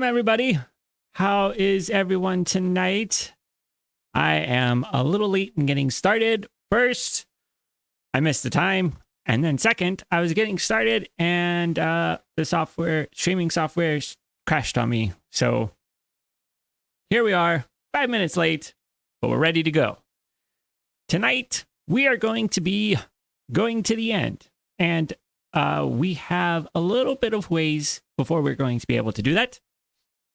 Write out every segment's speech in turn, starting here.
Everybody. How is everyone tonight? I am a little late in getting started. First, I missed the time. And then second, I was getting started and the streaming software crashed on me. So here we are, 5 minutes late, but we're ready to go. Tonight, we are going to be going to the end. And we have a little bit of ways before we're going to be able to do that.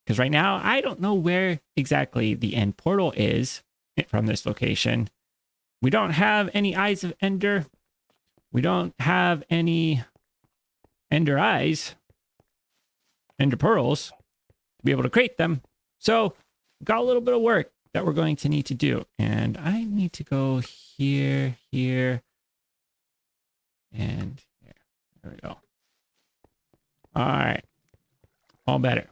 Because right now, I don't know where exactly the end portal is from this location. We don't have any Eyes of Ender. We don't have any Ender Eyes, Ender Pearls, to be able to create them. So, we've got a little bit of work that we're going to need to do. And I need to go here, and here. There we go. All right. All better.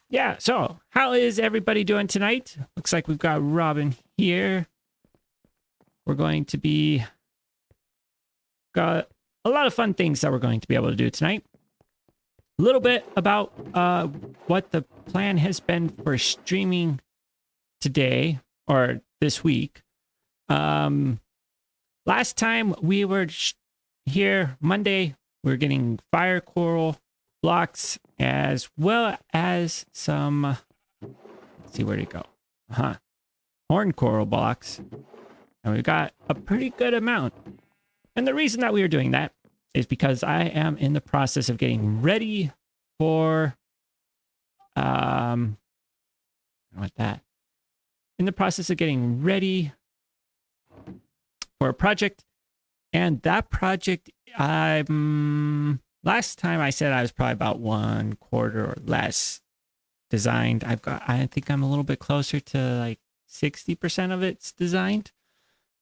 Yeah, so how is everybody doing tonight? Looks like we've got Robin here. We're going to got a lot of fun things that we're going to be able to do tonight. A little bit about what the plan has been for streaming today or this week. Last time we were here Monday, we were getting fire coral blocks as well as some, let's see, where'd it go? Horn coral blocks. And we've got a pretty good amount. And the reason that we are doing that is because I am in the process of getting ready for, in the process of getting ready for a project. And that project, last time I said I was probably about 1/4 or less designed. I think I'm a little bit closer to like 60% of it's designed.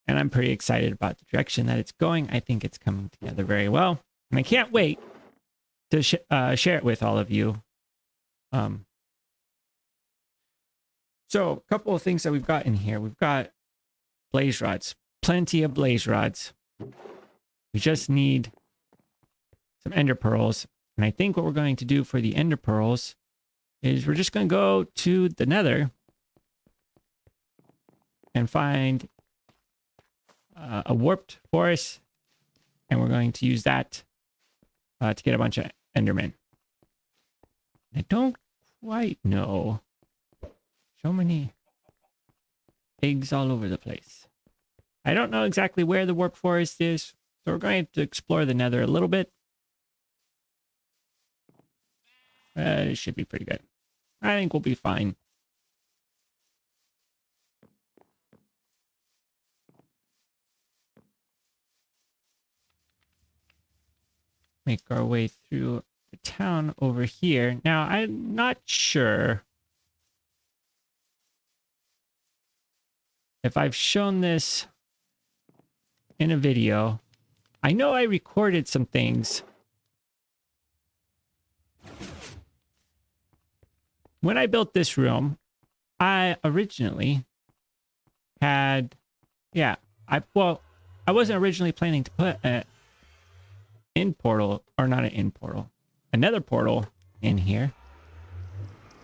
And I'm pretty excited about the direction that it's going. I think it's coming together very well. And I can't wait to share it with all of you. So a couple of things that we've got in here. We've got blaze rods, plenty of blaze rods. We just need some ender pearls. And I think what we're going to do for the ender pearls is we're just going to go to the nether and find a warped forest. And we're going to use that to get a bunch of endermen. I don't quite know. So many eggs all over the place. I don't know exactly where the warped forest is. So we're going to explore the nether a little bit. It should be pretty good. I think we'll be fine. Make our way through the town over here. Now, I'm not sure if I've shown this in a video. I know I recorded some things when I built this room. I originally had, I wasn't originally planning to put an end portal, or not an end portal, another portal in here.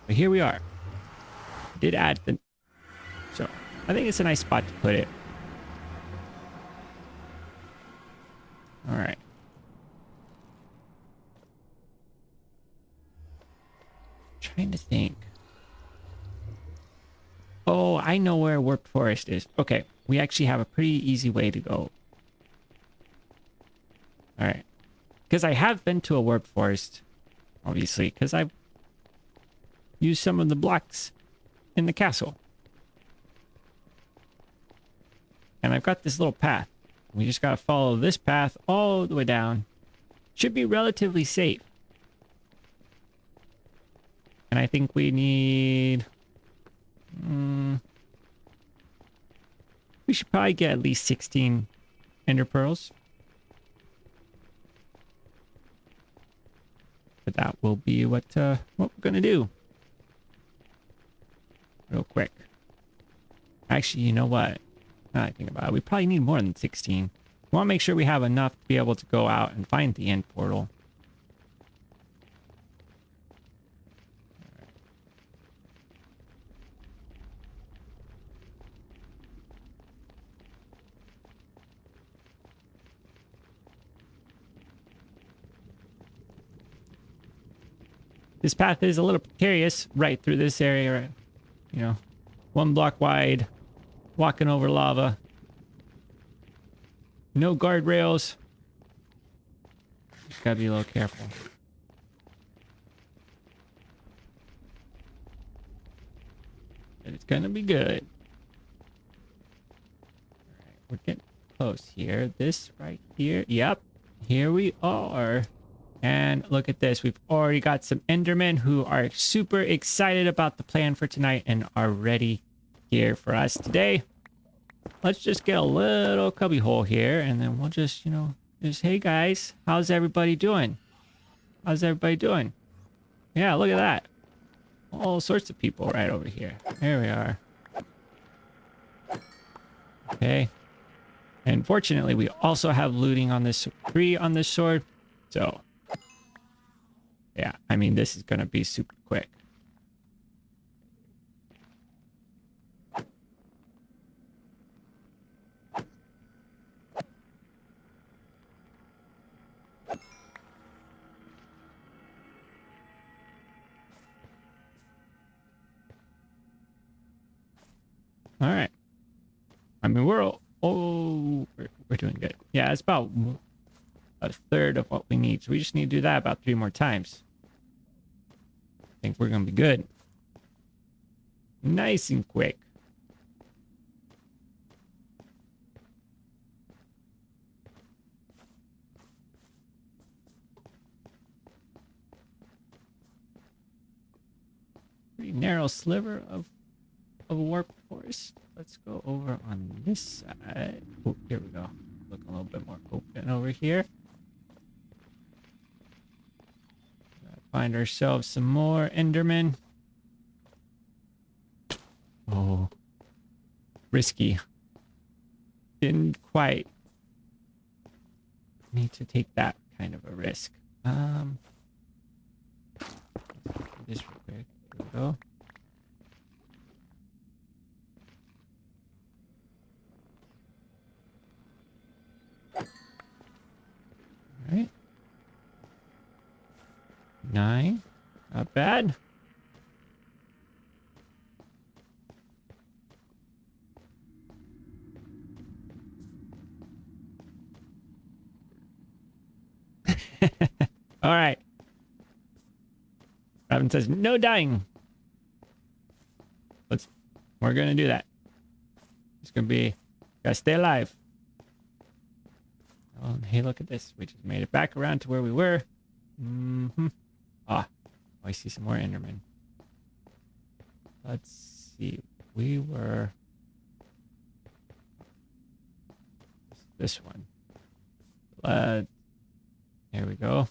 But here we are. Did add the, so I think it's a nice spot to put it. All right. Trying to think. Oh, I know where warped forest is. Okay, we actually have a pretty easy way to go. All right. Because I have been to a warped forest, obviously, because I've used some of the blocks in the castle. And I've got this little path. We just got to follow this path all the way down. Should be relatively safe. And I think we need... we should probably get at least 16 ender pearls. But that will be what we're going to do. Real quick. Actually, you know what? Now I think about it, we probably need more than 16. We want to make sure we have enough to be able to go out and find the end portal. This path is a little precarious right through this area, right? You know, 1 block wide, walking over lava. No guardrails. Just gotta be a little careful. But it's gonna be good. Alright, we're getting close here. This right here. Yep. Here we are. And look at this. We've already got some Endermen who are super excited about the plan for tonight and are ready here for us today. Let's just get a little cubby hole here and then we'll just, you know, just, hey guys, how's everybody doing? How's everybody doing? Yeah, look at that. All sorts of people right over here. There we are. Okay. And fortunately, we also have looting on this tree on this sword. So, yeah, I mean, this is going to be super quick. All right. I mean, we're doing good. Yeah, it's about a third of what we need. So we just need to do that about 3 more times. I think we're going to be good. Nice and quick. Pretty narrow sliver of a warp forest. Let's go over on this side. Oh, here we go. Looking a little bit more open over here. Find ourselves some more Endermen. Oh, risky. Didn't quite need to take that kind of a risk. This real quick. Here we go. All right. 9. Not bad. All right. Robin says no dying. We're gonna do that. It's gonna be gotta stay alive. Oh, hey, look at this. We just made it back around to where we were. Ah, oh, I see some more Endermen. Let's see. We were this one. There we go.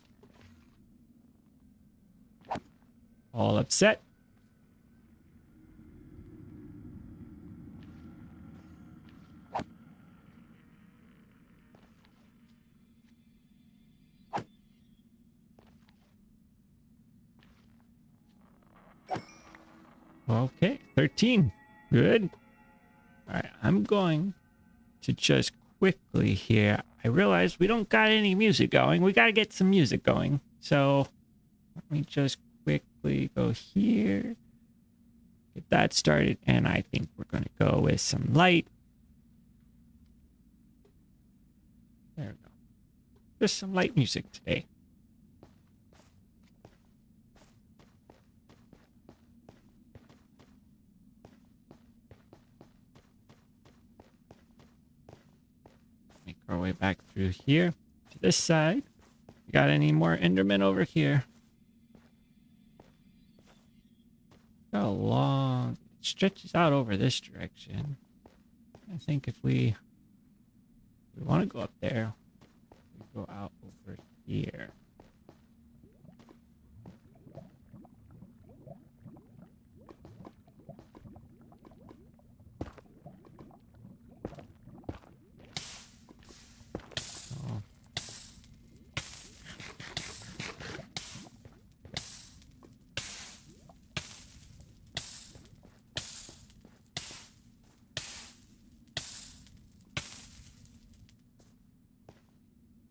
All upset. Okay, 13. Good. All right, I'm going to just quickly here. I realize we don't got any music going. We got to get some music going. So let me just quickly go here. Get that started. And I think we're going to go with some light. There we go. Just some light music today. Make our way back through here to this side. Got any more Endermen over here? Got a long, it stretches out over this direction. I think if we want to go up there, we go out over here.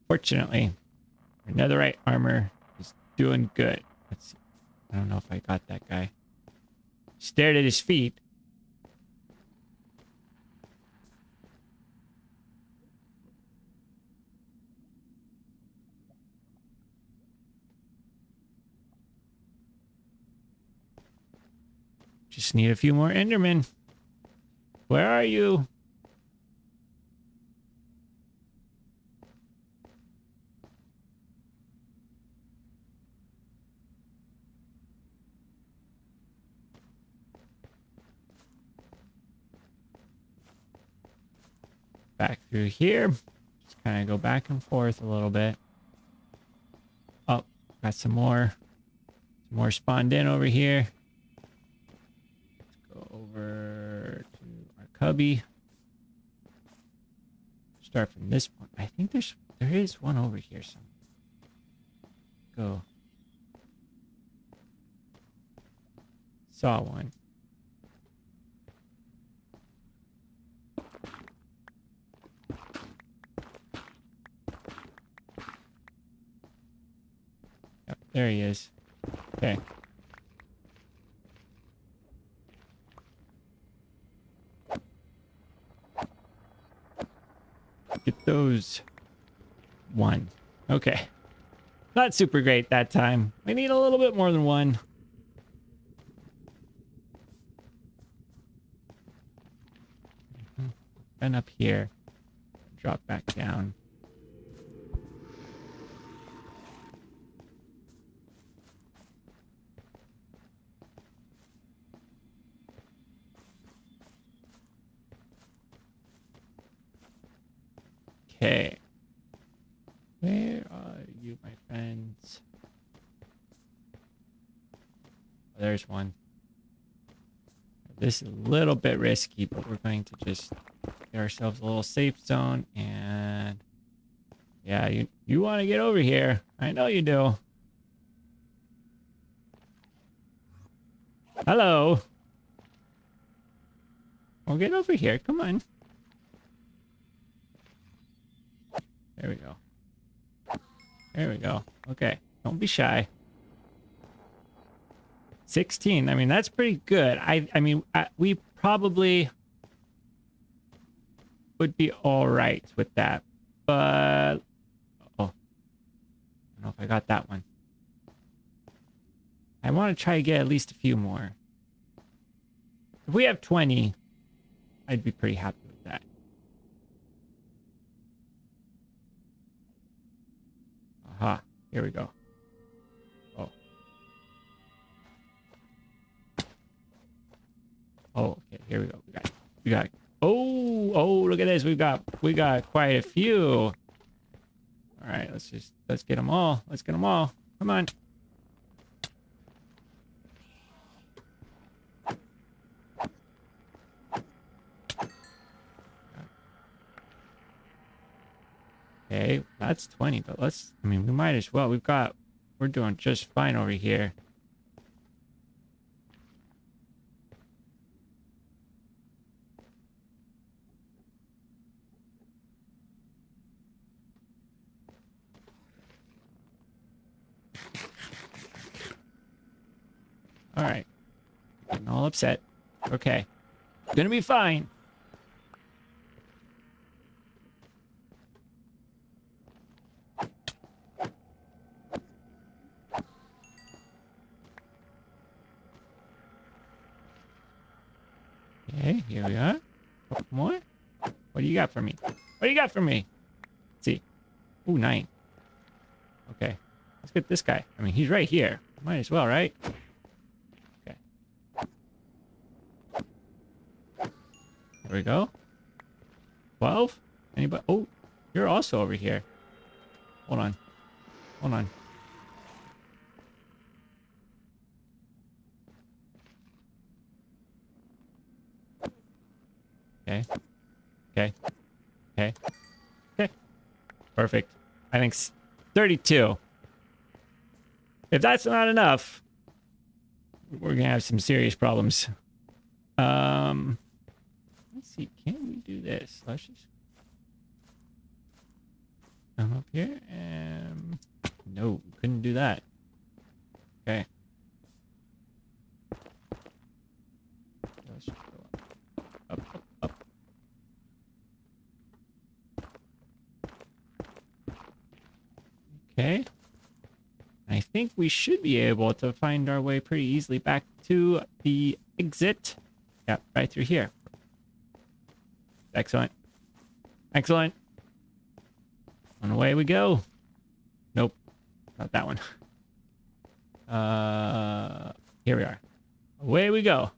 Fortunately, our netherite armor is doing good. Let's see. I don't know if I got that guy. Stared at his feet. Just need a few more Endermen. Where are you? Back through here. Just kind of go back and forth a little bit. Oh, got some more. Some more spawned in over here. Let's go over to our cubby. Start from this point. I think there is one over here somewhere. Go. Saw one. Yep, there he is. Okay. Get those. One. Okay. Not super great that time. We need a little bit more than one. And up here. Drop back down. Okay. Where are you, my friends? Oh, there's one. This is a little bit risky, but we're going to just get ourselves a little safe zone. And yeah, you want to get over here. I know you do. Hello. Well, get over here. Come on. There we go. There we go. Okay. Don't be shy. 16. I mean, that's pretty good. I mean, we probably would be all right with that. But oh, I don't know if I got that one. I want to try to get at least a few more. If we have 20, I'd be pretty happy with that. Aha. Here we go. Oh. Oh, okay. Here we go. We got. Oh, look at this. We got quite a few. All right, let's get them all. Let's get them all. Come on. Okay, that's 20, but I mean, we might as well. We're doing just fine over here. All right. Getting all upset. Okay. Gonna be fine. Okay, here we are. A couple more. What do you got for me? What do you got for me? Let's see. Ooh, 9. Okay. Let's get this guy. I mean, he's right here. Might as well, right? Okay. There we go. 12? Anybody? Oh, you're also over here. Hold on. Hold on. Okay. Okay. Okay. Okay. Perfect. I think 32. If that's not enough, we're gonna have some serious problems. Let's see. Can we do this? Let's just come up here and no, couldn't do that. Okay. think we should be able to find our way pretty easily back to the exit. Yep, right through here. Excellent. Excellent. And away we go. Nope. Not that one. Here we are. Away we go.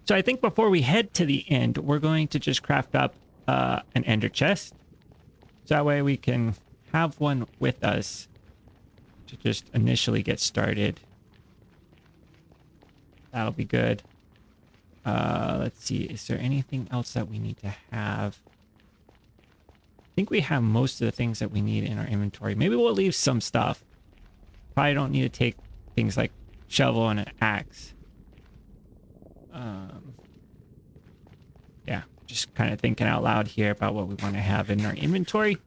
So I think before we head to the end, we're going to just craft up an ender chest. So that way we can have one with us to just initially get started. That'll be good. Let's see. Is there anything else that we need to have? I think we have most of the things that we need in our inventory. Maybe we'll leave some stuff. Probably don't need to take things like shovel and an axe. Yeah, just kind of thinking out loud here about what we want to have in our inventory.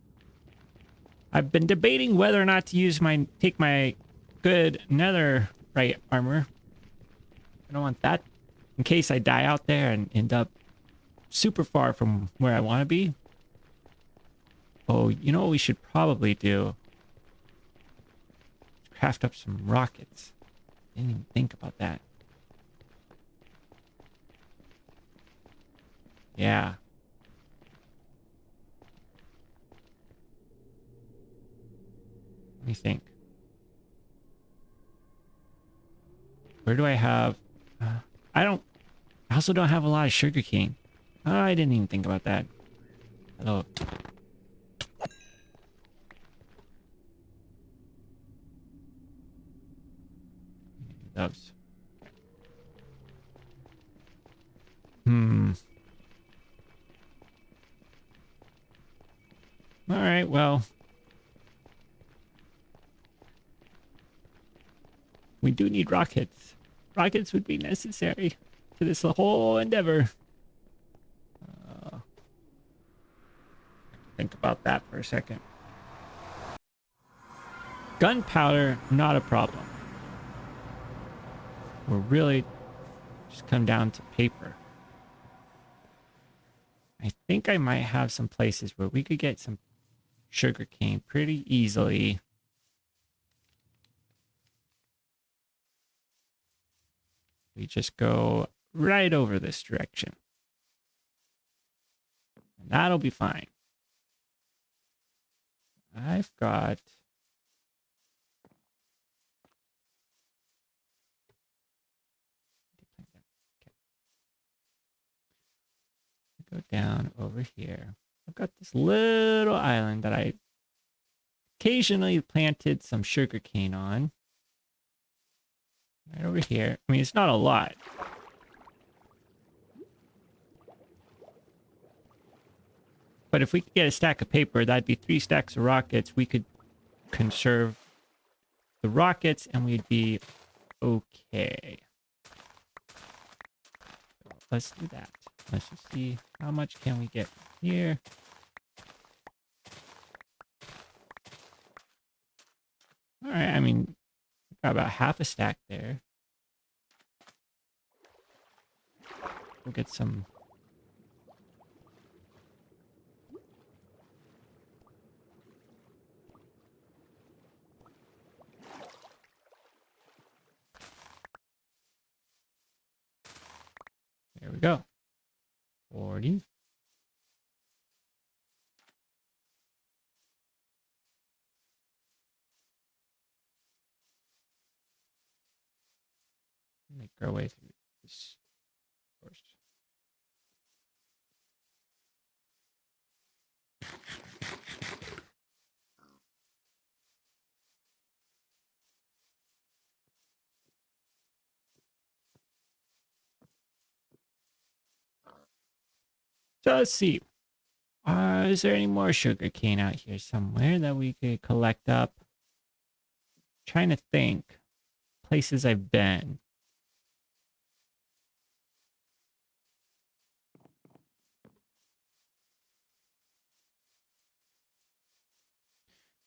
I've been debating whether or not to take my good netherite armor. I don't want that in case I die out there and end up super far from where I want to be. Oh, you know what we should probably do? Craft up some rockets. Didn't even think about that. Yeah. Let me think. Where do I have... I also don't have a lot of sugarcane. Oh, I didn't even think about that. Hello. Those. All right, well. We do need rockets. Rockets would be necessary to this whole endeavor. Think about that for a second. Gunpowder, not a problem. We're really just come down to paper. I think I might have some places where we could get some sugarcane pretty easily. We just go right over this direction. And that'll be fine. I've got... Go down over here. I've got this little island that I occasionally planted some sugarcane on. Right over here. I mean, it's not a lot. But if we could get a stack of paper, that'd be 3 stacks of rockets. We could conserve the rockets and we'd be okay. So let's do that. Let's just see how much can we get here. All right, I mean, got about half a stack there. We'll get some. There we go. 40. Make our way through this first. So let's see. Is there any more sugar cane out here somewhere that we could collect up? Trying to think. Places I've been.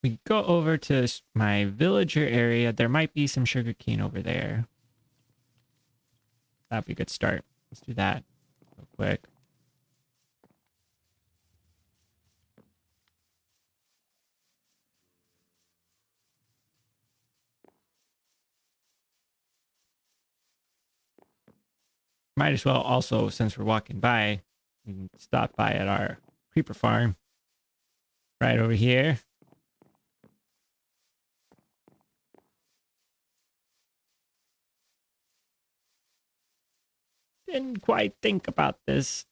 We go over to my villager area. There might be some sugar cane over there. That'd be a good start. Let's do that real quick. Might as well also, since we're walking by, we can stop by at our creeper farm right over here. Didn't quite think about this.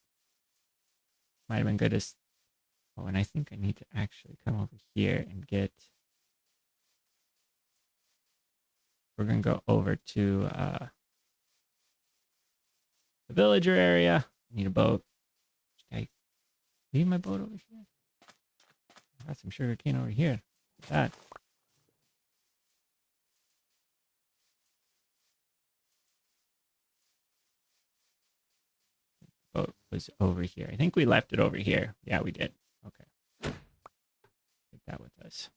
Might have been good as... Oh, and I think I need to actually come over here and get... We're going to go over to the villager area. Need a boat. Should I leave my boat over here? I got some sugar cane over here. Look at that. Boat was over here. I think we left it over here. Yeah, we did. Okay. Take that with us.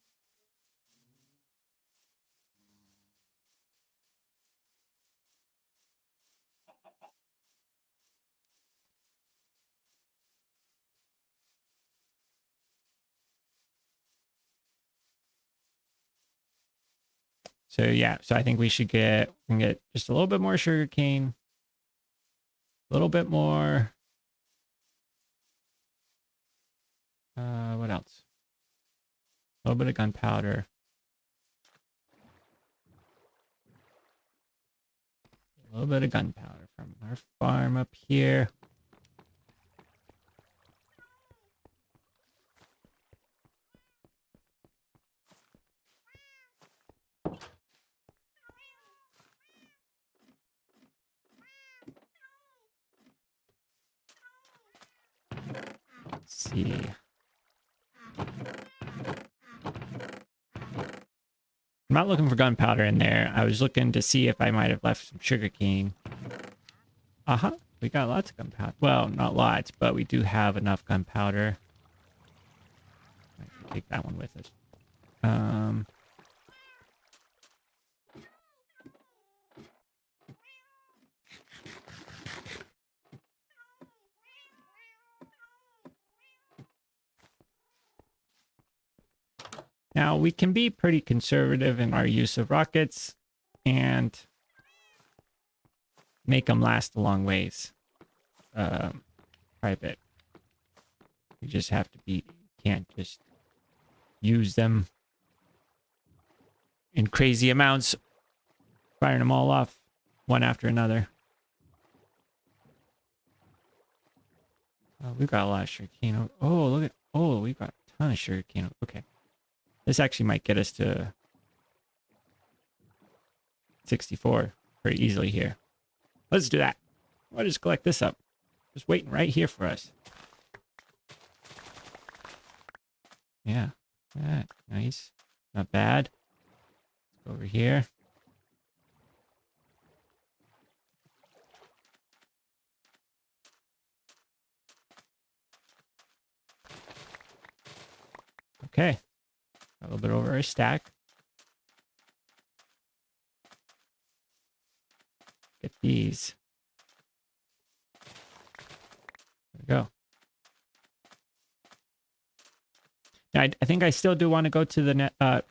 So yeah, so I think we can get just a little bit more sugar cane, a little bit more. What else? A little bit of gunpowder. A little bit of gunpowder from our farm up here. Let's see. I'm not looking for gunpowder in there. I was looking to see if I might have left some sugar cane. Uh-huh. We got lots of gunpowder. Well, not lots, but we do have enough gunpowder. I can take that one with us. Now, we can be pretty conservative in our use of rockets and make them last a long ways. Private. You just have to be, can't just use them in crazy amounts, firing them all off one after another. We've got a lot of sugarcane. Oh, look at, oh, we've got a ton of sugarcane. Okay. This actually might get us to 64 pretty easily here. Let's do that. I'll just collect this up. Just waiting right here for us. Yeah. That. Nice. Not bad. Let's go over here. Okay. A little bit over our stack. Get these. There we go. Now, I think I still do want to go to the not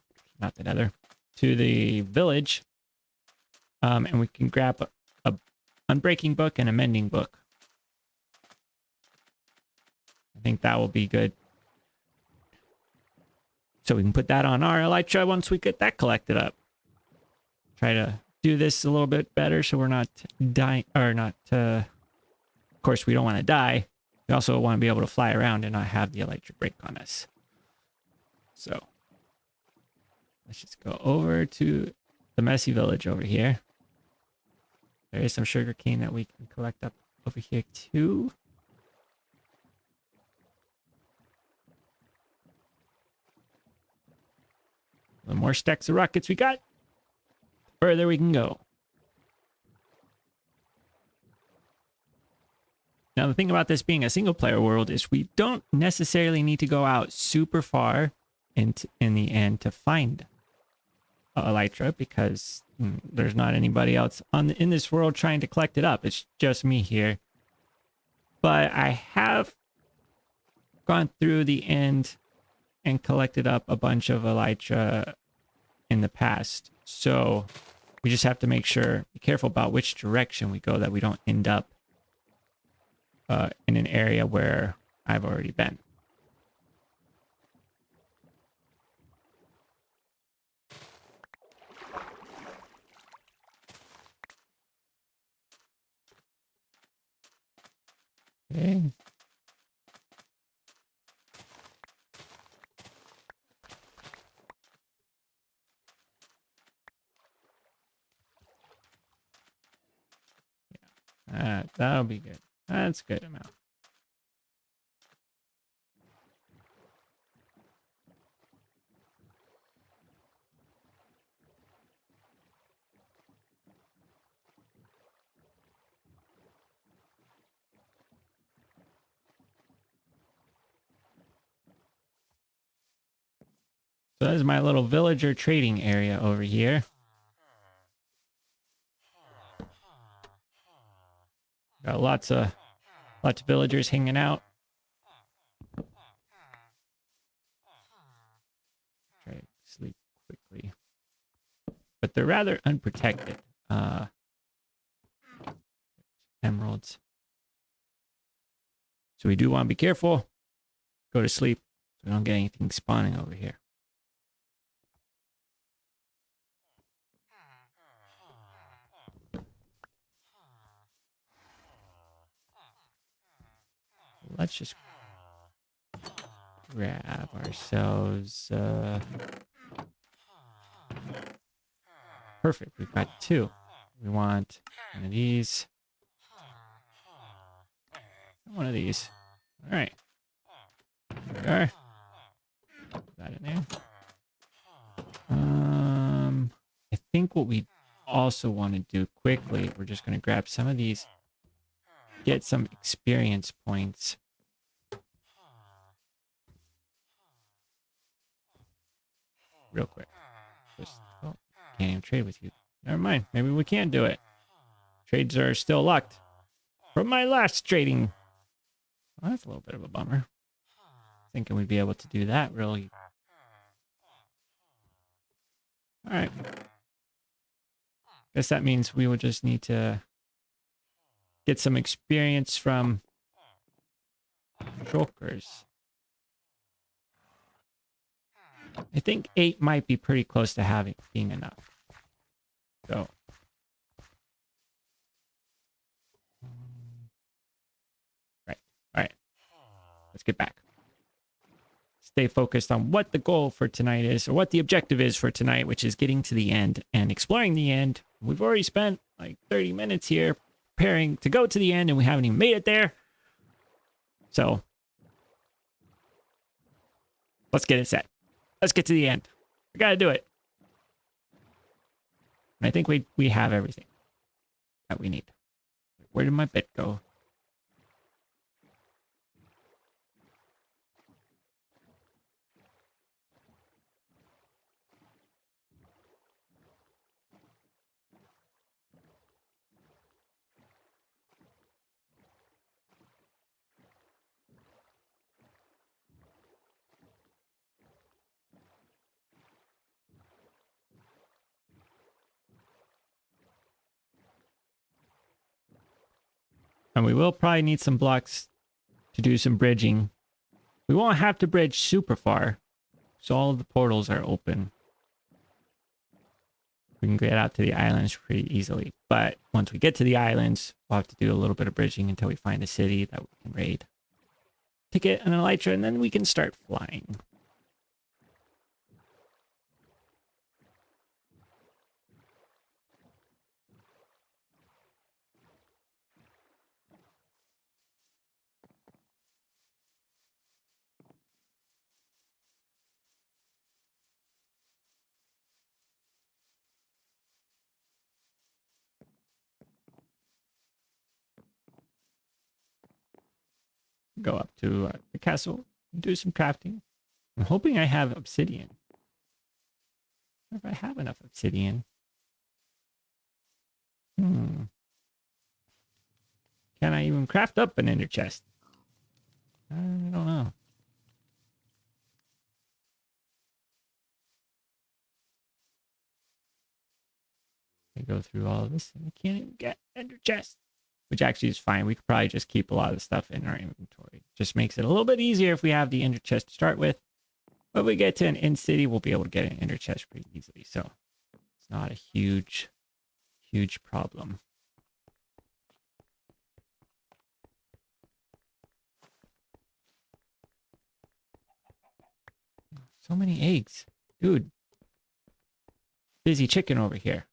the nether, to the village. And we can grab a unbreaking book and a mending book. I think that will be good. So we can put that on our elytra once we get that collected up. Try to do this a little bit better so we're not dying, or not, of course we don't want to die. We also want to be able to fly around and not have the elytra break on us. So let's just go over to the messy village over here. There is some sugar cane that we can collect up over here too. The more stacks of rockets we got, the further we can go. Now, the thing about this being a single player world is we don't necessarily need to go out super far in the end to find elytra because there's not anybody else in this world trying to collect it up. It's just me here. But I have gone through the end and collected up a bunch of elytra in the past. So we just have to make sure, be careful about which direction we go, that we don't end up in an area where I've already been. Okay. That'll be good. That's a good amount. So that's my little villager trading area over here. Got lots of villagers hanging out. Try to sleep quickly. But they're rather unprotected. Emeralds. So we do want to be careful. Go to sleep so we don't get anything spawning over here. Let's just grab ourselves. Perfect. We've got 2. We want one of these. One of these. All right. There we are. Put that in there. I think what we also want to do quickly, we're just going to grab some of these, get some experience points. Real quick. Oh, can't even trade with you. Never mind. Maybe we can't do it. Trades are still locked from my last trading. Well, that's a little bit of a bummer. Thinking we'd be able to do that really. All right. Guess that means we would just need to get some experience from shulkers. I think 8 might be pretty close to being enough. So. Right. All right. Let's get back. Stay focused on what the goal for tonight is, or what the objective is for tonight, which is getting to the end and exploring the end. We've already spent like 30 minutes here preparing to go to the end, and we haven't even made it there. So let's get it set. Let's get to the end. We got to do it. And I think we have everything that we need. Where did my bit go? And we will probably need some blocks to do some bridging. We won't have to bridge super far, so all of the portals are open. We can get out to the islands pretty easily. But once we get to the islands, we'll have to do a little bit of bridging until we find a city that we can raid. To get an elytra, and then we can start flying. Go up to the castle and do some crafting. I'm hoping I have obsidian. If I have enough obsidian. Can I even craft up an ender chest? I don't know. I go through all of this and I can't even get ender chest. Which actually is fine. We could probably just keep a lot of the stuff in our inventory. Just makes it a little bit easier if we have the ender chest to start with. But we get to an end city, we'll be able to get an ender chest pretty easily. So it's not a huge problem. So many eggs. Dude. Busy chicken over here.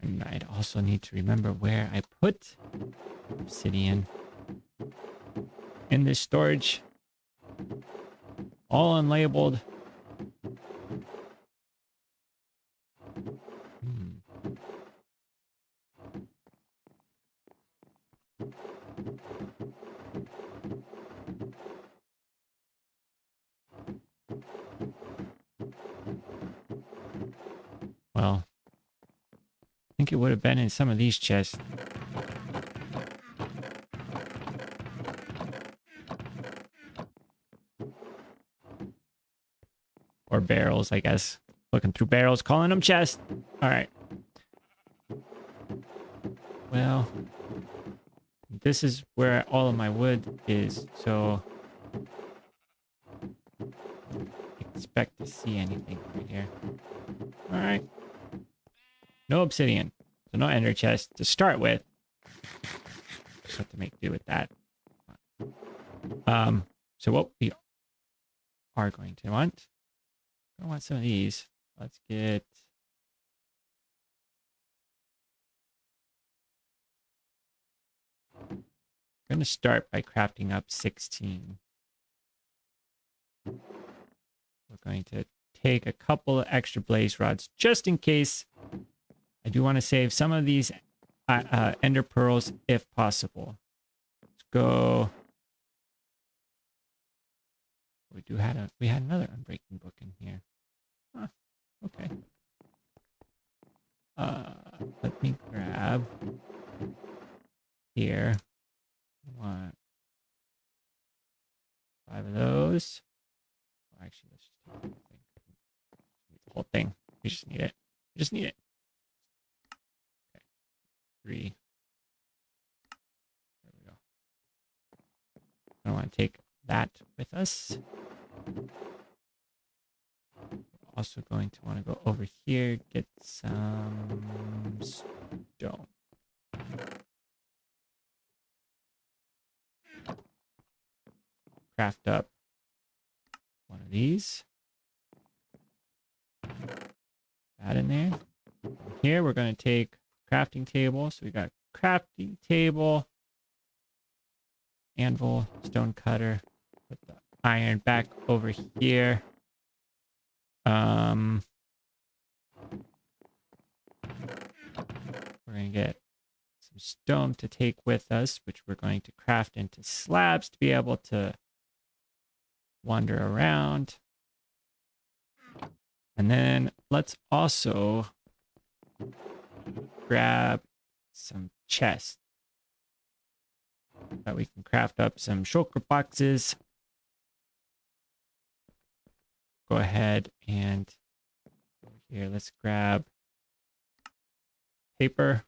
And I'd also need to remember where I put obsidian in this storage. All unlabeled. Well, I think it would have been in some of these chests. Or barrels, I guess. Looking through barrels, calling them chests. All right. Well, this is where all of my wood is, so expect to see anything right here. All right. No obsidian, so no ender chest to start with. Just have to make do with that. So what we are going to want, I want some of these. Let's get. I'm going to start by crafting up 16. We're going to take a couple of extra blaze rods just in case. I do want to save some of these ender pearls if possible. Let's go. We had another unbreaking book in here. Huh, okay. Let me grab here. I want 5 of those. Or actually, let's just take the whole thing. We just need it. We just need it. Okay. 3. There we go. I want to take that with us. Also going to want to go over here, get some stone. Craft up one of these. That in there. Here we're going to take crafting table. So we got crafting table, anvil, stone cutter. Put the iron back over here. We're going to get some stone to take with us, which we're going to craft into slabs to be able to wander around. And then let's also grab some chests that we can craft up some shulker boxes. Go ahead and over here, let's grab paper,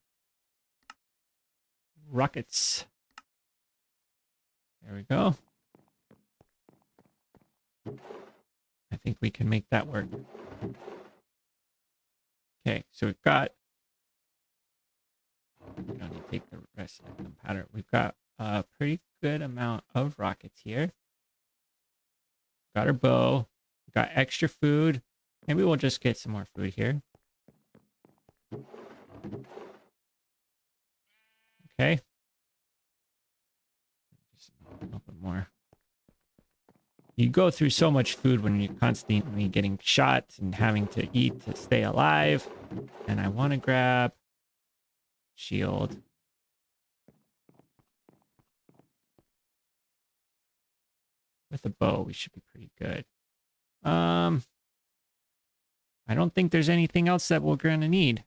rockets. There we go. I think we can make that work. Okay, so we've got, we don't need to take the rest of the gunpowder. We've got a pretty good amount of rockets here. Got our bow. We've got extra food. Maybe we'll just get some more food here. Okay. Just a little bit more. you go through so much food when you're constantly getting shot and having to eat to stay alive. And I want to grab shield. With a bow, we should be pretty good. I don't think there's anything else that we're gonna need.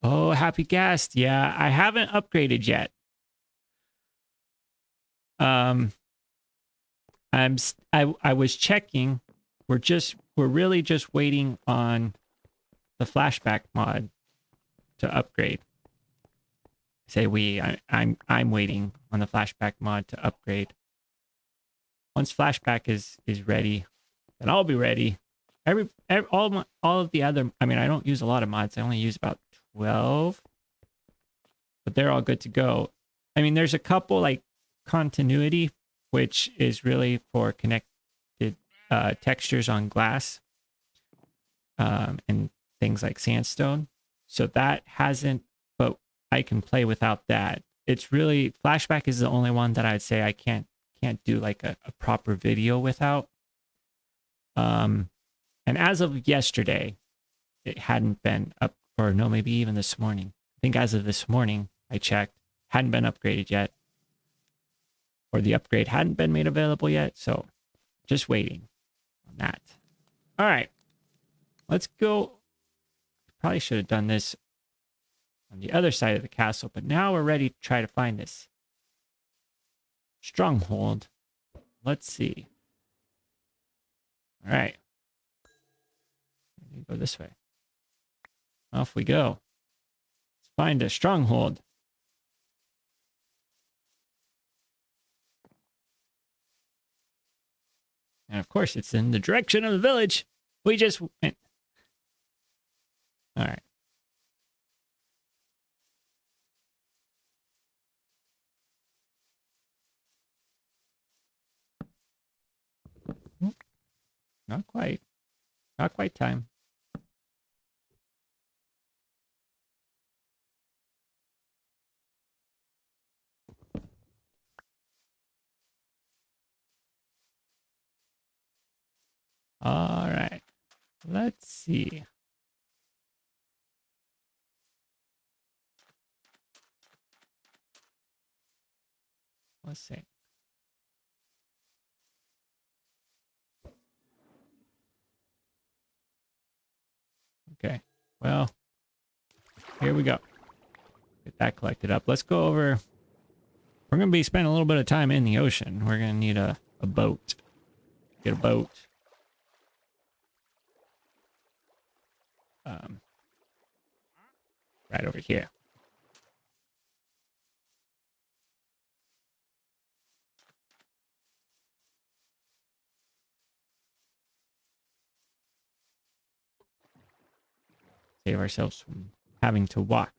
Oh, happy guest. Yeah, I haven't upgraded yet. I was checking. We're really just waiting on the flashback mod to upgrade. Say we. I'm waiting on the flashback mod to upgrade. Once flashback is ready, then I'll be ready. All of the other. I mean, I don't use a lot of mods. I only use about 12, but they're all good to go. I mean, there's a couple like continuity, which is really for connected textures on glass, and things like sandstone. So that hasn't, but I can play without that. It's really flashback is the only one that I'd say I can't do like a proper video without. And as of yesterday, it hadn't been up, or no, maybe even this morning. I think as of this morning, I checked, hadn't been upgraded yet, or the upgrade hadn't been made available yet. So just waiting on that. All right, let's go. Probably should have done this on the other side of the castle, but now we're ready to try to find this stronghold. Let's see. All right. Go this way. Off we go. Let's find a stronghold. And of course, it's in the direction of the village. We just went. All right. Not quite. Not quite time. All right. Let's see. Let's see. Okay. Well, here we go. Get that collected up. Let's go over. We're going to be spending a little bit of time in the ocean. We're going to need a boat. Get a boat. Right over here. Save ourselves from having to walk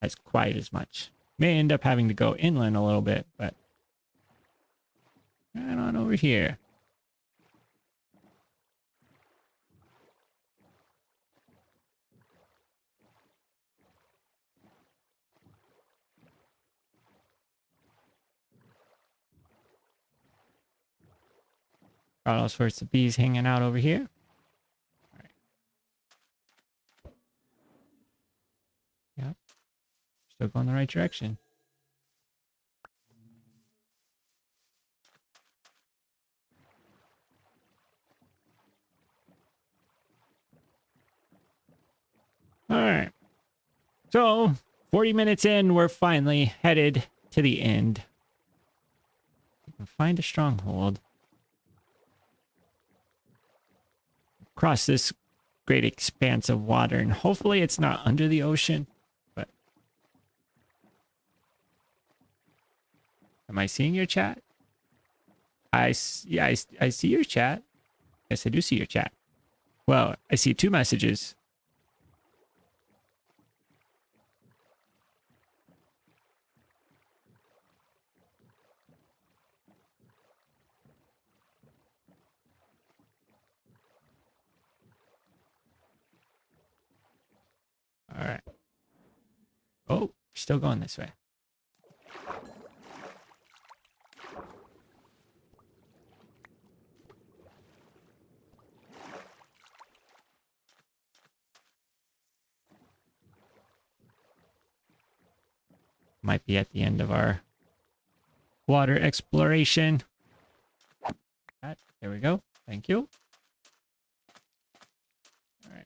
as quite as much. May end up having to go inland a little bit, but right on over here. Got all sorts of bees hanging out over here. All right. Yep. Still going the right direction. All right. So, 40 minutes in, we're finally headed to the end. We can find a stronghold. Across this great expanse of water, and hopefully it's not under the ocean, but am I seeing your chat? I see your chat. Yes, I do see your chat. Well, I see 2 messages. All right. Oh, still going this way. might be at the end of our water exploration. There we go. Thank you. All right.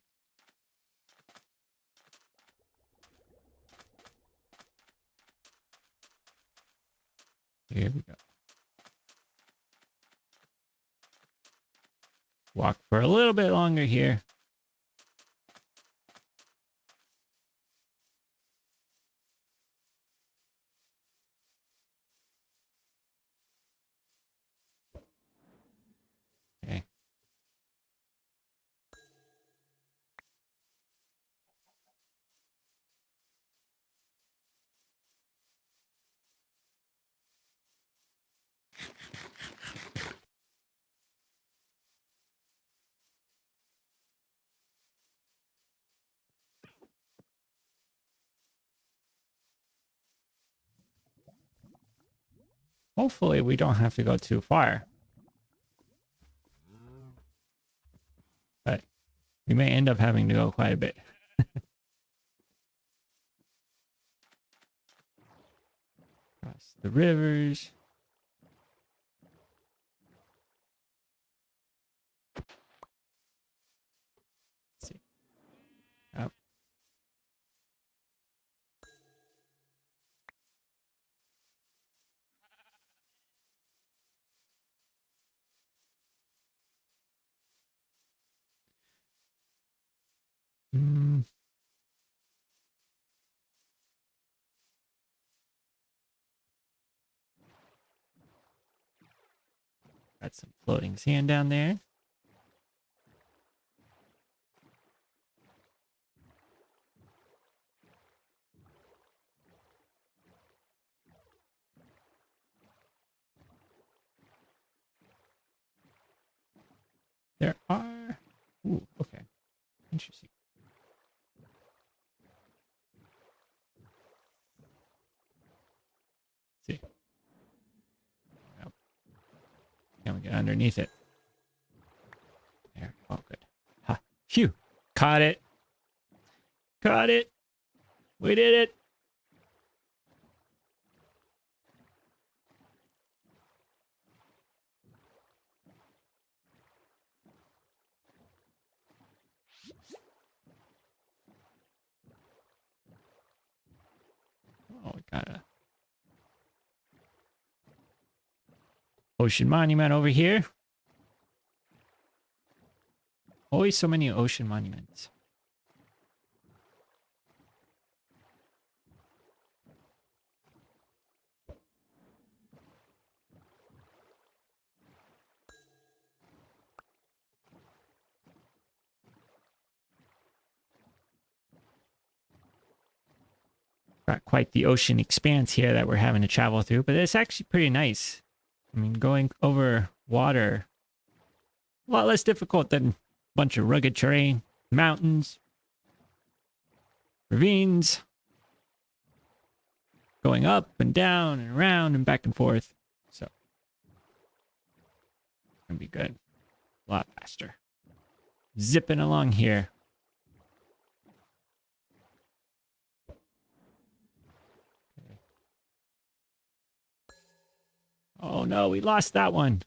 Here we go. Walk for a little bit longer here. Okay. Hopefully we don't have to go too far. But we may end up having to go quite a bit. Across the rivers. Let's see. Up. Got some floating sand down there. There are... Ooh, okay. Interesting. Let's see. Yep. Can we get underneath it? There. Oh, good. Ha. Phew. Caught it. Caught it. We did it. Oh, we got a ocean monument over here. Always so many ocean monuments. Got quite the ocean expanse here that we're having to travel through, but it's actually pretty nice. I mean, going over water, a lot less difficult than a bunch of rugged terrain, mountains, ravines, going up and down and around and back and forth. So, it's gonna be good. A lot faster. Zipping along here. Oh no, we lost that one.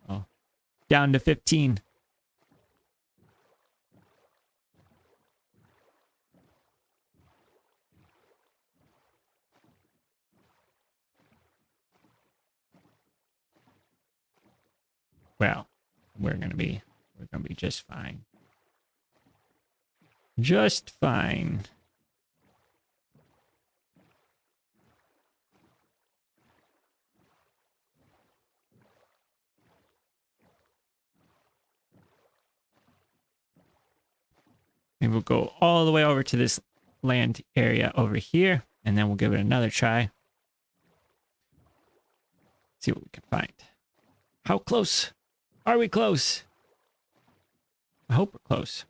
Oh, down to 15. Well, we're gonna be just fine. Just fine. Maybe we'll go all the way over to this land area over here, and then we'll give it another try. See what we can find. How close? Are we close? I hope we're close.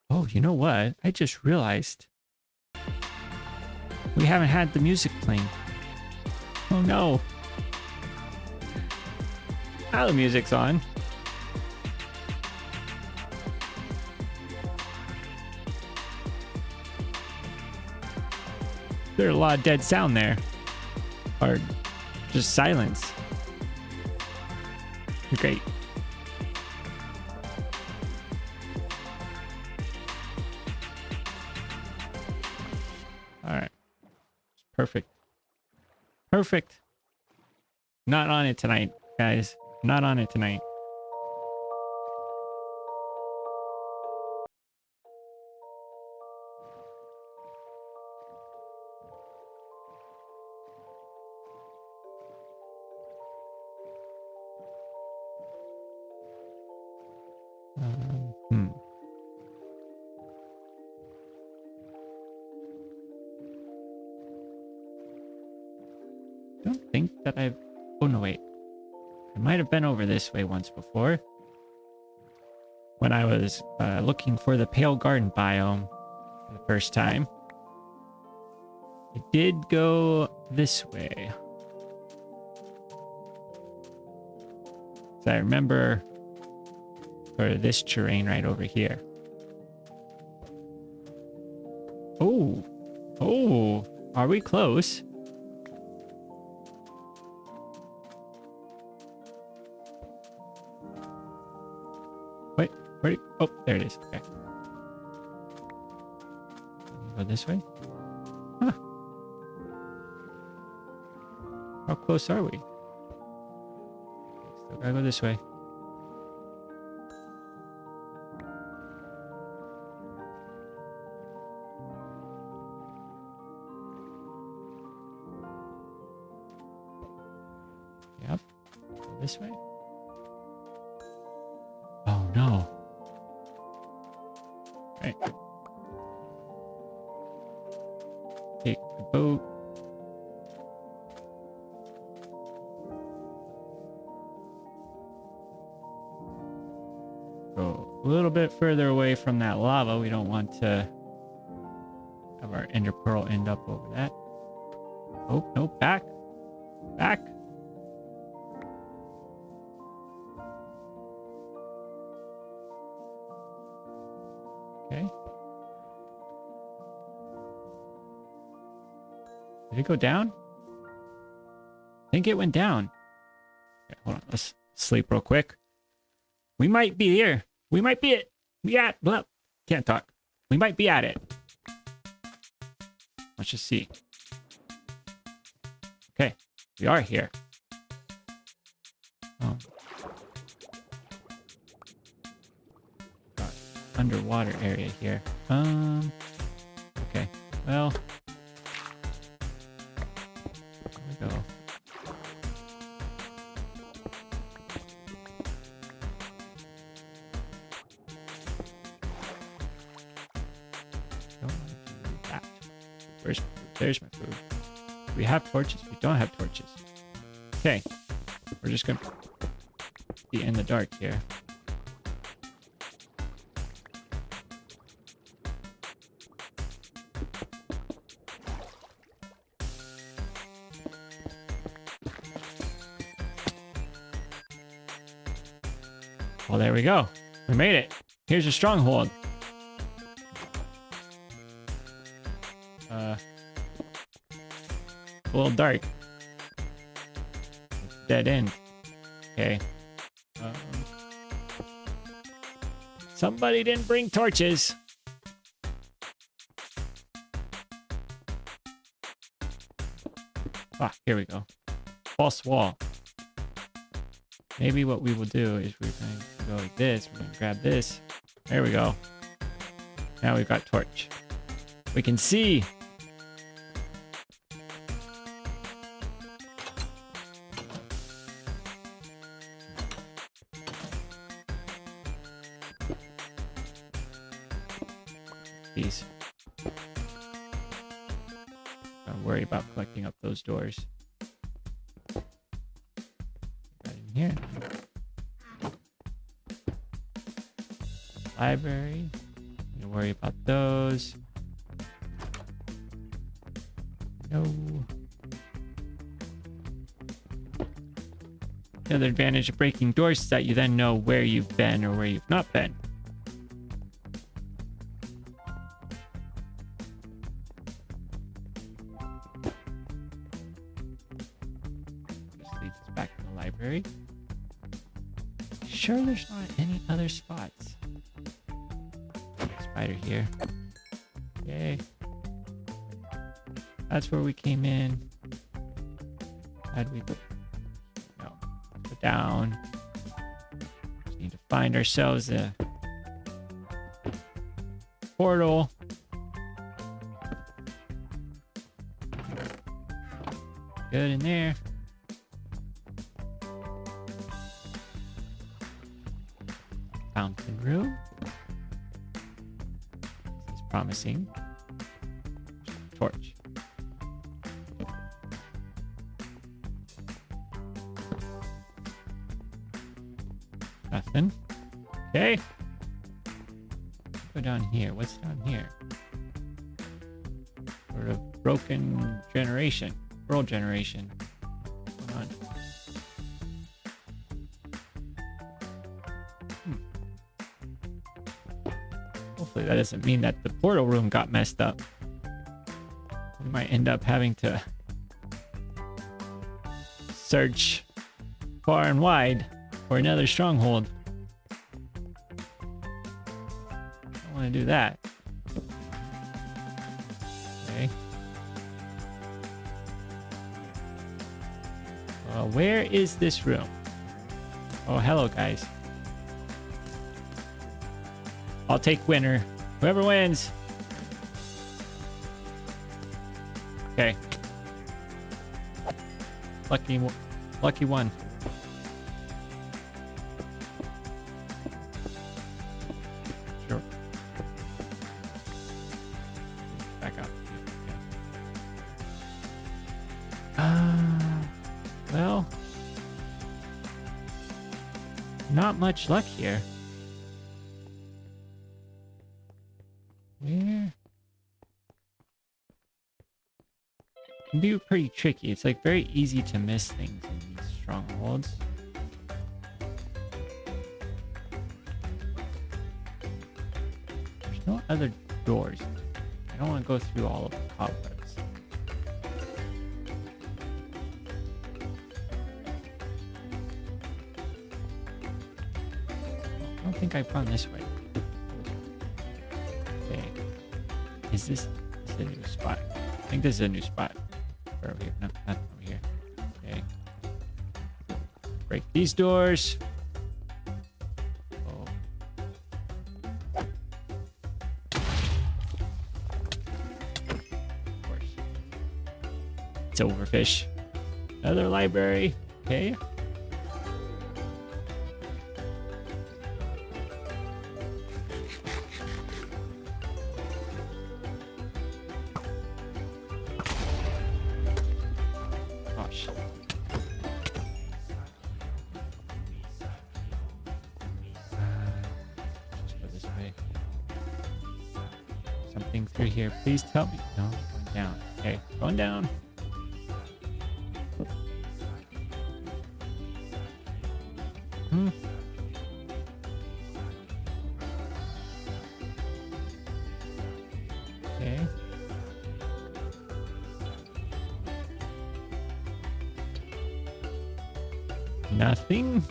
Oh, you know what? I just realized we haven't had the music playing. Oh no. Now the music's on. There's a lot of dead sound there. Or just silence. Great. All right. Perfect. Perfect. Not on it tonight, guys. Not on it tonight. I don't think that I've... Oh, no, wait. I might have been over this way once before. When I was looking for the Pale Garden biome for the first time. I did go this way. So I remember for this terrain right over here. Oh. Oh. Are we close? Wait. Where? Oh, there it is. Okay. Go this way? Huh. How close are we? Still gotta go this way. Yep. Go this way. Oh no. Right. Take the boat. Go a little bit further away from that lava. We don't want to have our ender pearl end up over that. Oh, no, back. Back. Okay. Did it go down? I think it went down. Okay, hold on. Let's sleep real quick. We might be here. We might be it. We at. Blah. Can't talk. We might be at it. Let's just see. Okay. We are here. Oh. God. Underwater area here. Okay. Well. There we go. Don't want to do that. Where's my food? There's my food. We have torches. We don't have torches. Okay. We're just gonna be in the dark here. Well, there we go. We made it. Here's your stronghold. A little dark. It's dead end. Okay. Somebody didn't bring torches. Ah, here we go. False wall. Maybe what we will do is we're going to go like this. We're going to grab this. There we go. Now we've got torch. We can see. These. Don't worry about collecting up those doors. Right in here. Library. Don't worry about those. No. The other advantage of breaking doors is that you then know where you've been or where you've not been. This leads us back to the library. Sure there's not any other spots. Spider here. Okay. That's where we came in. How do we go? No. Go down. Just need to find ourselves a portal. Good in there. Fountain room. This is promising. Torch. Nothing. Okay. Go down here. What's down here? Sort of broken generation. World generation. Hold on. Hopefully that doesn't mean that the portal room got messed up. We might end up having to search far and wide for another stronghold. I want to do that. Okay. Where is this room? Oh, hello, guys. I'll take winner. Whoever wins. Okay. Lucky one. Sure. Back up. Well, not much luck here. Where? It can be pretty tricky. It's like very easy to miss things in these strongholds. There's no other doors. I don't want to go through all of the cobwebs. I don't think I've gone this way. Okay. Is this a new spot? I think this is a new spot. Over here. No, not over here. Okay. Break these doors. Oh. Of course. Silverfish. Another library. Okay. Something through here. Please tell me. No, going down. Okay, going down. Okay. Nothing.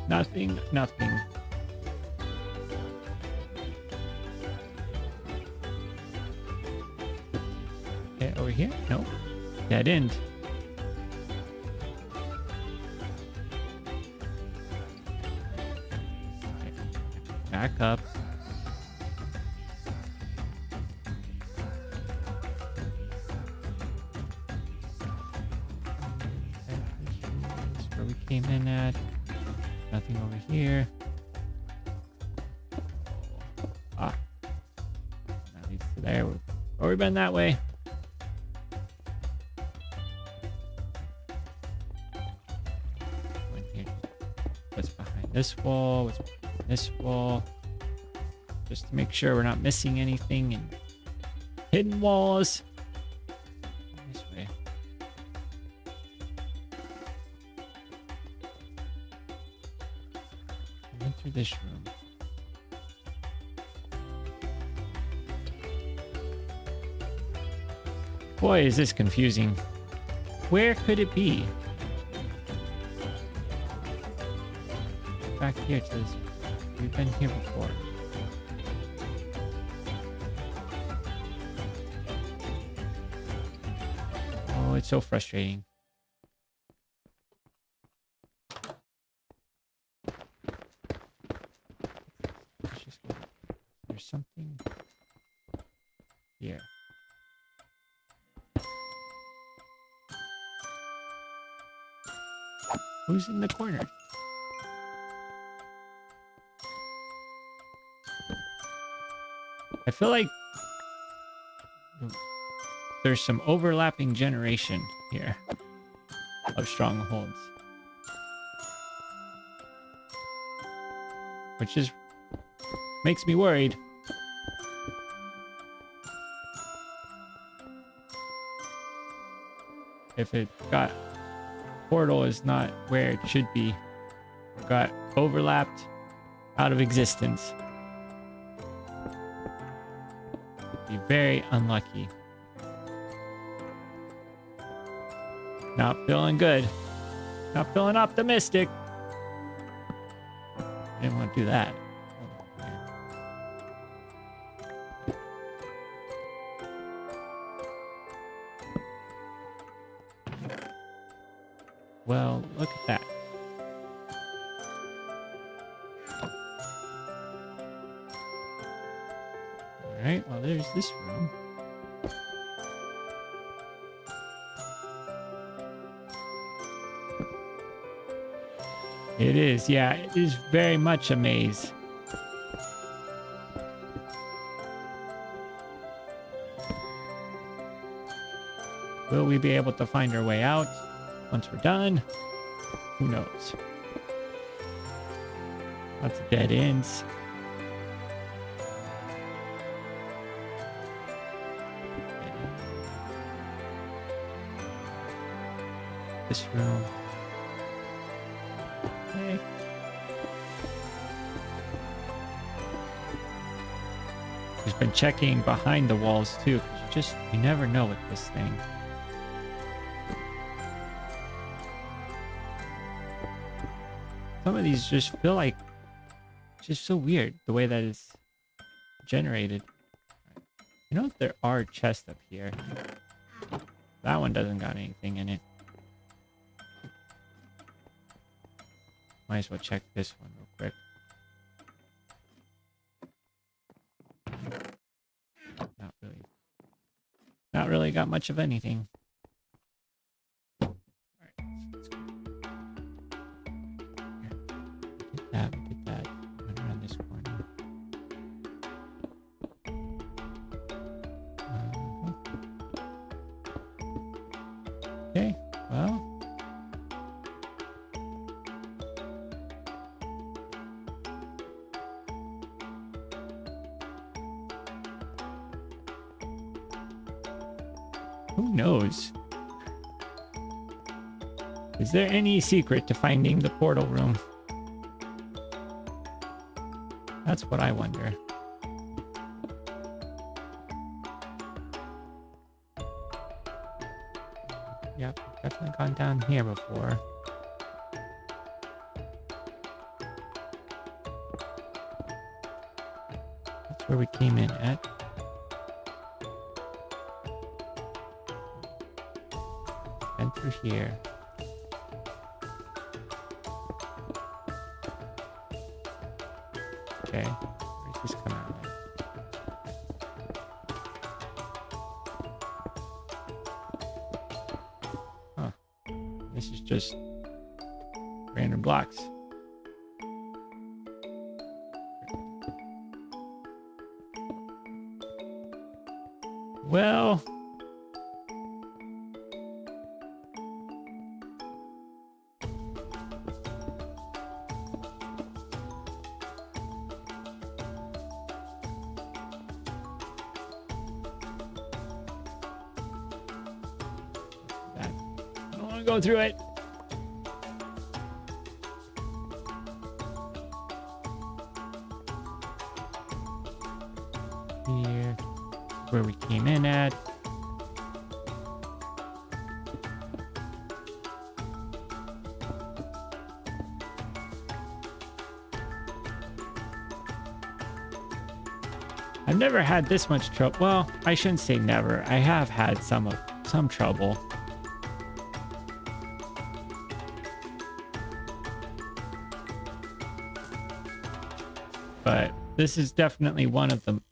Nothing. Nothing. Over here? Nope. Dead end. Okay. Back up. That's where we came in at. Nothing over here. Ah. That leads to there. We've already been that way. What's behind this wall? What's behind this wall? Just to make sure we're not missing anything in hidden walls. This way. this room. Boy, is this confusing. Where could it be? Back here to this. We've been here before. Oh, it's so frustrating. There's something here. Who's in the corner? I feel like there's some overlapping generation here of strongholds, which is makes me worried. If it got portal is not where it should be, got overlapped out of existence. Be very unlucky. Not feeling good. Not feeling optimistic. Didn't want to do that. Well, look at that. Alright, well, there's this room. It is, yeah, it is very much a maze. Will we be able to find our way out once we're done? Who knows? Lots of dead ends. This room. Okay. Just been checking behind the walls too, because you never know with this thing. Some of these just feel like just so weird the way that it's generated. You know, there are chests up here. That one doesn't got anything in it. Might as well check this one real quick. Not really got much of anything. All right, let's go. Here. Get that. Run around this corner. Okay, well. Who knows? Is there any secret to finding the portal room? That's what I wonder. Yep, definitely gone down here before. That's where we came in at. Through here. Okay, where's this coming out of? Huh. This is just random blocks. Well, go through it. here, where we came in at. I've never had this much trouble. Well, I shouldn't say never. I have had some trouble. But this is definitely one of them.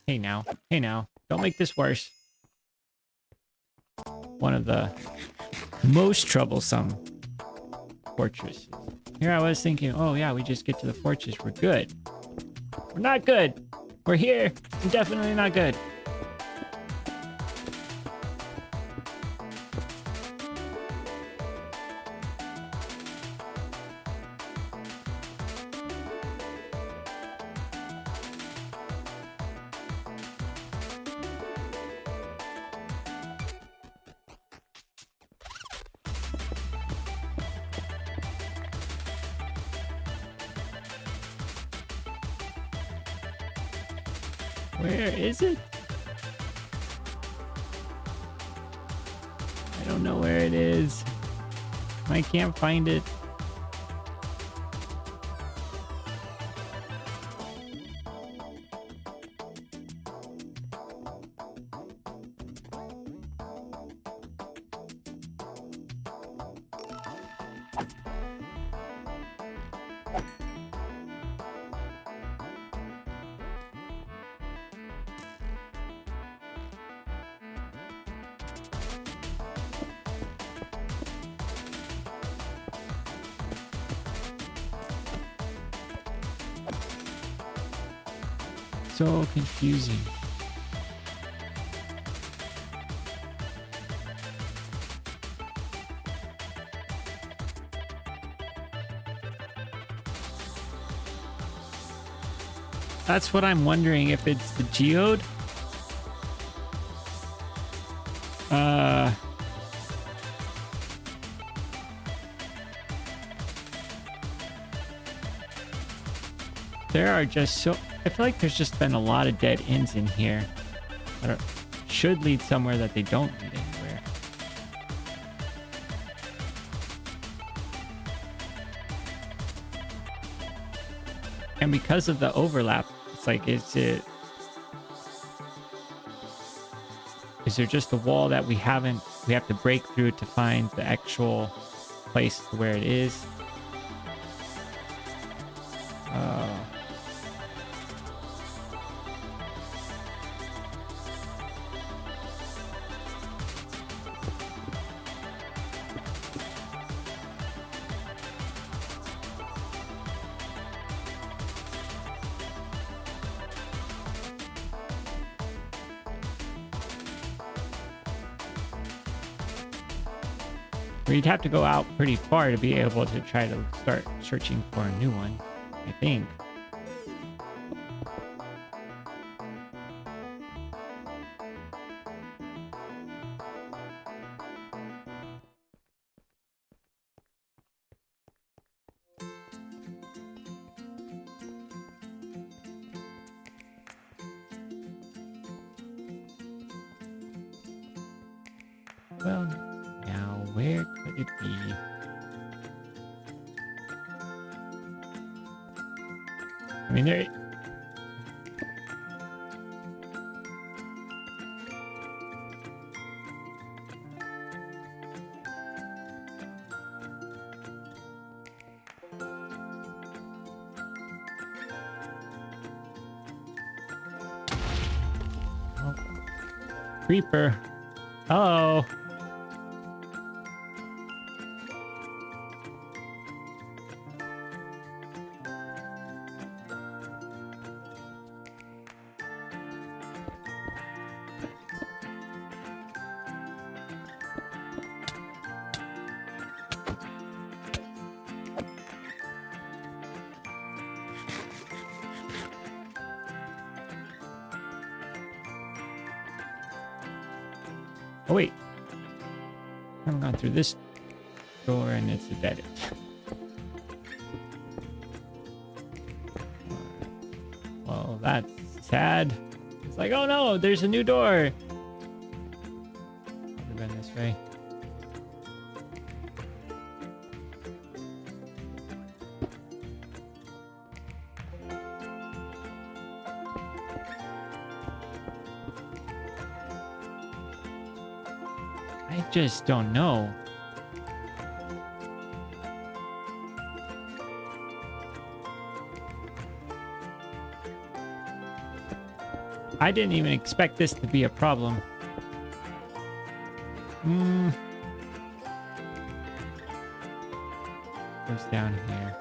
Hey now. Hey now. Don't make this worse. One of the most troublesome fortresses. Here I was thinking, oh yeah, we just get to the fortress. We're good. We're not good. We're here. We're definitely not good. Where is it? I don't know where it is. I can't find it. So confusing. That's what I'm wondering, if it's the geode. There are just so... I feel like there's just been a lot of dead ends in here that should lead somewhere that they don't lead anywhere. And because of the overlap, it's like, is there just a wall that we have to break through to find the actual place where it is? You'd have to go out pretty far to be able to try to start searching for a new one, I think. Well, now where could it be? I mean, there... Oh. Creeper. Hello. Oh wait, I haven't gone through this door and it's a dead end. Well, that's sad. It's like, oh no, there's a new door. Probably been this way. I just don't know. I didn't even expect this to be a problem. Goes down here.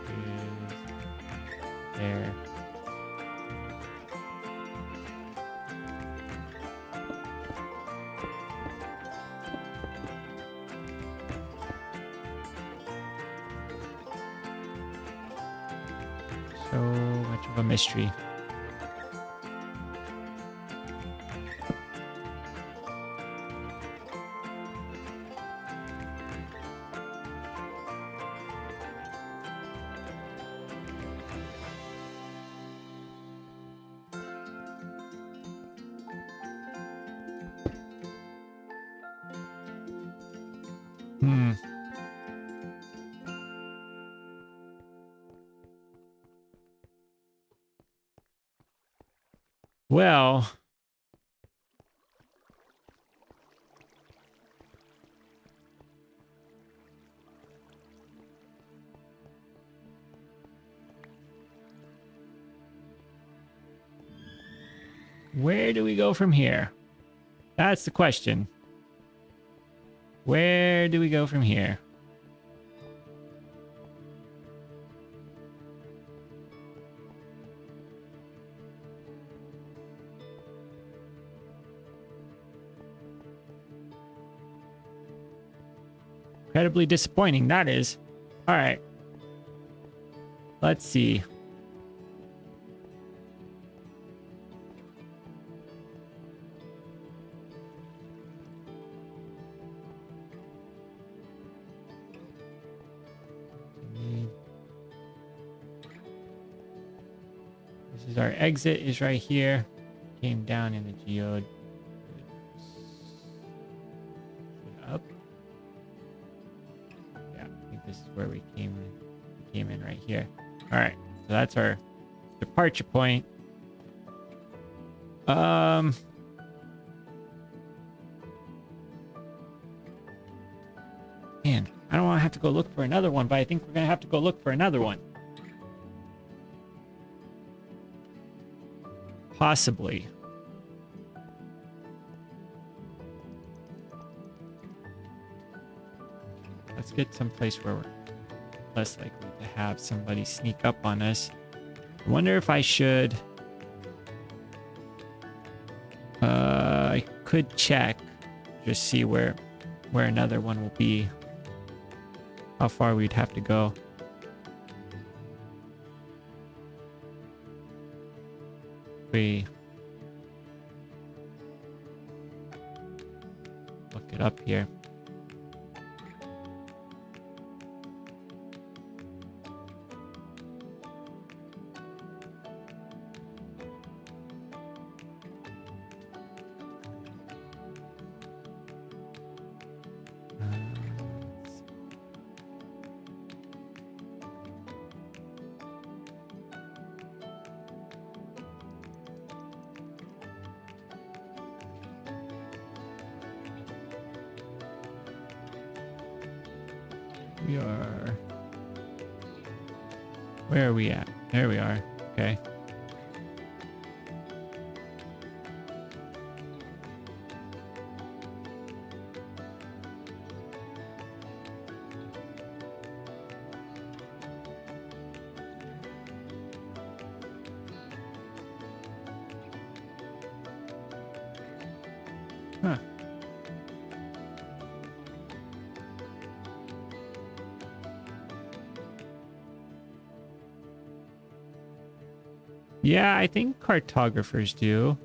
Is there. So much of a mystery. Well, where do we go from here? That's the question. Where do we go from here? Incredibly disappointing, that is. All right. Let's see. This is our exit, is right here. Came down in the geode. Up. Yeah, I think this is where we came in. We came in right here. All right, so that's our departure point. Man, I don't want to have to go look for another one, but I think we're gonna have to go look for another one. Possibly. Let's get someplace where we're less likely to have somebody sneak up on us. I wonder if I should... I could check. Just see where another one will be. How far we'd have to go. We look it up here. We are... Where are we at? There we are. Okay. Huh. Yeah, I think cartographers do.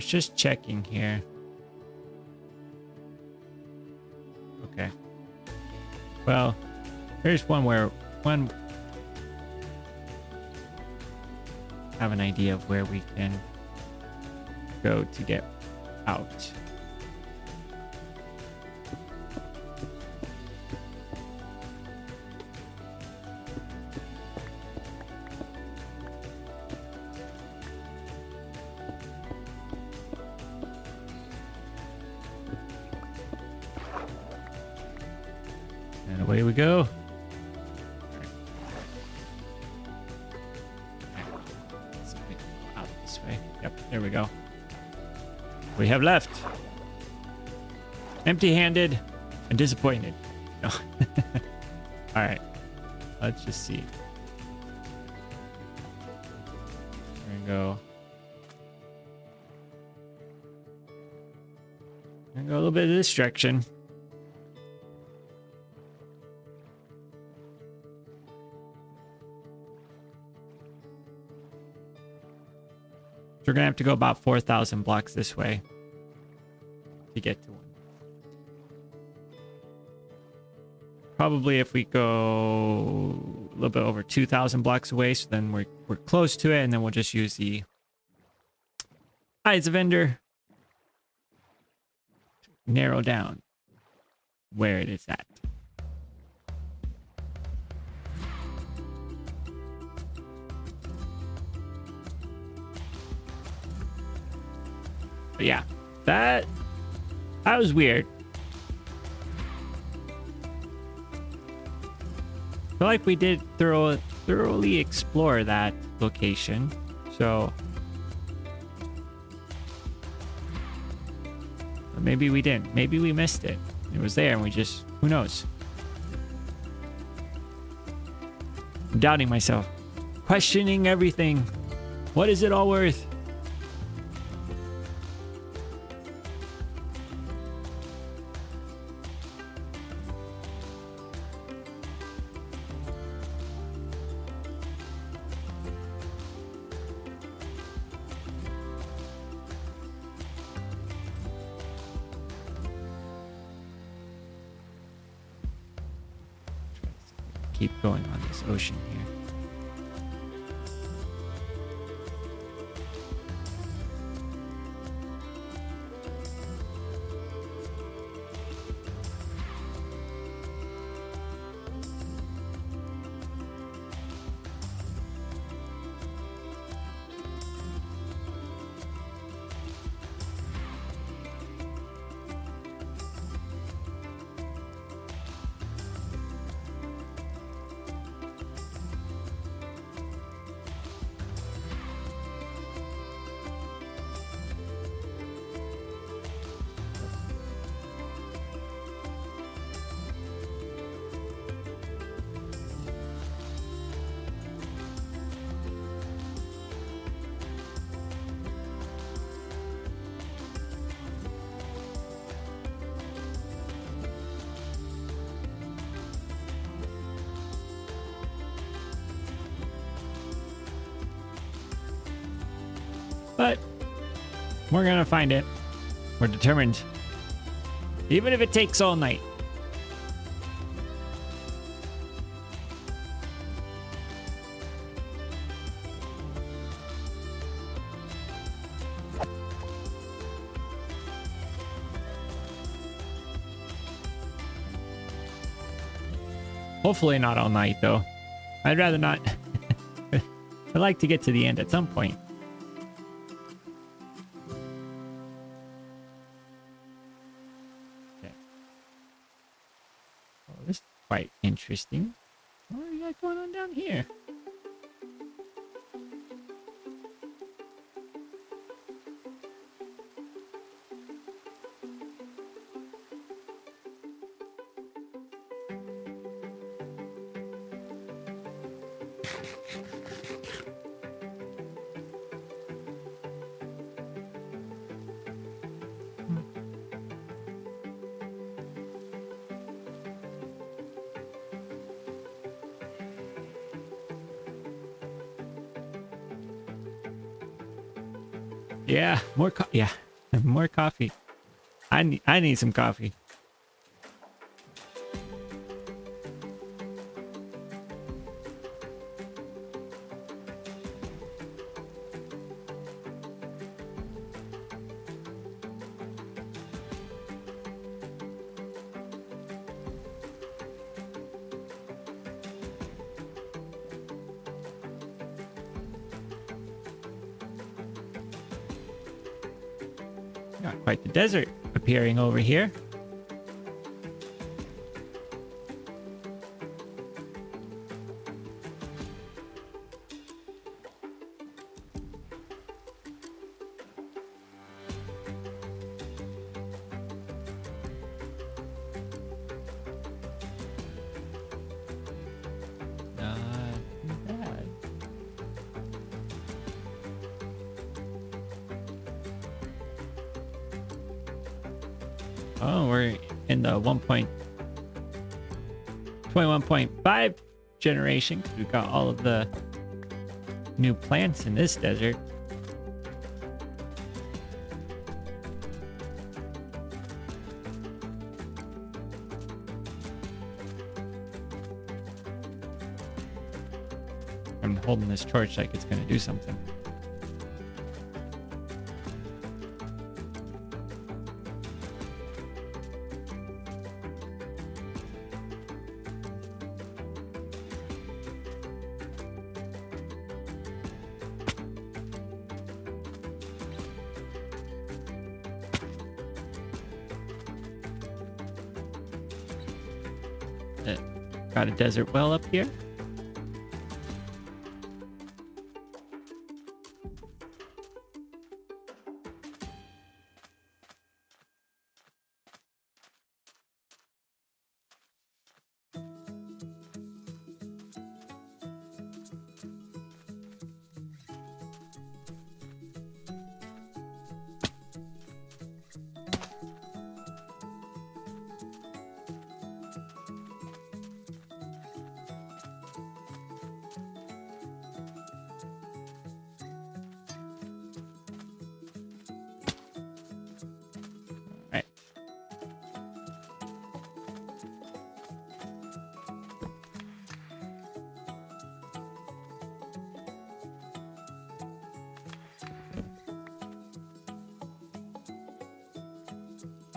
was just checking here. Okay. Well, there's one where have an idea of where we can go to get out. And away we go. Out this way. Yep, there we go. We have left. Empty-handed and disappointed. No. All right. Let's just see. There we go. There we go. A little bit of this direction. So we're going to have to go about 4,000 blocks this way to get to one. Probably if we go a little bit over 2,000 blocks away, so then we're close to it, and then we'll just use the eyes of Ender to narrow down where it is at. But yeah, that was weird. I feel like we did thoroughly explore that location. So maybe we didn't. Maybe we missed it. It was there and we just, who knows? I'm doubting myself. Questioning everything. What is it all worth? Keep going on this ocean here. But we're gonna find it. We're determined. Even if it takes all night. Hopefully not all night, though. I'd rather not. I'd like to get to the end at some point. Okay. Oh, this is quite interesting. What do you got going on down here? Yeah, yeah, more coffee. I need some coffee. Got quite the desert appearing over here. Not bad. Oh, we're in the 1.21.5 generation because we've got all of the new plants in this desert. I'm holding this torch like it's going to do something. Got a desert well up here. Right.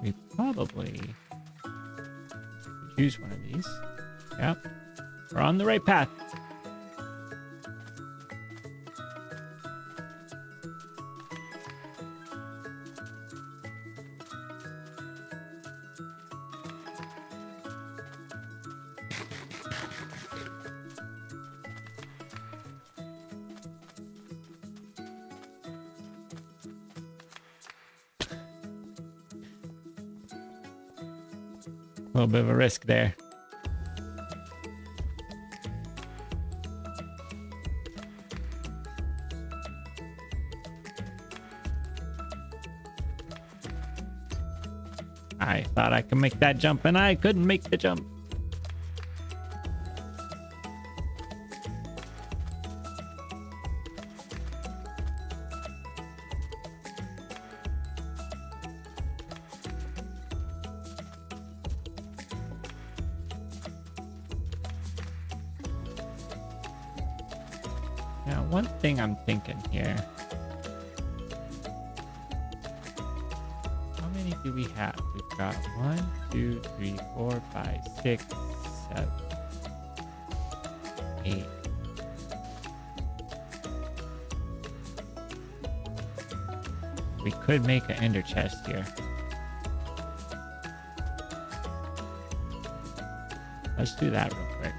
We probably could use one of these. Yep. We're on the right path. A little bit of a risk there. I thought I could make that jump and I couldn't make the jump. Now, one thing I'm thinking here. How many do we have? We've got 1, 2, 3, 4, 5, 6, 7, 8. We could make an ender chest here. Let's do that real quick.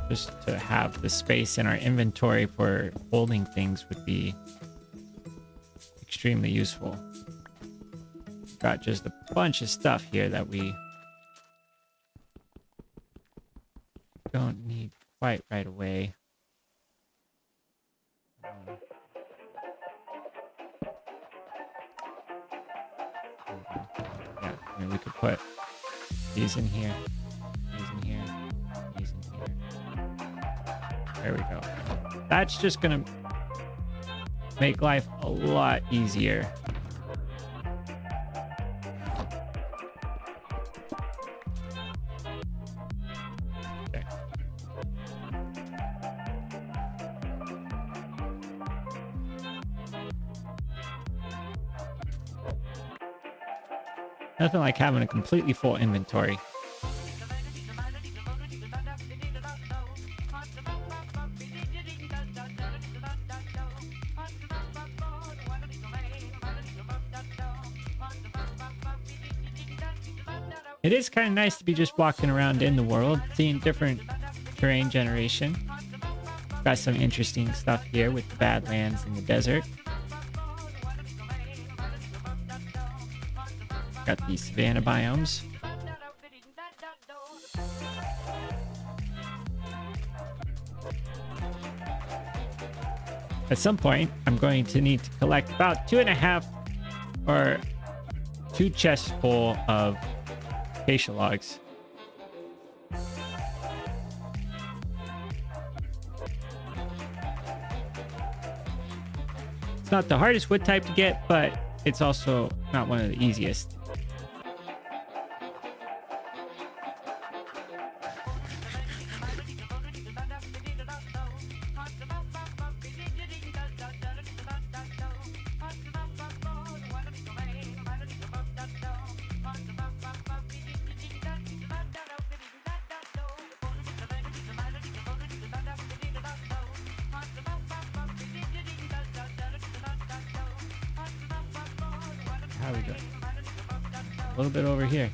Just to have the space in our inventory for holding things would be extremely useful. Got just a bunch of stuff here that we don't need quite right away. Yeah, we could put these in here, these in here, these in here. There we go. That's just gonna make life a lot easier. Okay. Nothing like having a completely full inventory. It is kind of nice to be just walking around in the world, seeing different terrain generation. Got some interesting stuff here with the Badlands and the desert. Got these savanna biomes. At some point, I'm going to need to collect about 2.5 or 2 chests full of acacia logs. It's not the hardest wood type to get, but it's also not one of the easiest. How are we doing? A little bit over here.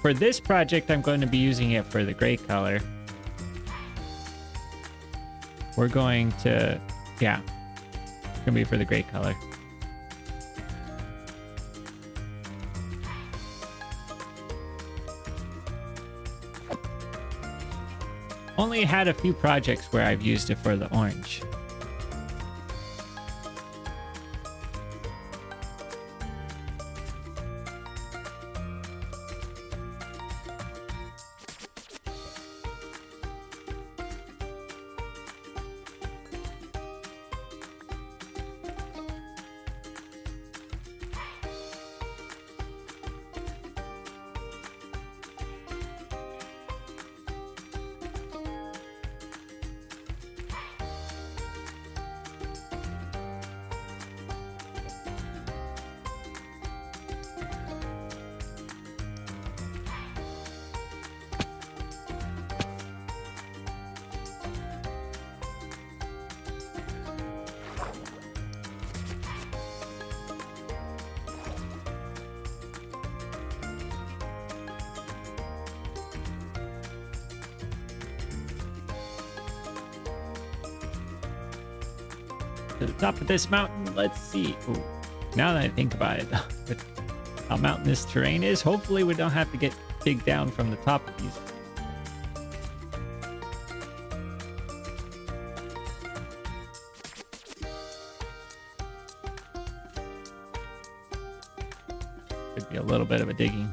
For this project, I'm going to be using it for the gray color. We're going to, yeah, it's going to be for the gray color. Only had a few projects where I've used it for the orange. To the top of this mountain, let's see. Ooh, now that I think about it, with how mountainous terrain is, hopefully we don't have to dig down from the top of these. Could be a little bit of a digging.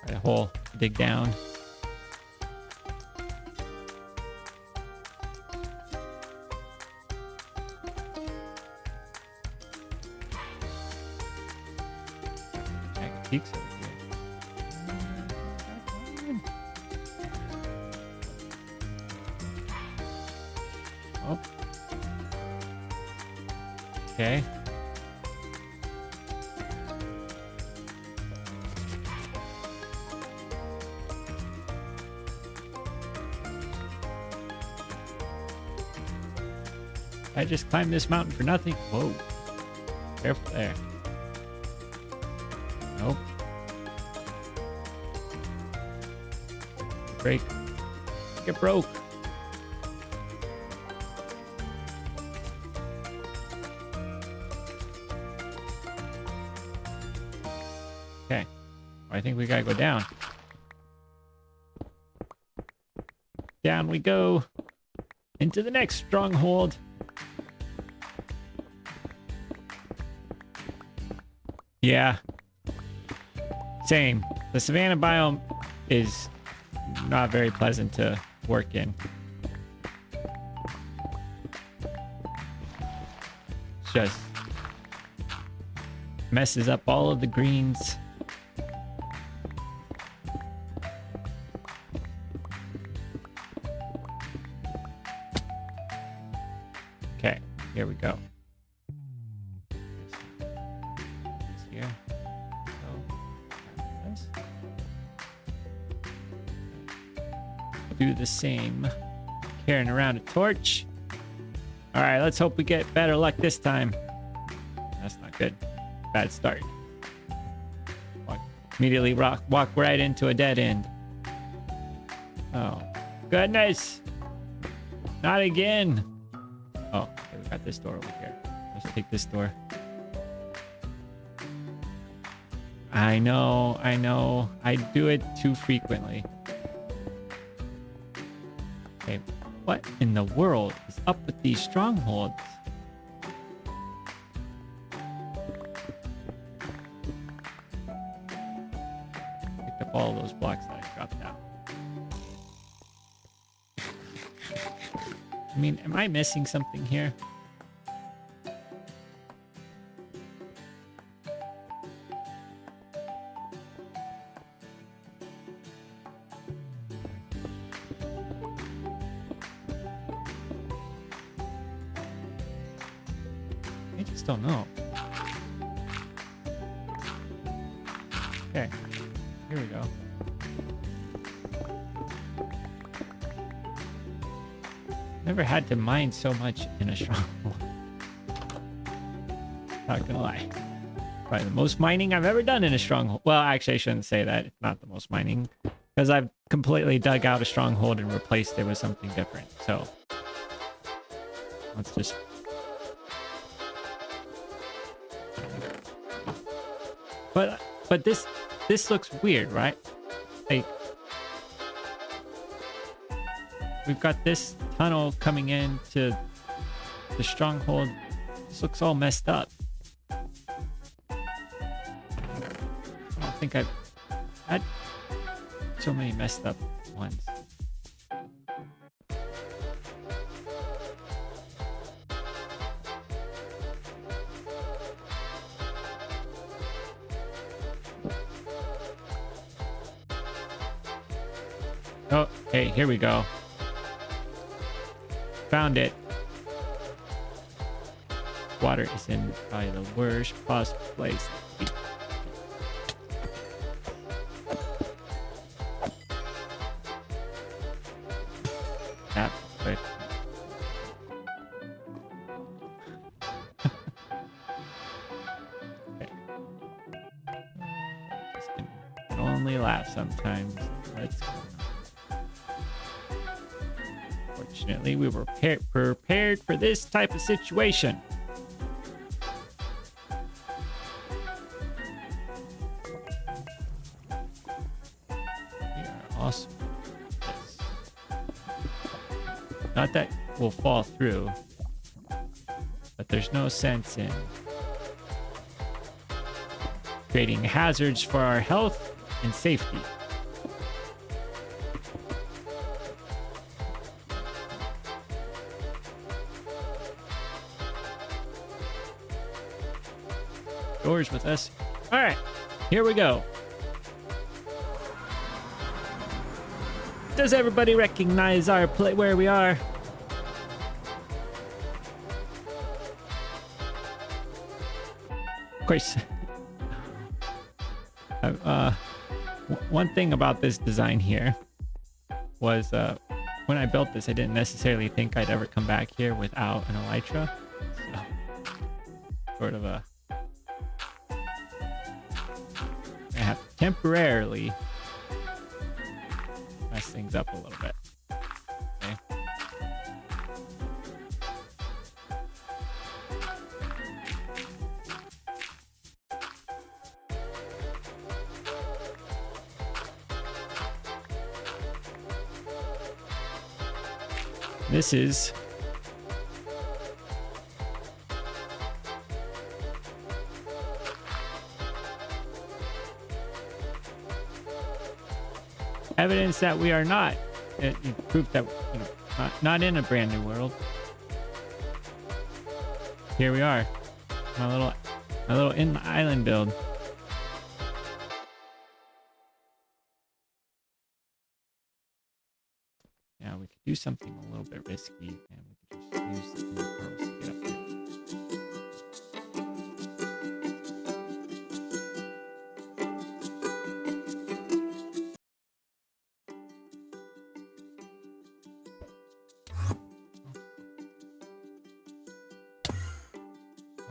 Right, a hole, dig down. Peaks over here. Oh. Okay. I just climbed this mountain for nothing. Whoa. Careful there. Nope. Break. Get broke. Okay. I think we gotta go down. Down we go. Into the next stronghold. Yeah. Same. The savanna biome is not very pleasant to work in. It's just messes up all of the greens. Okay, here we go. Here. Do the same. Carrying around a torch. All right, let's hope we get better luck this time. That's not good. Bad start. Immediately walk right into a dead end. Oh, goodness. Not again. Oh, okay, we got this door over here. Let's take this door. I know. I do it too frequently. Okay, what in the world is up with these strongholds? Picked up all those blocks that I dropped out. I mean, am I missing something here? I just don't know. Okay, here we go. Never had to mine so much in a stronghold. Not gonna lie. Probably the most mining I've ever done in a stronghold. Well, actually, I shouldn't say that. It's not the most mining, because I've completely dug out a stronghold and replaced it with something different. So let's just... But this looks weird, right? Like, we've got this tunnel coming into the stronghold. This looks all messed up. I don't think I've had so many messed up ones. Oh, hey, here we go. Found it. Water is in probably the worst possible place. That quick. Okay. This can only laugh sometimes. Let's go. Fortunately, we were prepared for this type of situation. We are awesome. Yes. Not that we'll fall through, but there's no sense in creating hazards for our health and safety. Doors with us. All right, here we go. Does everybody recognize our where we are? Of course. One thing about this design here was when I built this, I didn't necessarily think I'd ever come back here without an elytra. So, sort of a... I have to temporarily mess things up a little bit. Okay. This is evidence that we are not. Proof that not in a brand new world. Here we are. My little in the island build. Now we could do something a little bit risky, and we could just use the pearls to get up here.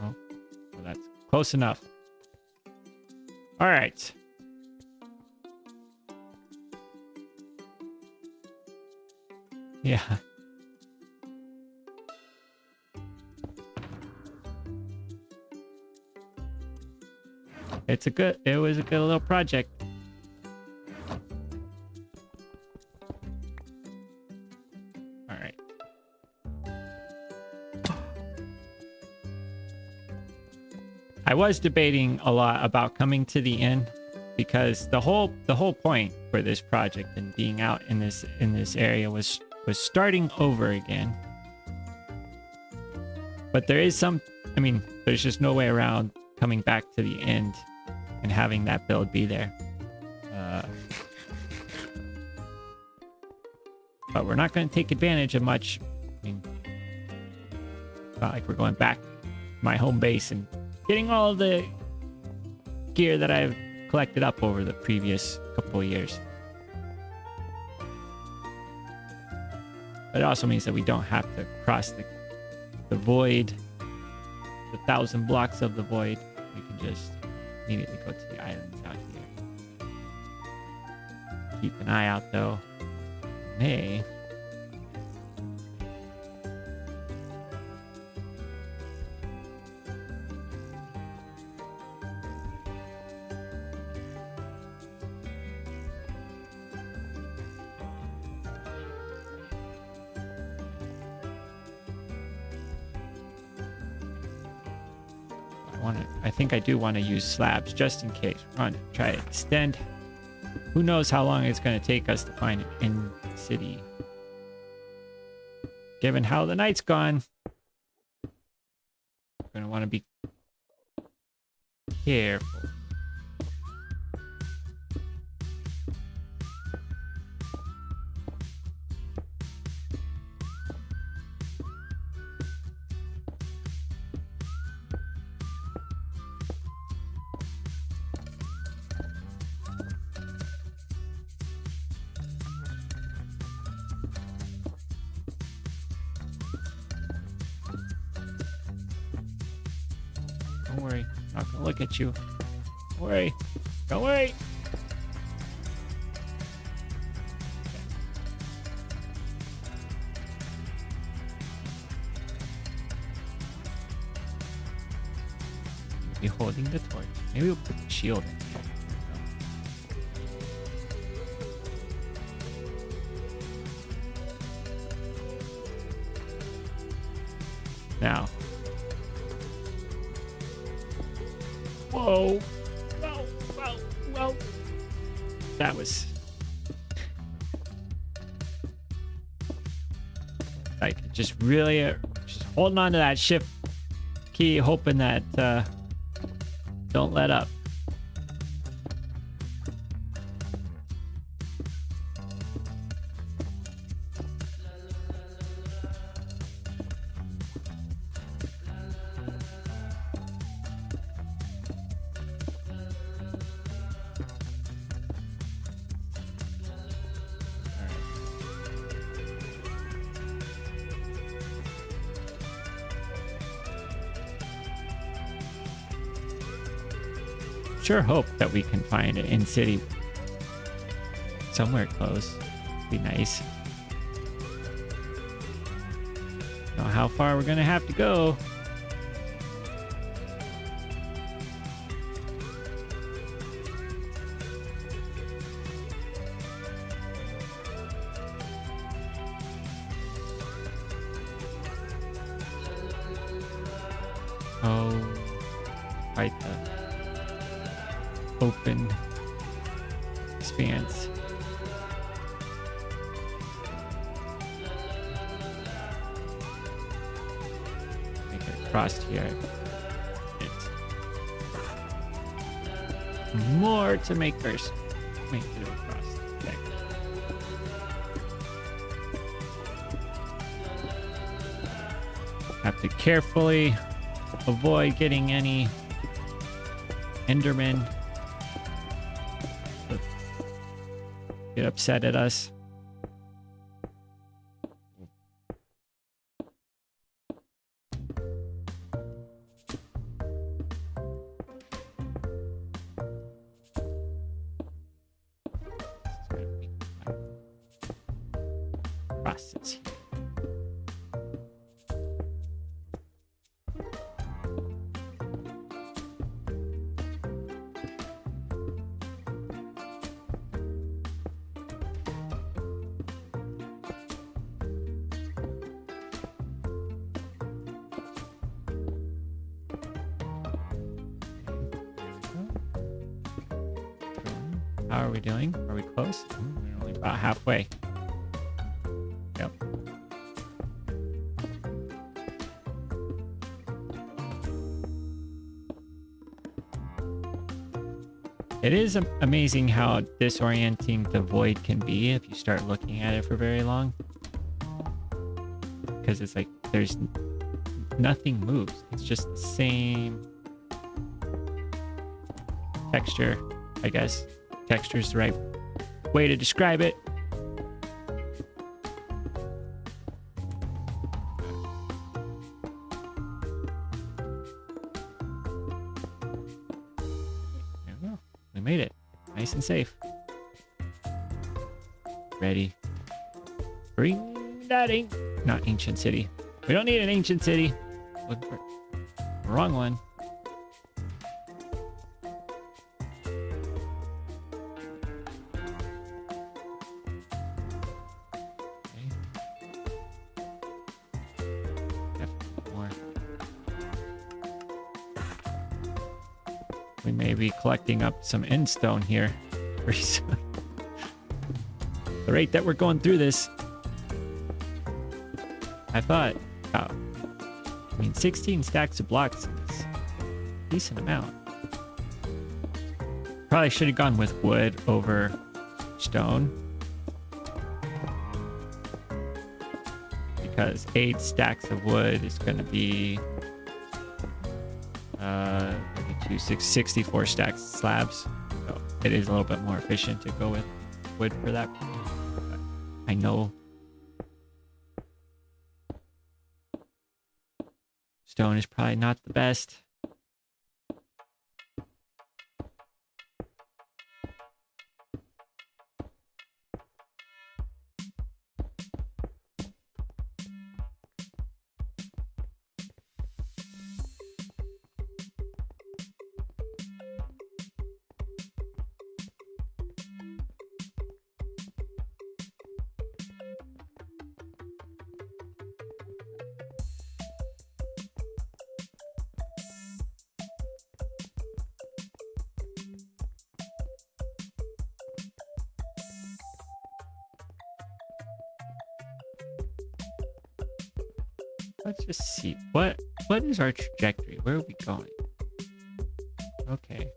Oh, well, that's close enough. All right. Yeah. It was a good little project. All right. I was debating a lot about coming to the end, because the whole point for this project and being out in this area was starting over again. But there is there's just no way around coming back to the end and having that build be there. But we're not going to take advantage of much. I mean, it's not like we're going back to my home base and getting all of the gear that I've collected up over the previous couple of years. But it also means that we don't have to cross the void, the 1,000 blocks of the void. We can just immediately go to the islands out here. Keep an eye out, though. May. I think I do want to use slabs just in case. We're going to try to extend. Who knows how long it's going to take us to find it in the city. Given how the night's gone, we're going to want to be careful. Don't worry, I'm not gonna look at you. Don't worry. Don't worry. Be holding the torch. Maybe we'll put the shield in. Now. Whoa. Whoa. Whoa. Whoa. That was... like, just really just holding on to that shift key, hoping that don't let up. sure hope that we can find an in-city somewhere close. Be nice. Know how far we're gonna have to go. Oh, quite the open expanse. Make it across here. It's more to make first. Make it across. Okay. Have to carefully avoid getting any Endermen get upset at us. Process here. How are we doing? Are we close? We're only about halfway. Yep. It is amazing how disorienting the void can be if you start looking at it for very long. Because it's like there's nothing moves. It's just the same texture, I guess. Texture is the right way to describe it. There we go. We made it. Nice and safe. Ready. Bring that not ancient city. We don't need an ancient city. Look for wrong one. We may be collecting up some end stone here pretty soon. The rate that we're going through this, I thought, I mean, 16 stacks of blocks is a decent amount. Probably should have gone with wood over stone. Because 8 stacks of wood is going to be 64 stacks slabs. So it is a little bit more efficient to go with wood for that. But I know stone is probably not the best. Let's just see. What is our trajectory? Where are we going? Okay.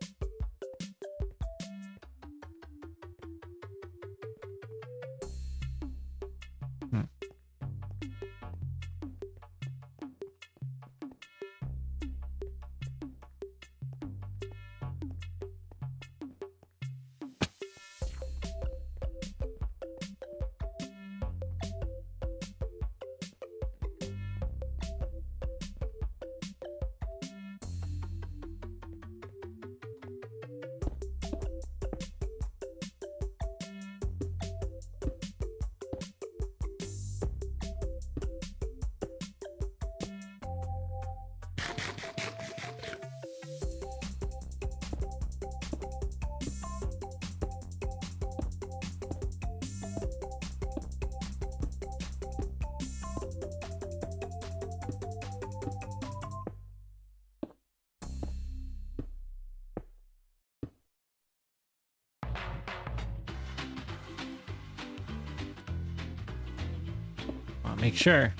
make sure.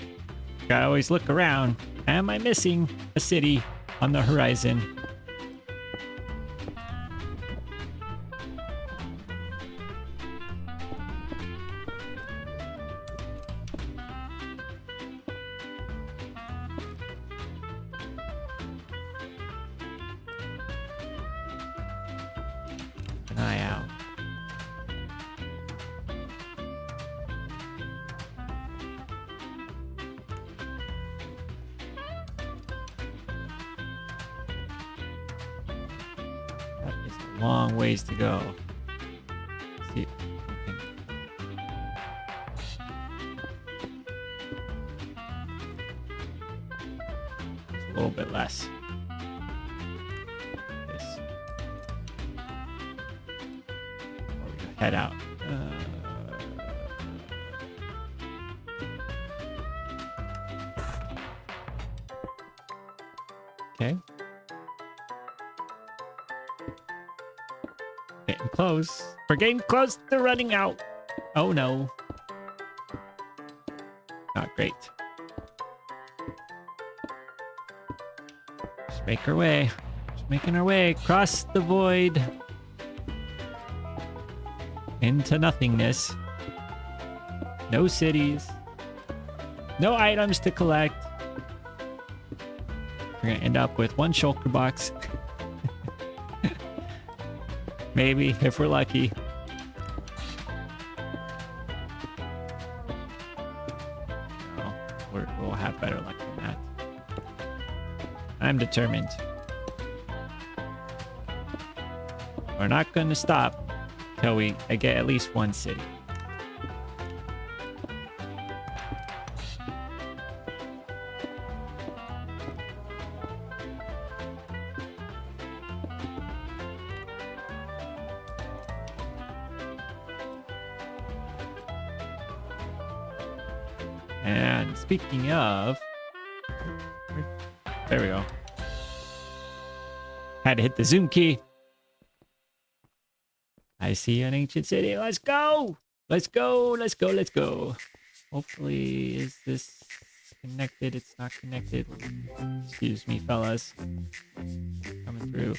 Gotta always look around. Am I missing a city on the horizon? An eye out. That is a long ways to go. Let's see. Just a little bit less. This. Head out. Okay. Getting close. We're getting close to running out. Oh no. Not great. Just make our way. Just making our way across the void. Into nothingness. No cities. No items to collect. We're gonna end up with one shulker box. Maybe, if we're lucky. No, we'll have better luck than that. I'm determined. We're not gonna stop till we get at least one city. And speaking of, there we go. Had to hit the zoom key. I see an ancient city. Let's go. Let's go. Let's go. Let's go. Hopefully, is this connected? It's not connected. Excuse me, fellas. Coming through.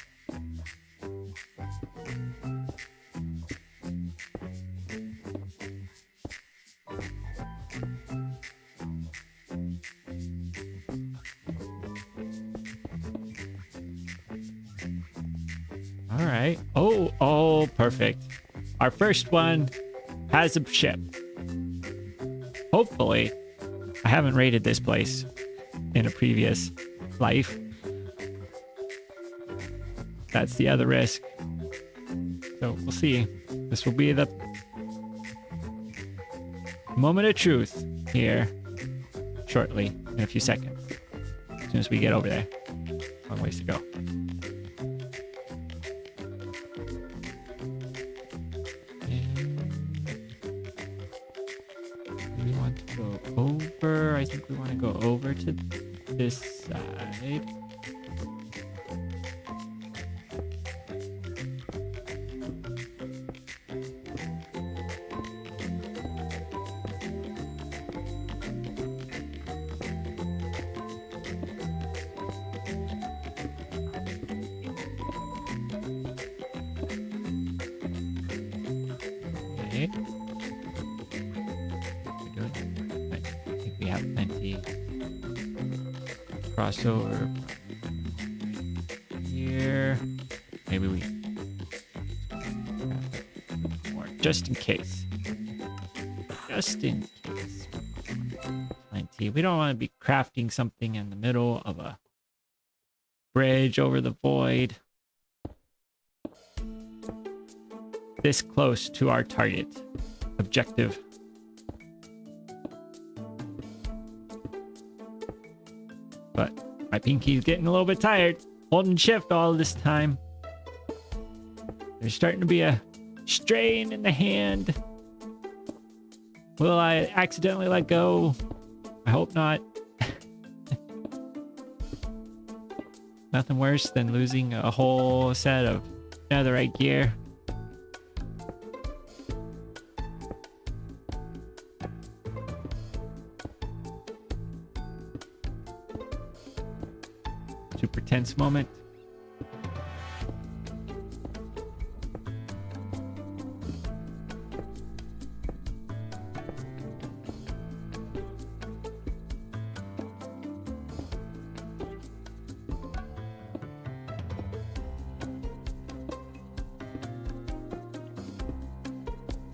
All right. Oh, perfect. Our first one has a ship. Hopefully, I haven't raided this place in a previous life. That's the other risk. So we'll see. This will be the moment of truth here shortly, in a few seconds. As soon as we get over there. Long ways to go. I think we want to go over to this side. Okay. We have plenty. Crossover here. Maybe we more just in case. Just in case. Plenty. We don't want to be crafting something in the middle of a bridge over the void. This close to our target objective. But my pinky's getting a little bit tired. Holding shift all this time. There's starting to be a strain in the hand. Will I accidentally let go? I hope not. Nothing worse than losing a whole set of netherite gear. Super tense moment.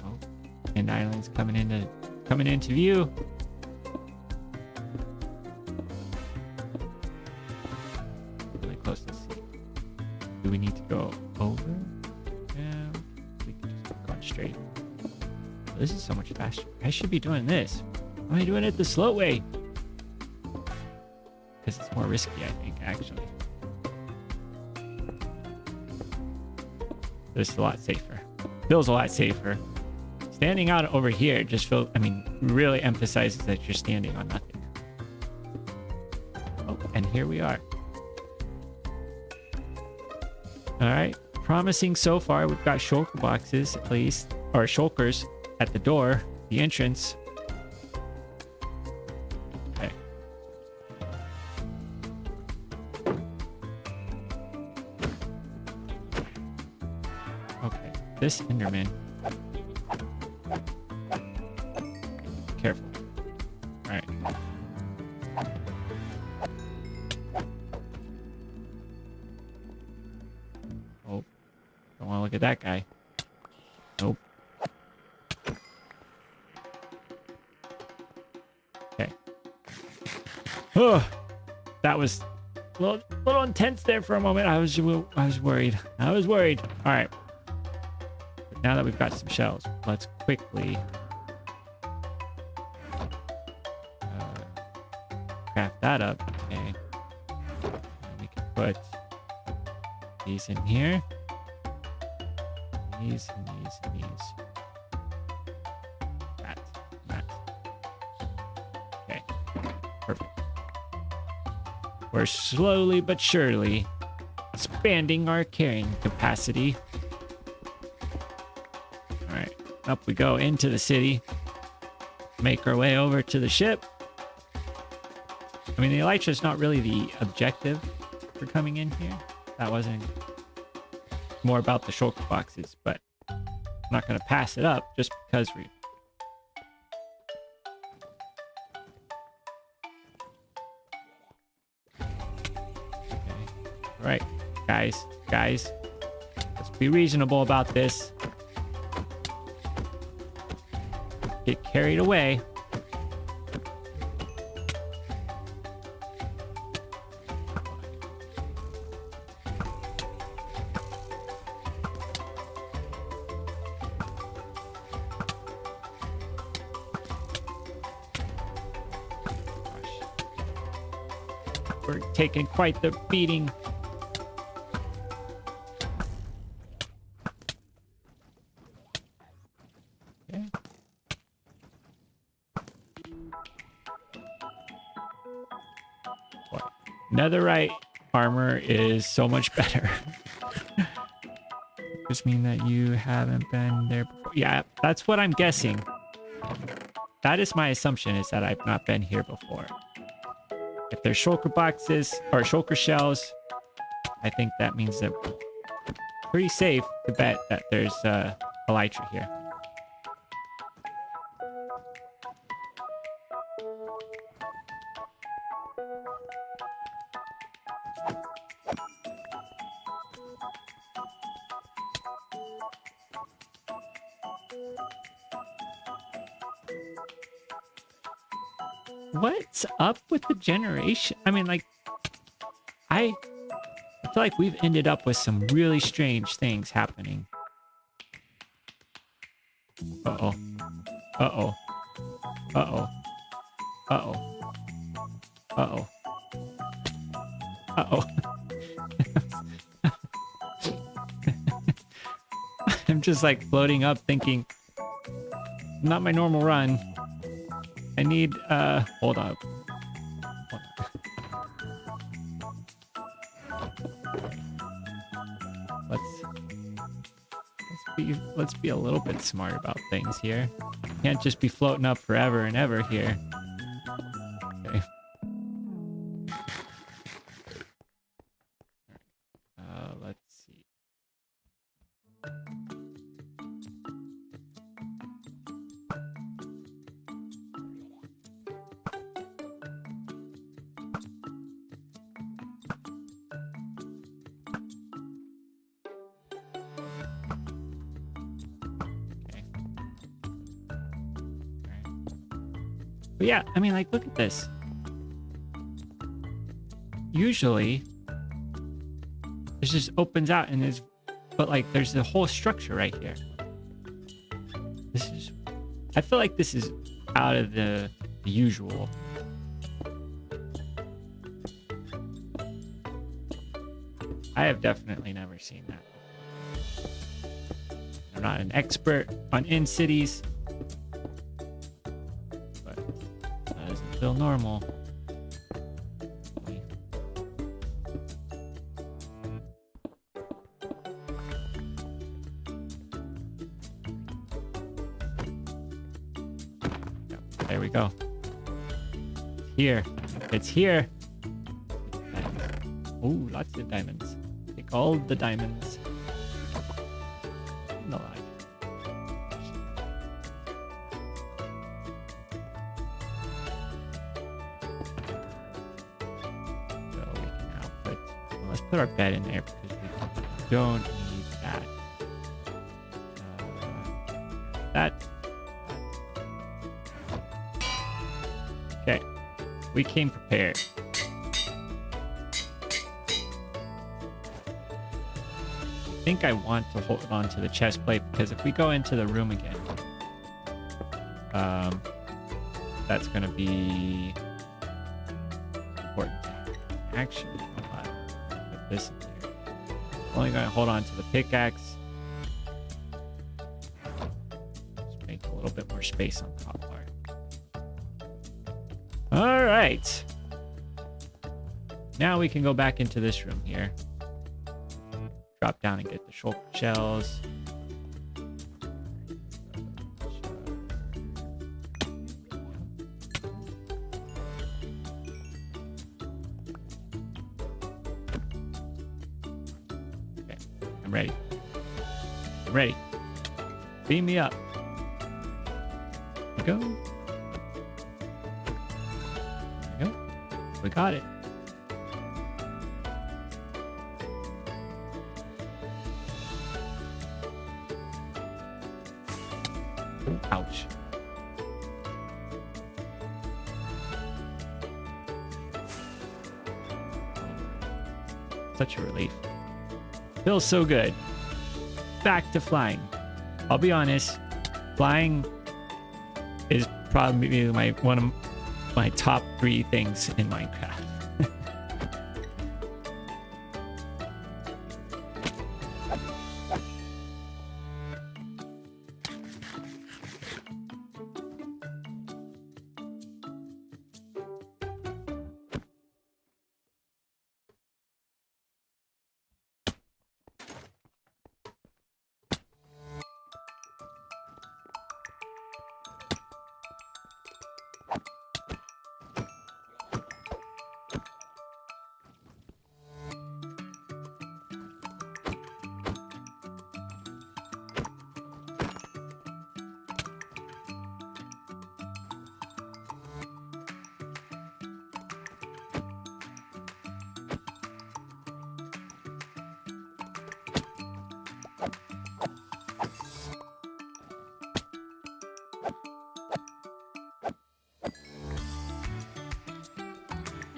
Oh, and island's coming into view. Really close to sea. Do we need to go over? Yeah, we can just keep going straight. Oh, this is so much faster. I should be doing this. Why am I doing it the slow way? Because it's more risky, I think, actually. This is a lot safer. Feels a lot safer. Standing out over here just feels, I mean, really emphasizes that you're standing on nothing. Oh, and here we are. All right, promising so far. We've got shulker boxes, at least, or shulkers at the door, the entrance. Okay. Okay, this Enderman. Careful. All right. Oh, don't want to look at that guy. Nope. Okay. Oh, that was a little intense there for a moment. I was worried. I was worried. All right. But now that we've got some shells, let's quickly craft that up. Okay. And we can put these in here. These and these and these. That. Okay. Perfect. We're slowly but surely expanding our carrying capacity. All right. Up we go into the city. Make our way over to the ship. I mean, the elytra is not really the objective for coming in here. That wasn't more about the shulker boxes, but I'm not going to pass it up just because we... Okay. All right, guys, let's be reasonable about this. Get carried away. We're taking quite the beating. Okay. What? Netherite armor is so much better. Does this mean that you haven't been there before? Yeah, that's what I'm guessing. That is my assumption, is that I've not been here before. If there's shulker boxes or shulker shells, I think that means that we're pretty safe to bet that there's elytra here. What's up with the generation? I mean, like, I feel like we've ended up with some really strange things happening. Uh-oh. Uh-oh. Uh-oh. Uh-oh. Uh-oh. Uh-oh. I'm just like floating up thinking, not my normal run. I need, hold up. Let's be a little bit smart about things here. Can't just be floating up forever and ever here. Okay. But yeah, I mean, like, look at this. Usually, it just opens out and is, but like, there's the whole structure right here. This is, I feel like this is out of the usual. I have definitely never seen that before. I'm not an expert on in cities, but that doesn't feel normal. There we go. Here. It's here. Ooh, lots of diamonds. Take all the diamonds. No lie. So we can now put, well, let's put our bed in there because we don't need that. That. Okay, we came prepared. I think I want to hold on to the chest plate because if we go into the room again, that's going to be important. Actually, put this in here. Only going to hold on to the pickaxe. Just make a little bit more space on the top part. All right. Now we can go back into this room here. Drop down and get the shulker shells. Okay, I'm ready. I'm ready. Beam me up. There we go. There we go. We got it. Ouch. Such a relief. Feels so good. Back to flying. I'll be honest, flying is probably one of my top 3 things in Minecraft.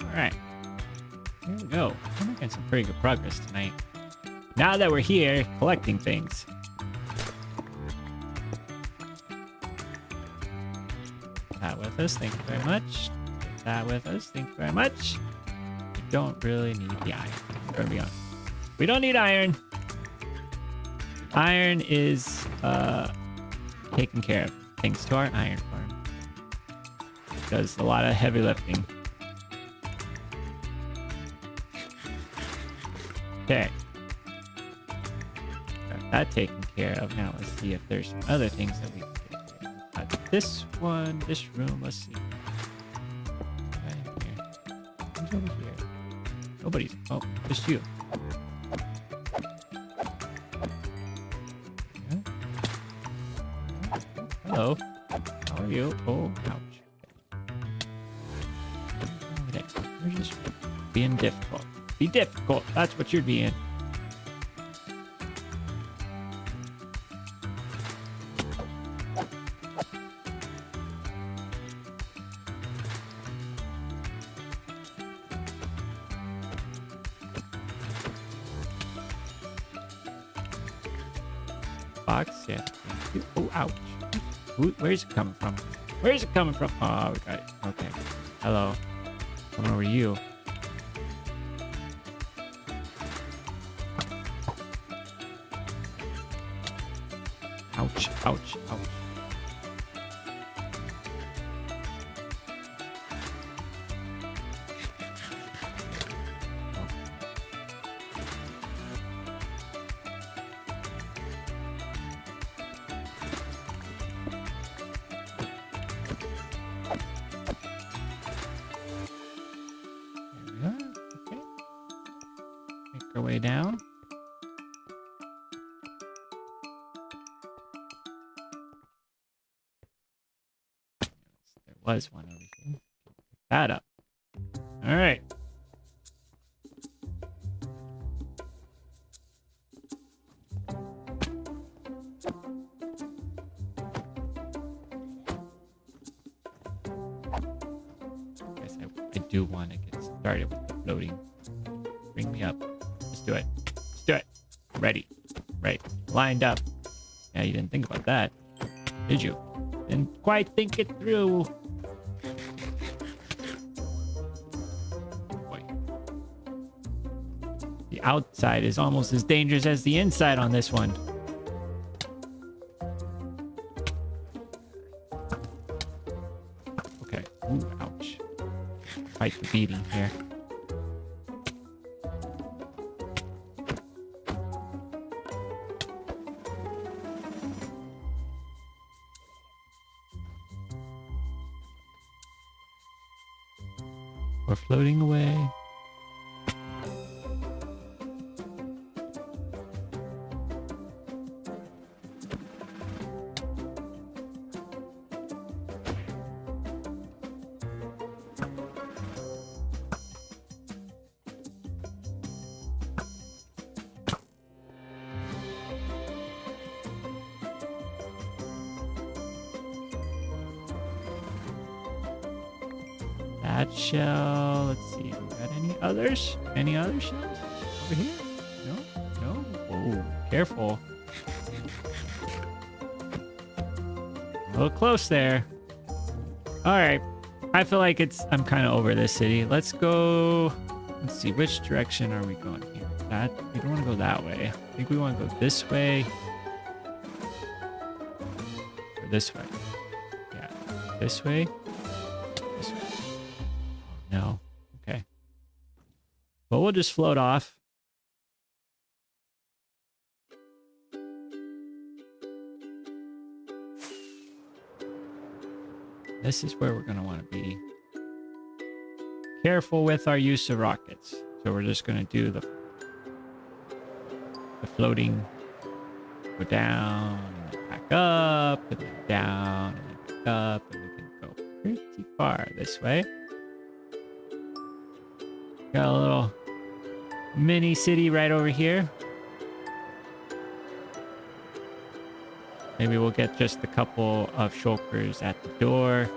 All right, here we go. We're making some pretty good progress tonight. Now that we're here collecting things. Take that with us, thank you very much. Take that with us, thank you very much. We don't really need the iron. We're gonna be honest. We don't need iron. Iron is taken care of thanks to our iron farm. It does a lot of heavy lifting. Okay. Got that taken care of. Now let's see if there's some other things that we can take care of. Got this one, this room, let's see. Okay, here. Who's over here? Nobody's. Oh, just you. Yeah. Hello. How are you? Oh, ouch. Over there. You're just being difficult. Be difficult. That's what you're being. box. Yeah. Thank you. Oh, ouch. Where's it coming from? Where's it coming from? Oh, we got it. Okay. Hello. Coming over to you. Ouch, ouch, ouch. Our way down. There was one over here. Pick that up. All right. Guess I do want to get started with the floating. Bring me up. Let's do it. Let's do it. Ready. Right. Lined up. Yeah, you didn't think about that, did you? Didn't quite think it through. Boy. The outside is almost as dangerous as the inside on this one. Okay. Ooh, ouch. Fight the beating here. We're floating away. That shell. Let's see. We got any others? Any other shells over here? No? No? Oh, careful. A little close there. All right. I feel like I'm kind of over this city. Let's go. Let's see. Which direction are we going here? We don't want to go that way. I think we want to go this way. Or this way. Yeah. This way. This way. No. Okay. Well, we'll just float off. This is where we're going to want to be. Careful with our use of rockets. So we're just going to do the floating. Go down, and then back up, and then down, and then back up, and we can go pretty far this way. Got a little mini city right over here. Maybe we'll get just a couple of shulkers at the door.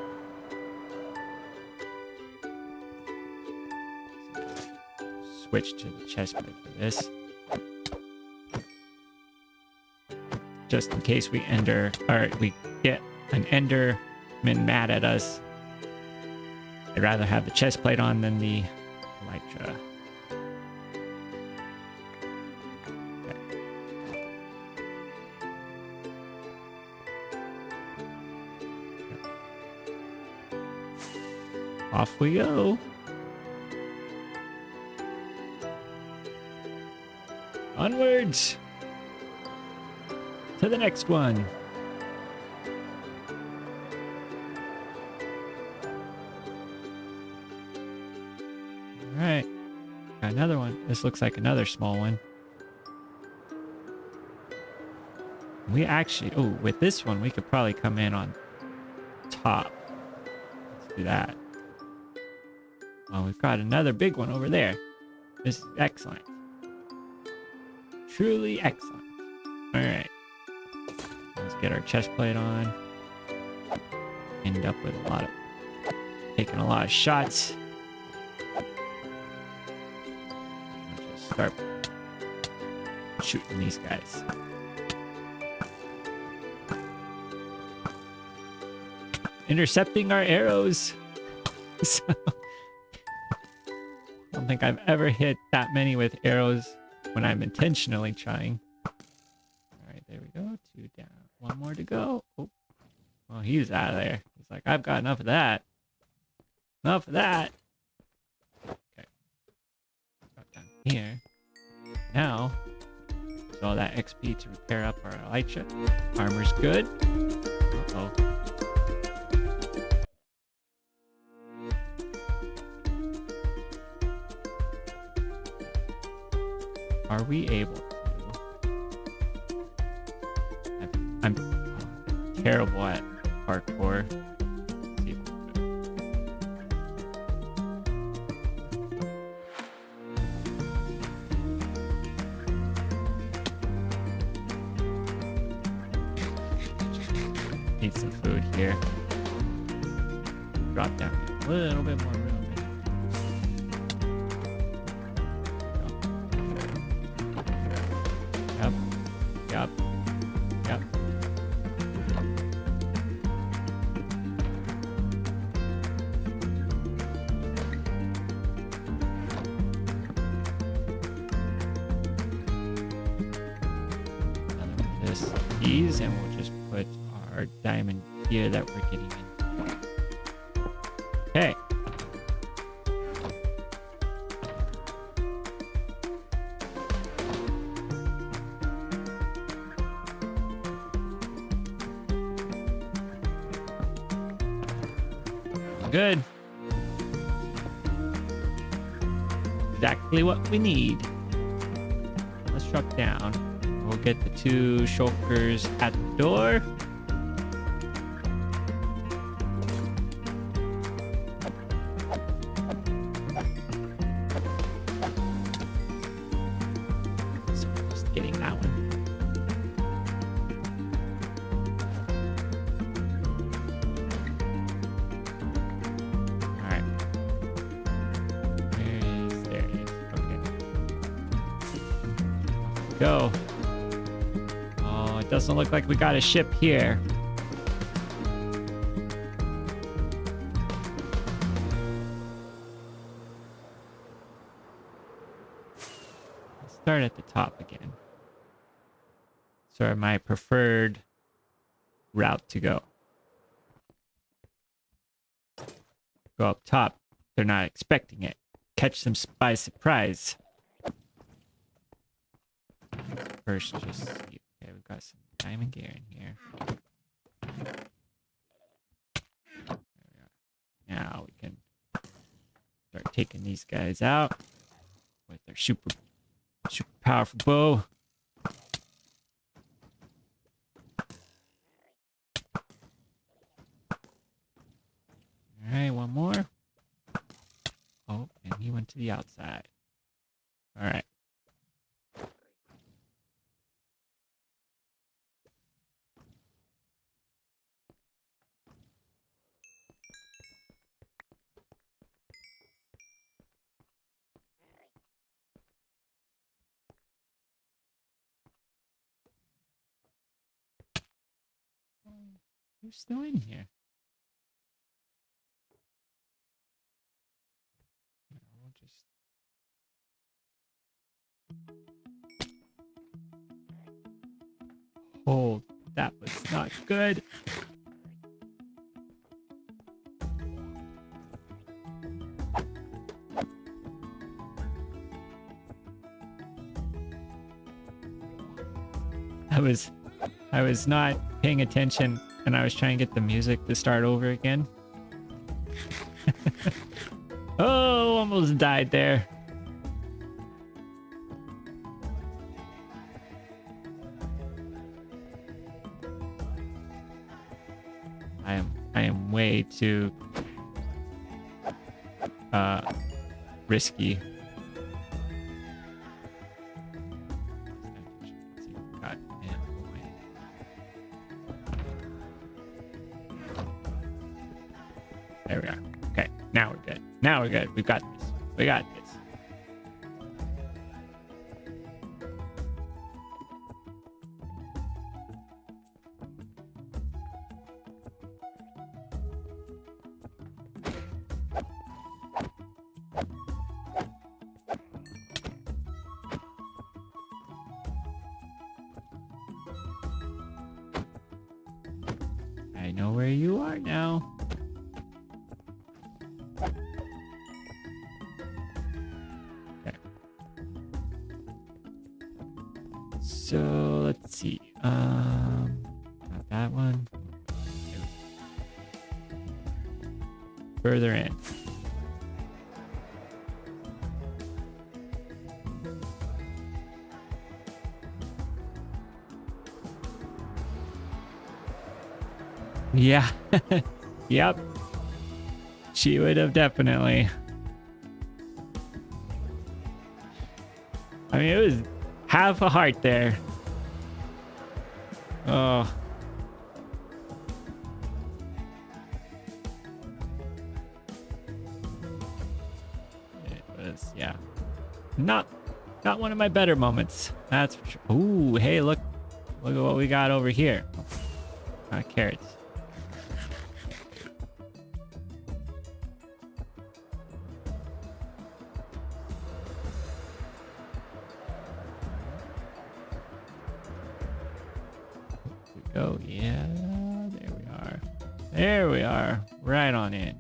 Switch to the chestplate for this. Just in case we we get an enderman mad at us. I'd rather have the chestplate on than the elytra. Off we go. Onwards to the next one. All right, got another one. This looks like another small one. We actually, with this one, we could probably come in on top. Let's do that. Oh, we've got another big one over there. This is excellent. Truly excellent. All right. Let's get our chest plate on. End up with taking a lot of shots. Let's just start shooting these guys. intercepting our arrows. So, I don't think I've ever hit that many with arrows when I'm intentionally trying. All right, there we go. 2 down. 1 more to go. Oh, well, he's out of there. He's like, I've got enough of that. Enough of that. Okay. Got down here. Now, use all that XP to repair up our elytra. Armor's good. Uh-oh. Are we able to? I'm terrible at parkour. Let's see if we can. Need some food here. Drop down a little bit more room. Yep. These, and we'll just put our diamond gear that we're getting in. Okay. Good. Exactly what we need. Let's drop down. We'll get the 2 shulkers at the door. So just getting that one. All right. There it is. Okay. Go. It doesn't look like we got a ship here. Let's start at the top again. Sort of my preferred route to go. Go up top. They're not expecting it. Catch them by surprise. First, just see. Okay, we've got some diamond gear in here. There we are. Now we can start taking these guys out with their super powerful bow. All right, one more. Oh, and he went to the outside. All right. Who's still in here? We'll just... Oh, that was not good. I was not paying attention, and I was trying to get the music to start over again. Oh, almost died there. I am way too risky. There we are. Okay, now we're good. Now we're good. We've got this. We got this. where you are now. Okay. So let's see. Not that one. Further in. Yeah. Yep. She would have definitely. I mean, it was half a heart there. Oh. It was, yeah. Not one of my better moments. That's for sure. Ooh, hey, look at what we got over here. Carrots. Go, yeah, there we are. There we are, right on in.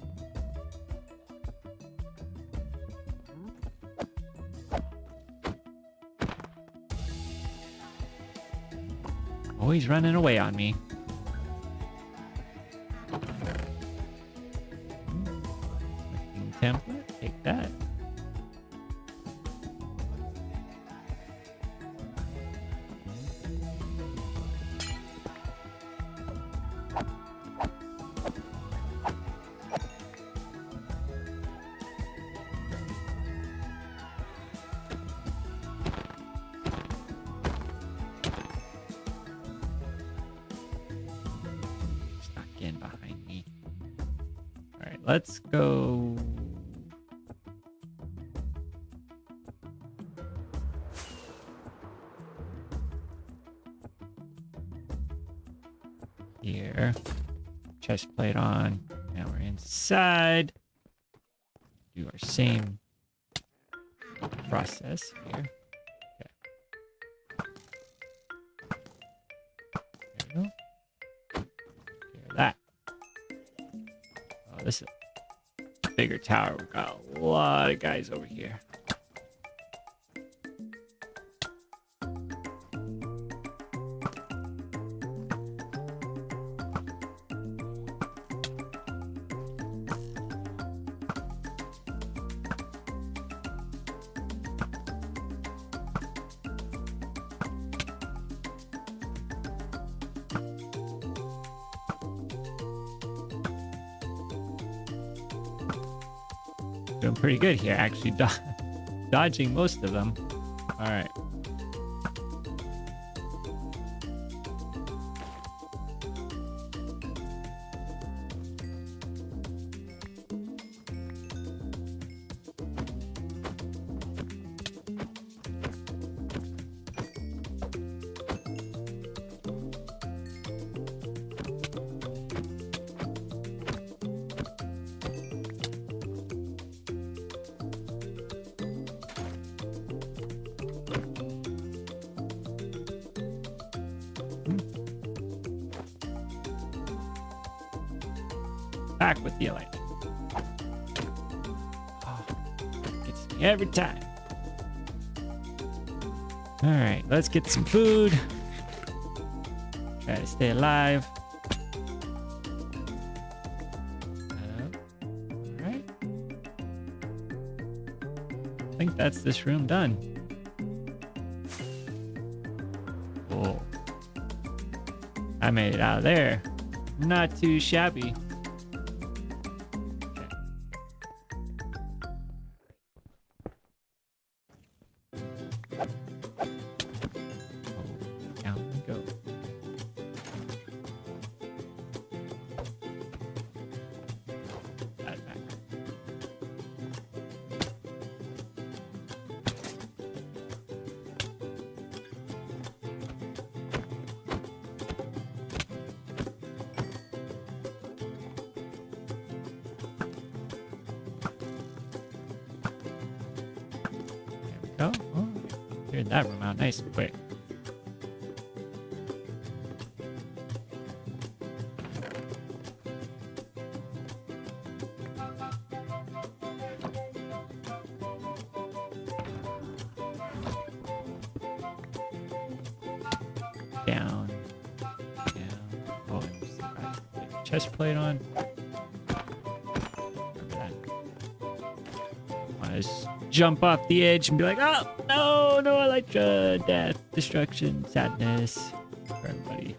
Oh, he's running away on me. Template, take that. Behind me. All right, let's go. Here, chest plate on. Now we're inside. Do our same process here. Okay. There we go. That. Oh, this is a bigger tower. We've got a lot of guys over here. Doing pretty good here, actually dodging most of them. All right. Back with the elytra. Oh, gets me every time. All right, let's get some food. Try to stay alive. All right. I think that's this room done. Cool. I made it out of there. Not too shabby. Go. Oh, cleared that room out nice and quick. down, down. Oh, let's got the chest plate on. I just jump off the edge and be like, oh, no, no elytra, death, destruction, sadness for everybody.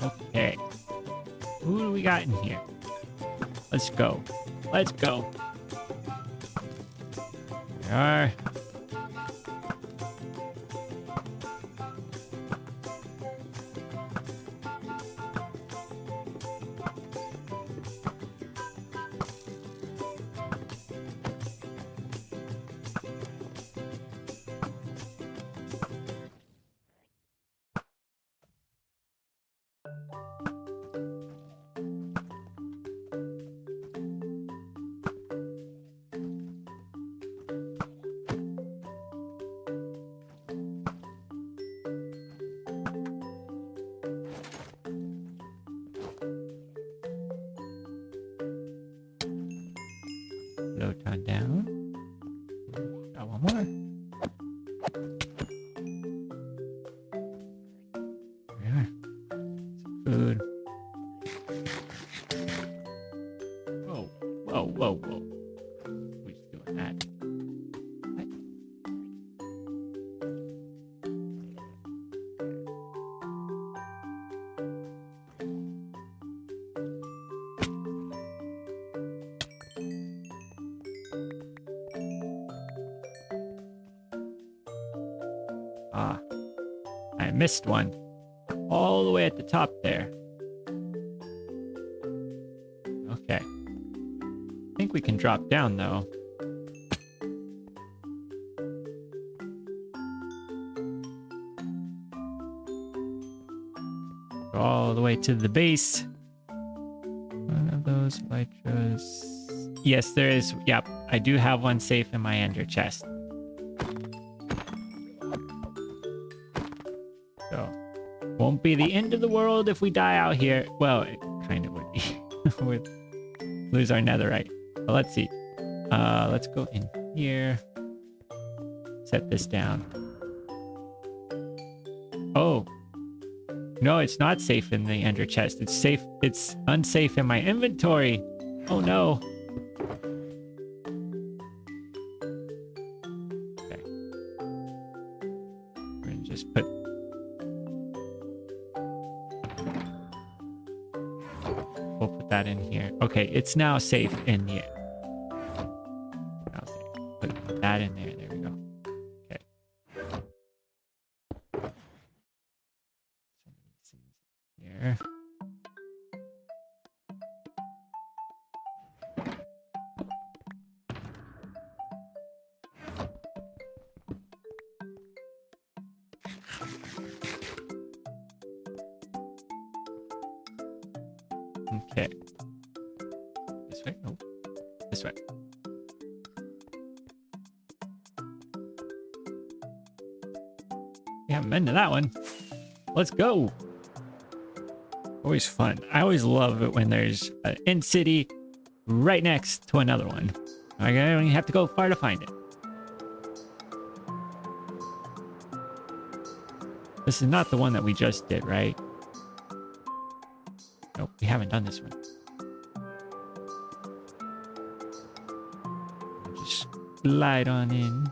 Okay. Who do we got in here? Let's go. Let's go. There we are. Load on down. Got one more. There we are. Some food. Whoa, whoa, whoa, whoa. Who's doing that? What? Ah, I missed one. All the way at the top there. Okay. I think we can drop down though. Go all the way to the base. One of those elytras. Yes, there is. Yep, I do have one safe in my ender chest. So, won't be the end of the world if we die out here. Well, it kind of would be. We'd lose our netherite. But let's see. Let's go in here. Set this down. Oh. No, it's not safe in the ender chest. It's safe. It's unsafe in my inventory. Oh no. Okay. We're gonna just put. We'll put that in here. Okay, it's now safe in here. Now safe. Put that in there. There we go. Okay. Some of these things here. Okay. This way? Nope. This way. We haven't been to that one. Let's go. Always fun. I always love it when there's an end city right next to another one. I don't even have to go far to find it. This is not the one that we just did, right? Nope, we haven't done this one. Just slide on in.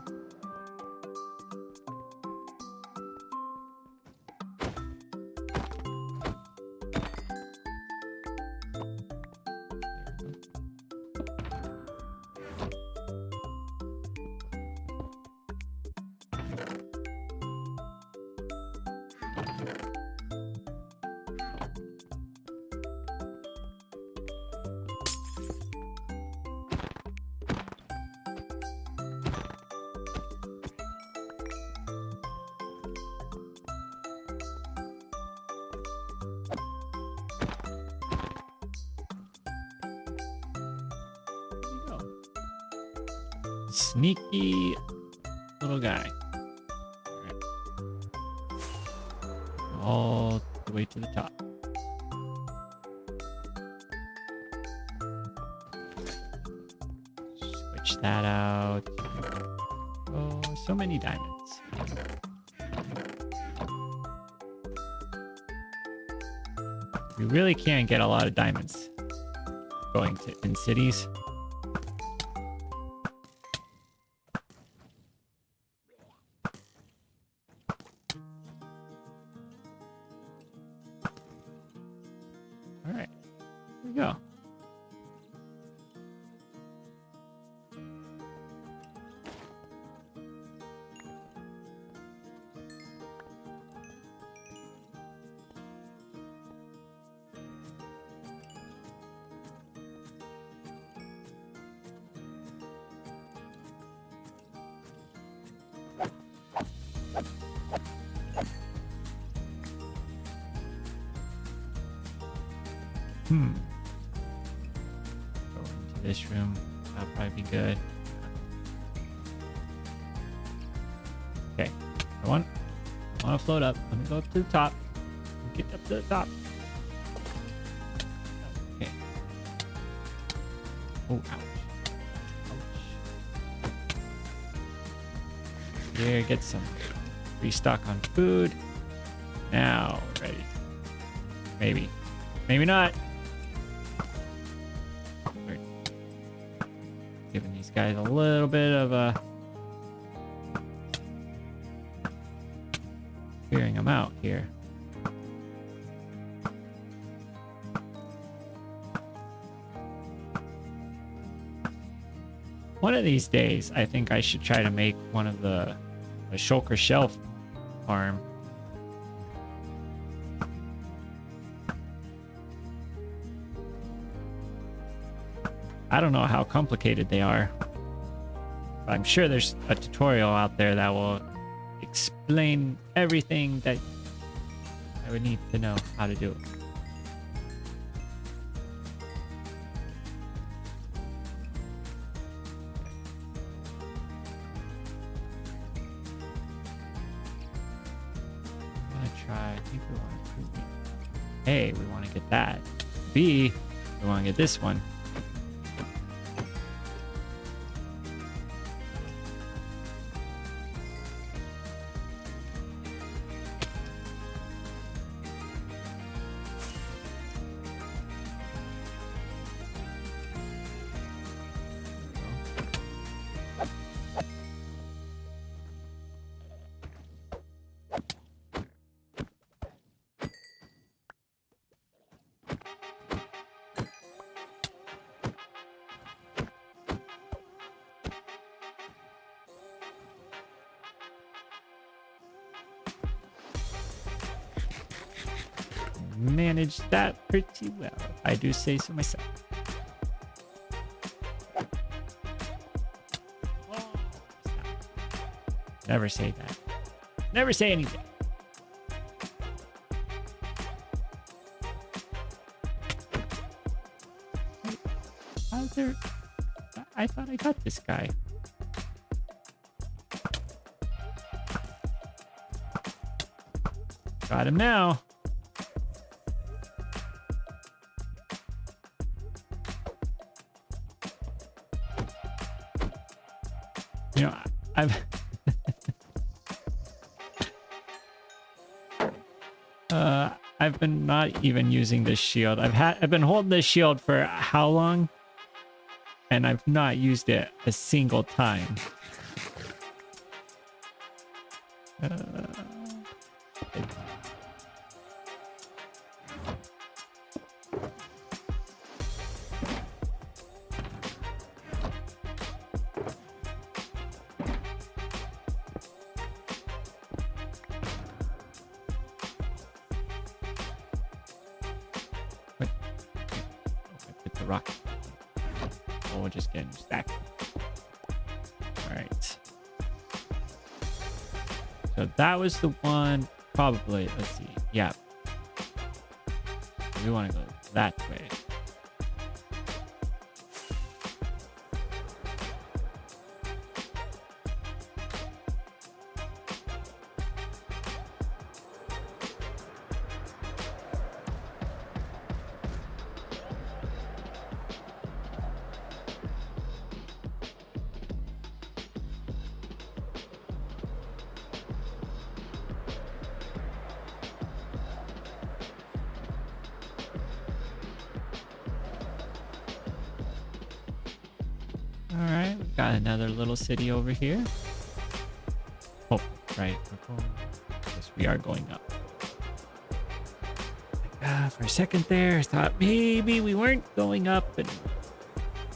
Sneaky little guy. All the way to the top. Switch that out. Oh, so many diamonds. We really can't get a lot of diamonds going to in cities. All right, here we go. Go into this room. That'll probably be good. Okay. I want to float up. Let me go up to the top. Get up to the top. Okay. Oh, ouch. Ouch. Here, get some restock on food. Now, ready. Maybe. Maybe not. We're giving these guys a little bit of a clearing them out here. One of these days, I think I should try to make one of a shulker shelf farm. I don't know how complicated they are. But I'm sure there's a tutorial out there that will explain everything that I would need to know how to do it. I'm gonna try, I think we want to A, we want to get that. B, we want to get this one. Managed that pretty well, if I do say so myself. Oh, never say that. Never say anything. How's there? I thought I got this guy. Got him now. You know, I've been not even using this shield. I've been holding this shield for how long? And I've not used it a single time. Rock. Oh, we'll just get him stacked. All right. So that was the one. Probably. Let's see. Yeah. We want to go that way. Alright, we've got another little city over here. Oh, right. Yes, we are going up. For a second there, I thought maybe we weren't going up, and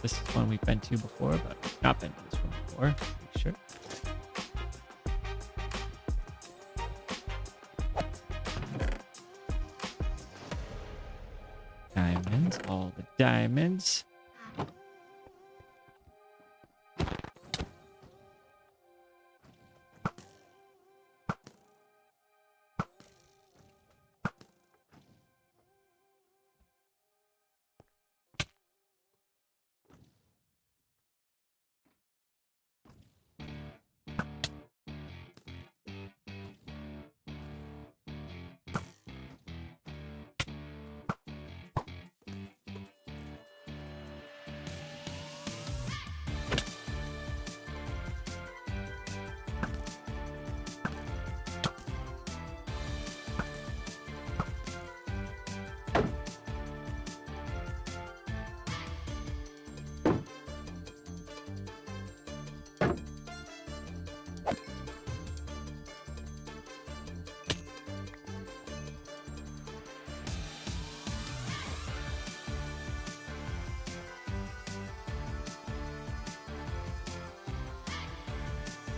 this is one we've been to before, but we've not been to this one before. Make sure. Diamonds, all the diamonds.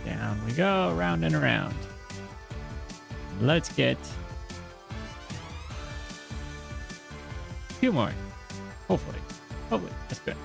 Down we go, around and around. Let's get a few more. Hopefully. Hopefully. That's good.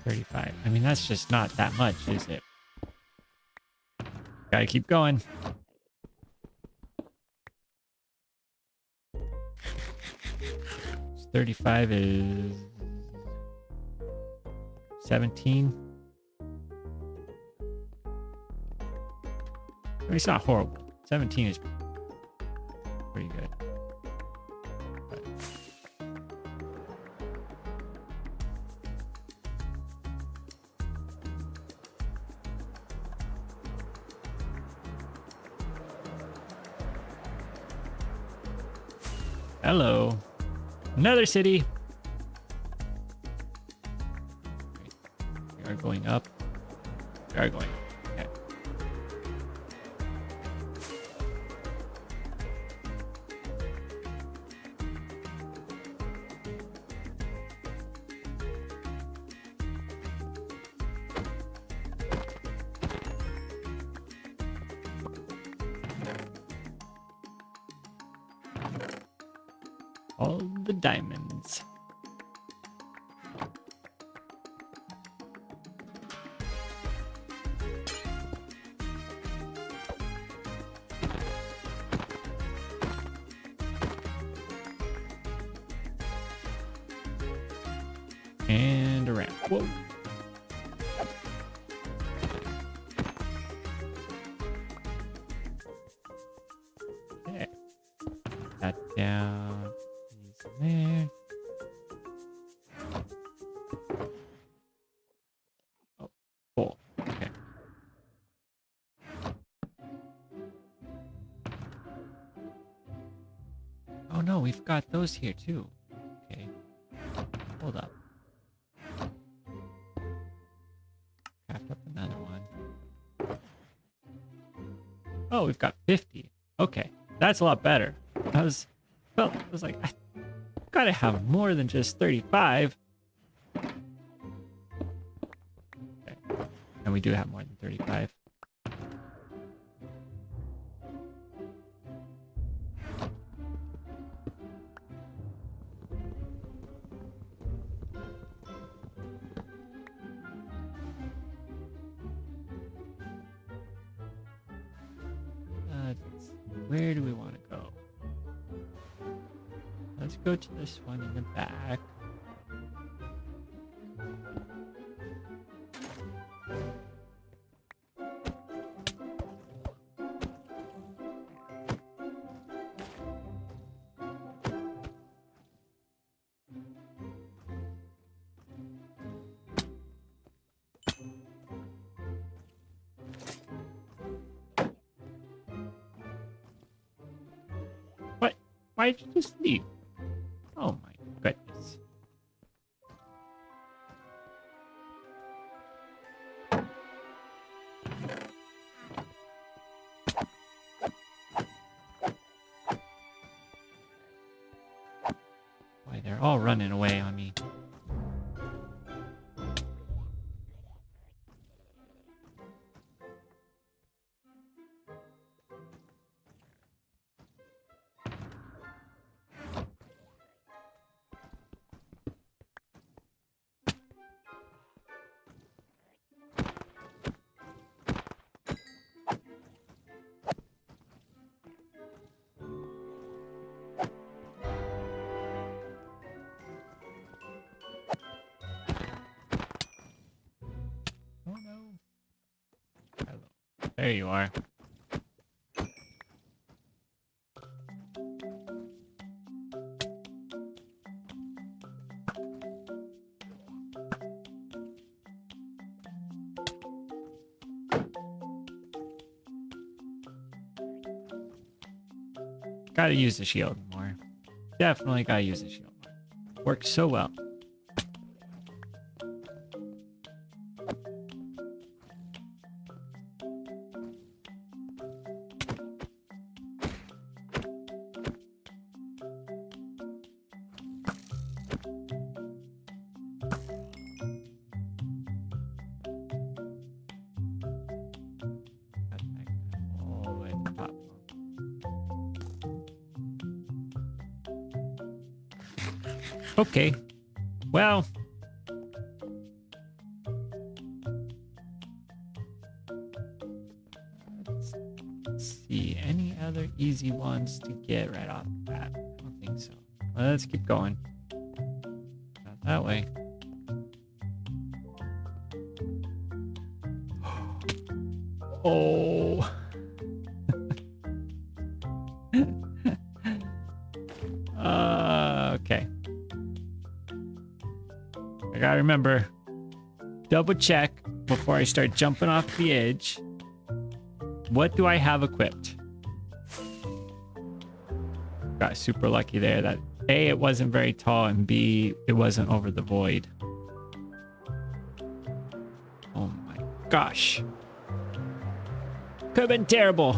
$35. I mean, that's just not that much, is it? Gotta keep going. So 35 is 17. I mean, it's not horrible. 17 is pretty good. But hello. Another city. We are going up. We are going up. Okay. All the diamonds. And around. Whoa. Okay. That down. There. Oh, cool. Okay. Oh no, we've got those here too. Okay. Hold up. Craft up another one. Oh, we've got 50. Okay. That's a lot better. I was like, I gotta have more than just 35. Okay. And we do have more than 35. Where do we want to go? Let's go to this one in the back. Why'd you just leave? Oh my goodness. Boy, they're all running away on me. Oh no. Hello. There you are. Gotta use the shield more. Definitely gotta use the shield more. Works so well. All the way to the top. Okay. Well. Let's see. Any other easy ones to get right off the bat? I don't think so. Well, let's keep going. Not that way. Oh. Okay. I gotta remember, double check before I start jumping off the edge. What do I have equipped? Got super lucky there that A, it wasn't very tall, and B, it wasn't over the void. Oh my gosh. Could have been terrible.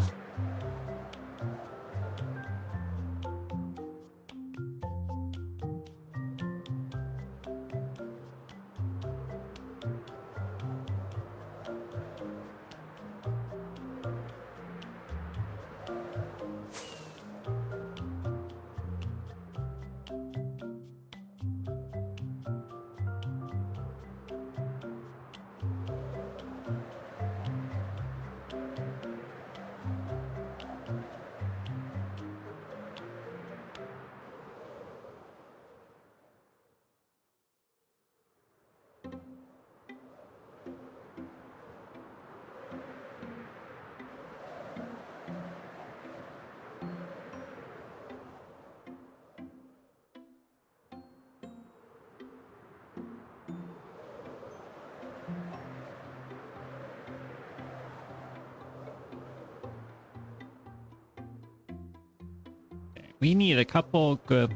We need a couple good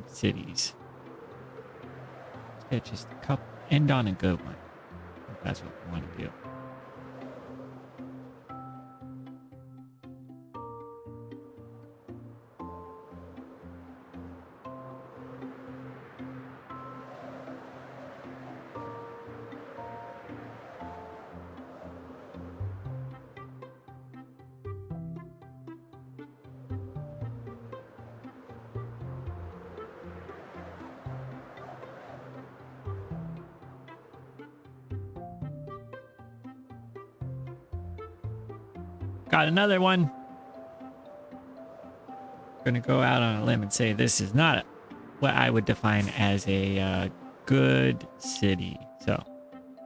cities. Let's get just a couple, end on a good one. If that's what we want to do. Got another one. Gonna go out on a limb and say this is not what I would define as a good city. So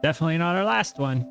definitely not our last one.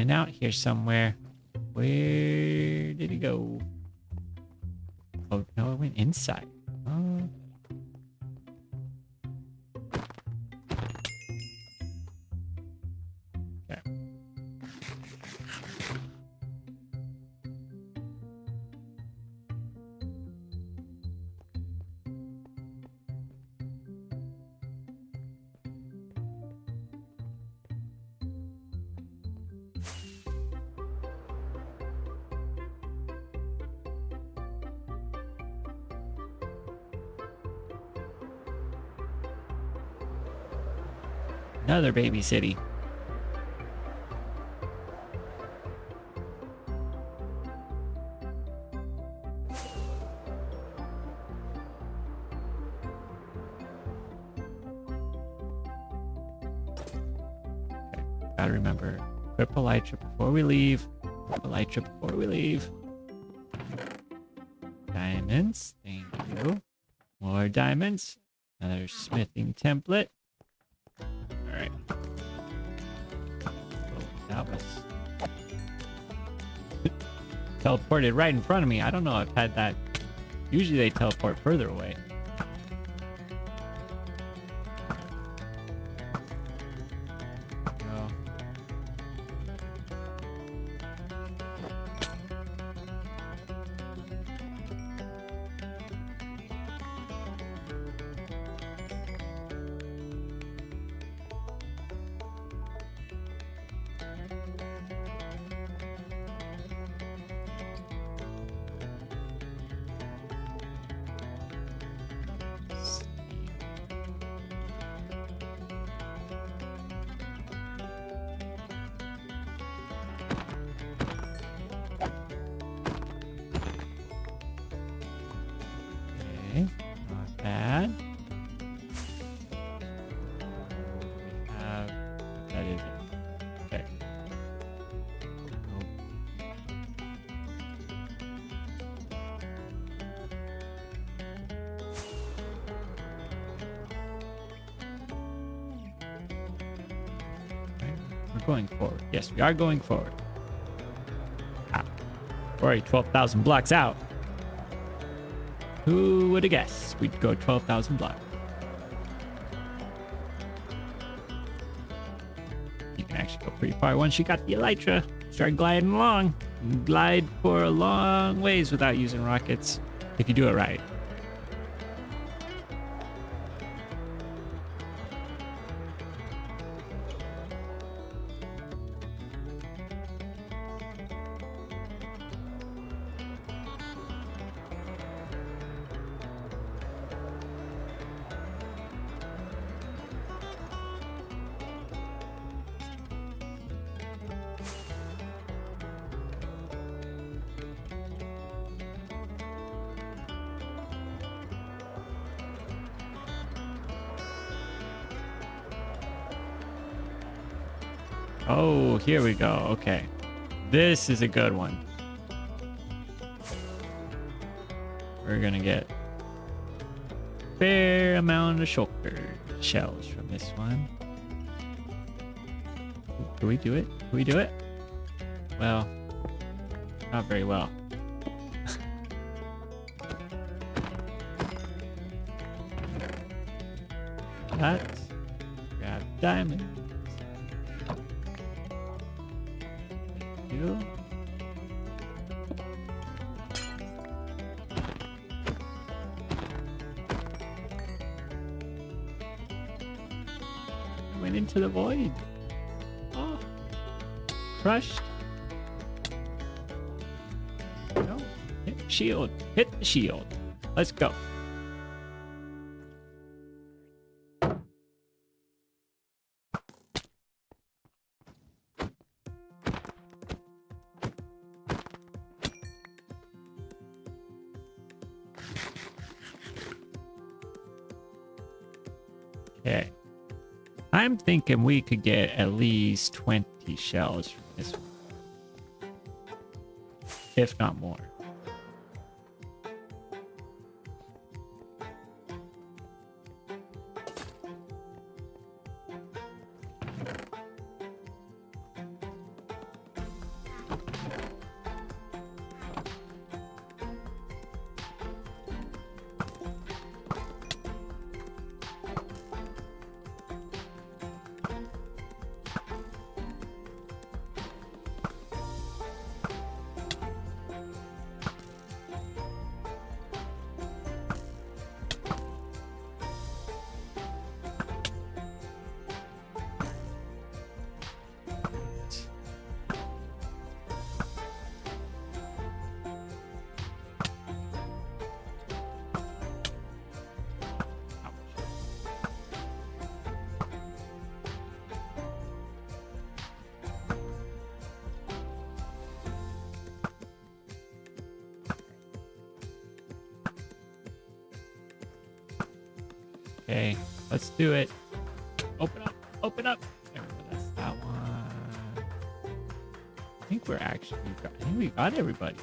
went out here somewhere. Where did he go? Oh, no, it went inside. Oh. Okay. Another baby city. Okay, gotta remember, equip elytra before we leave. Equip elytra before we leave. Diamonds, thank you. More diamonds. Another smithing template. Alright. Oh, that was teleported right in front of me. I don't know if I've had that. Usually they teleport further away. Go. Okay, not bad. We have, that is it. Okay. Okay. We're going forward. Yes, we are going forward. Ah, we're already 12,000 blocks out. Who would have guessed we'd go 12,000 blocks? You can actually go pretty far once you got the elytra. Start gliding along. You can glide for a long ways without using rockets if you do it right. Oh, here we go. Okay. This is a good one. We're gonna get a fair amount of shulker shells from this one. Can we do it? Can we do it? Well, not very well. Let's grab diamond. You. Went into the void. Oh, crushed. No, hit the shield. Hit the shield. Let's go. Okay. I'm thinking we could get at least 20 shells from this one. If not more. Okay, let's do it. Open up, open up. There we go, that's that one. I think we got everybody.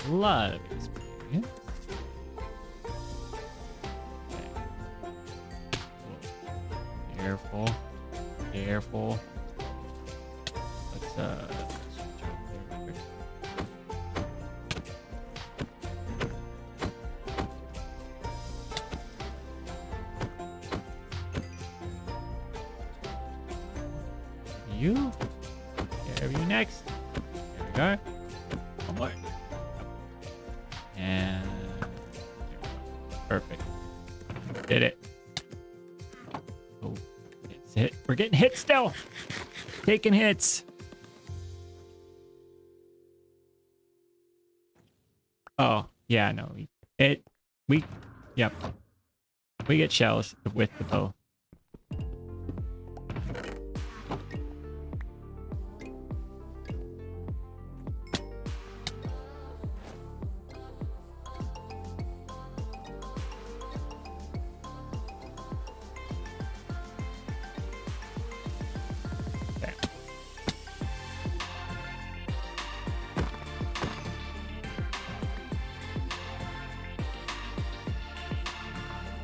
A lot of experience. Okay. Careful. Careful. Let's switch out there real quick. You? Care of you next. There we go. One more. And perfect. Did it. Oh, it's hit. We're getting hit still. Taking hits. Oh, yeah, no. Yep. We get shells with the bow.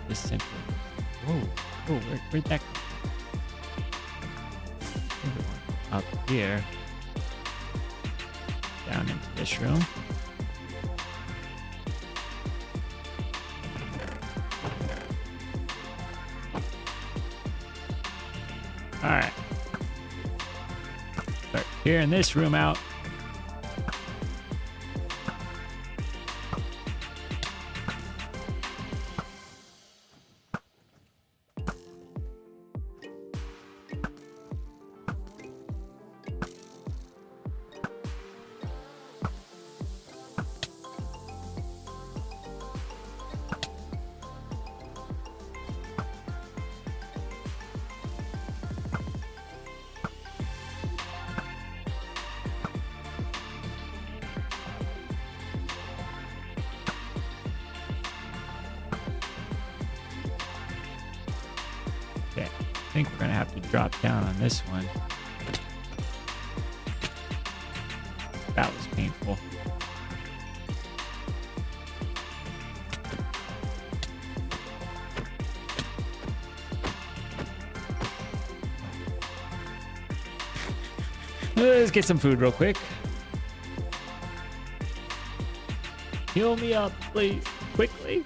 Just simply. Whoa, where'd that come? Up here. Down into this room. Alright. Start clearing this room out. Okay, I think we're gonna have to drop down on this one. That was painful. Let's get some food real quick. Heal me up, please, quickly.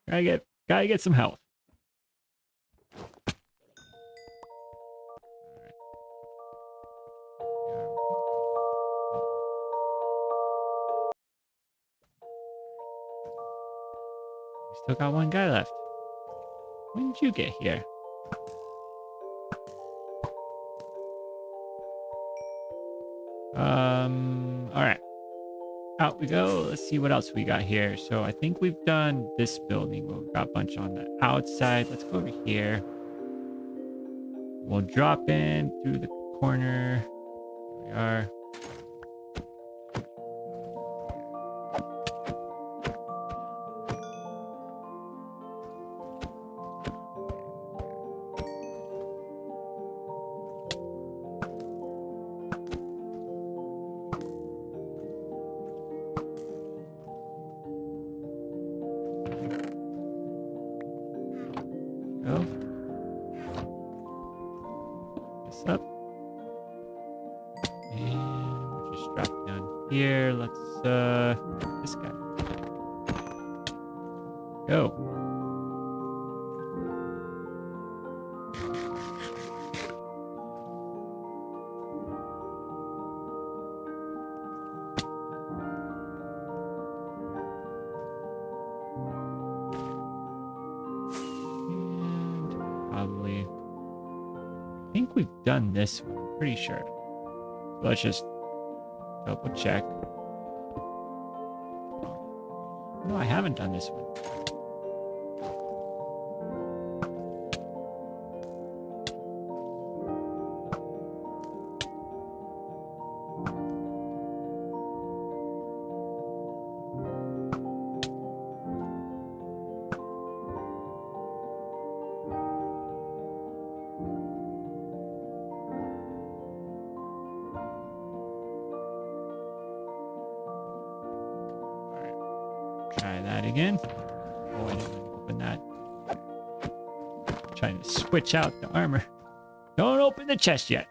Gotta get some health. We still got one guy left. When did you get here? All right. Out we go. Let's see what else we got here. So I think we've done this building. We've got a bunch on the outside. Let's go over here. We'll drop in through the corner. Here we are. Go. This up. And we'll just drop down here. Let's this guy. Go. Probably. I think we've done this one, I'm pretty sure. So let's just double check. Oh, I haven't done this one. Try that again. Oh, I didn't open that. Trying to switch out the armor. Don't open the chest yet.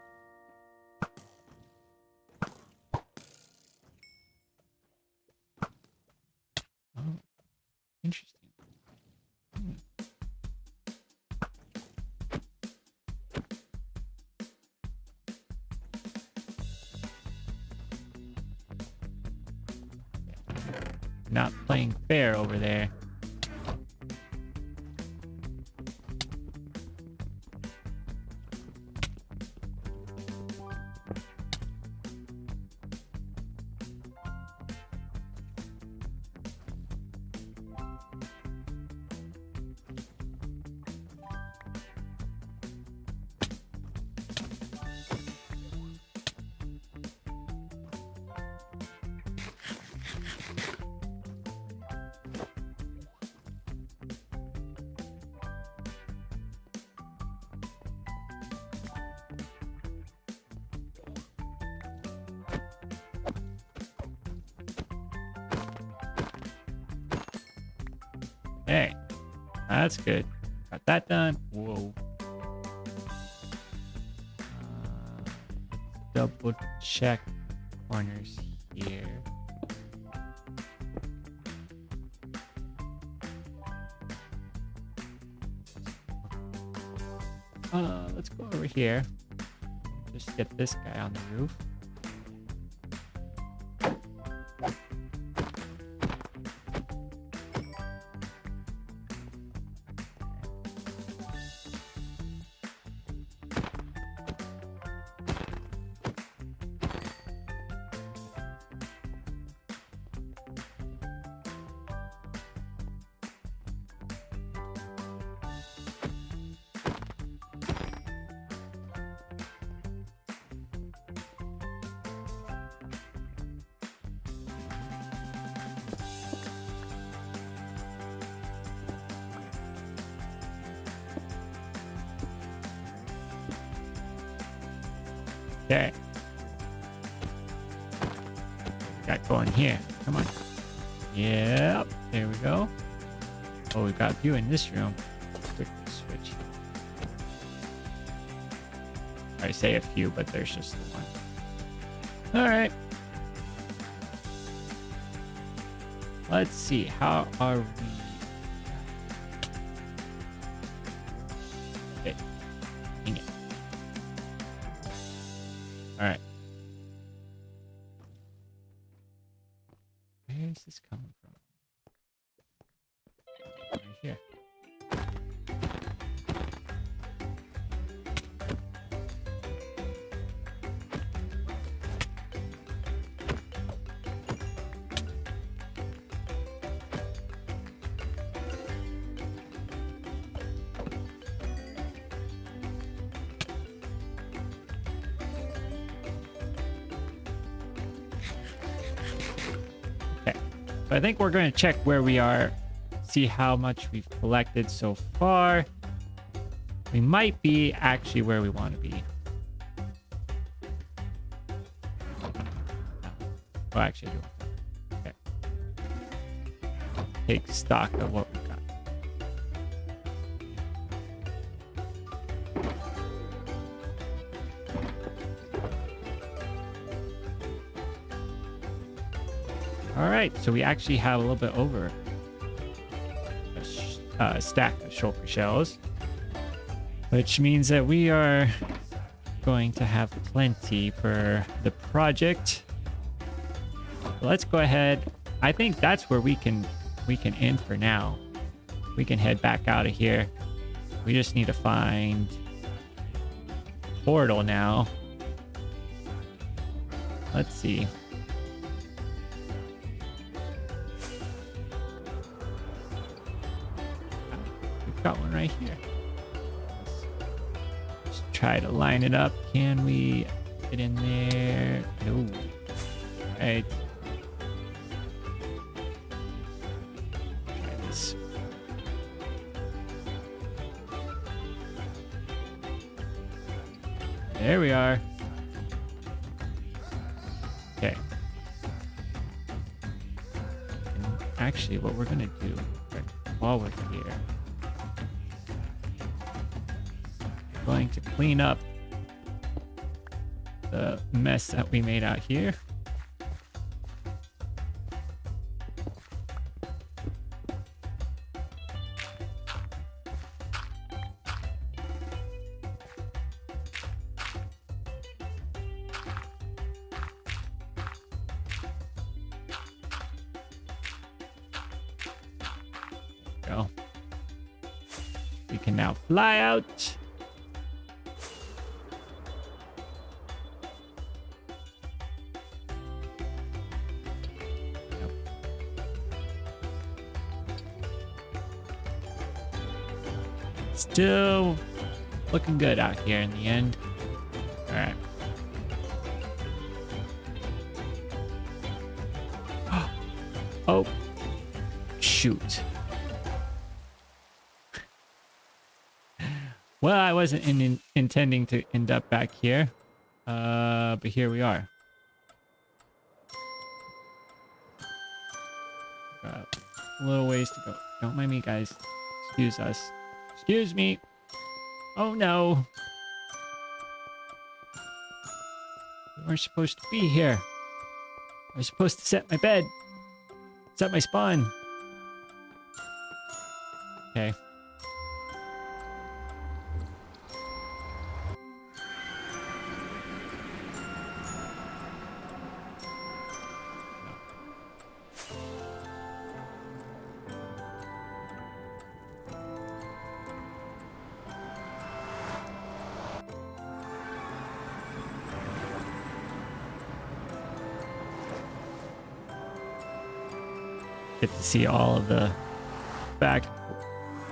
Oh, interesting. Not playing fair over there. Hey, that's good. Got that done. Whoa. Double check corners here. Let's go over here. Just get this guy on the roof. Okay. Got going here. Come on. Yep. There we go. Oh, we got a few in this room. Quick switch. I say a few, but there's just the one. All right. Let's see. How are we? Okay. Dang it. All right. Where is this coming from? Right here. I think we're going to check where we are, see how much we've collected so far. We might be actually where we want to be. Oh, actually, I do. Okay. Take stock of what we got. All right, so we actually have a little bit over a stack of shulker shells, which means that we are going to have plenty for the project. Let's go ahead. I think that's where we can end for now. We can head back out of here. We just need to find a portal now. Let's see. I here? Let's try to line it up. Can we get in there? No. All right. Try this. There we are. Okay. And actually, what we're gonna do while we're here, we're going to clean up the mess that we made out here. Go. We can now fly out. Still looking good out here in the end. All right. Oh, shoot. Well, I wasn't intending to end up back here, but here we are. A little ways to go. Don't mind me, guys. Excuse us. Excuse me. Oh no. We weren't supposed to be here. I was supposed to set my bed. Set my spawn. Okay. Get to see all of the back.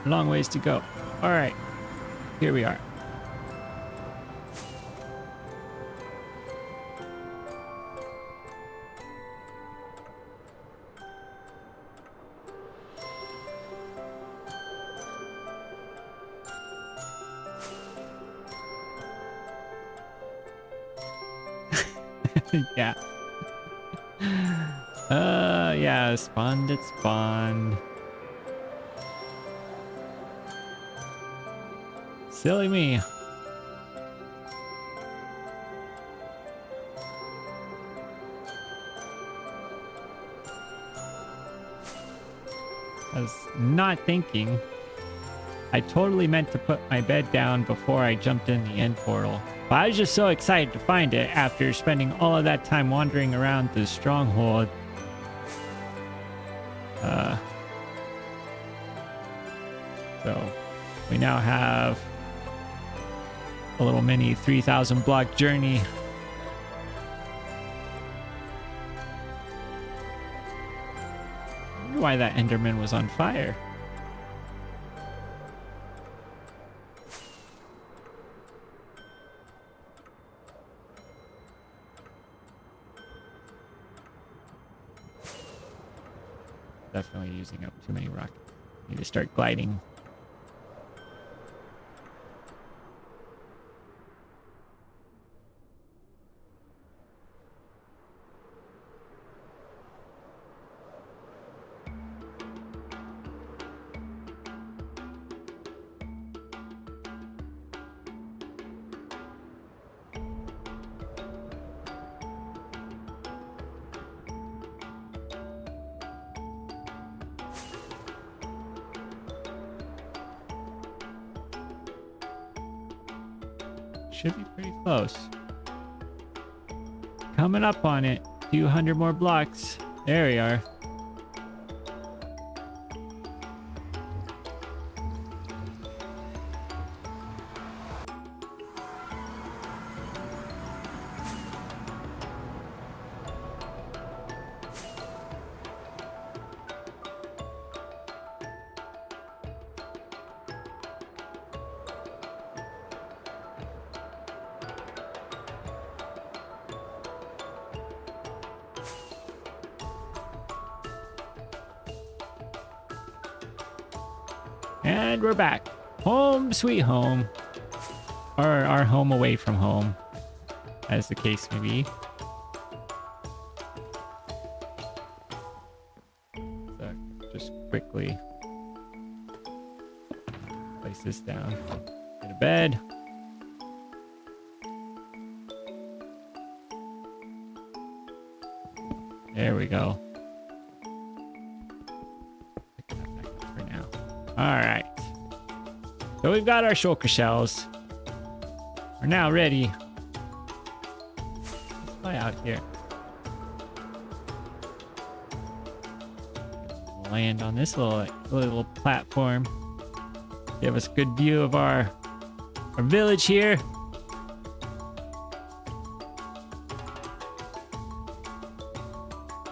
Long ways to go. All right, here we are. Yeah. Yeah, spawned it spawned. Silly me. I was not thinking. I totally meant to put my bed down before I jumped in the end portal. But I was just so excited to find it after spending all of that time wandering around the stronghold. So we now have a little mini 3,000 block journey. I wonder why that Enderman was on fire. Definitely using up too many rockets. Need to start gliding. Should be pretty close. Coming up on it. 200 more blocks. There we are. And we're back. Home sweet home. Or our home away from home, as the case may be. So just quickly place this down. Go to bed. There we go. Pick that back up for now. All right. So we've got our shulker shells. We're now ready. Let's fly out here. Land on this little platform. Give us a good view of our village here.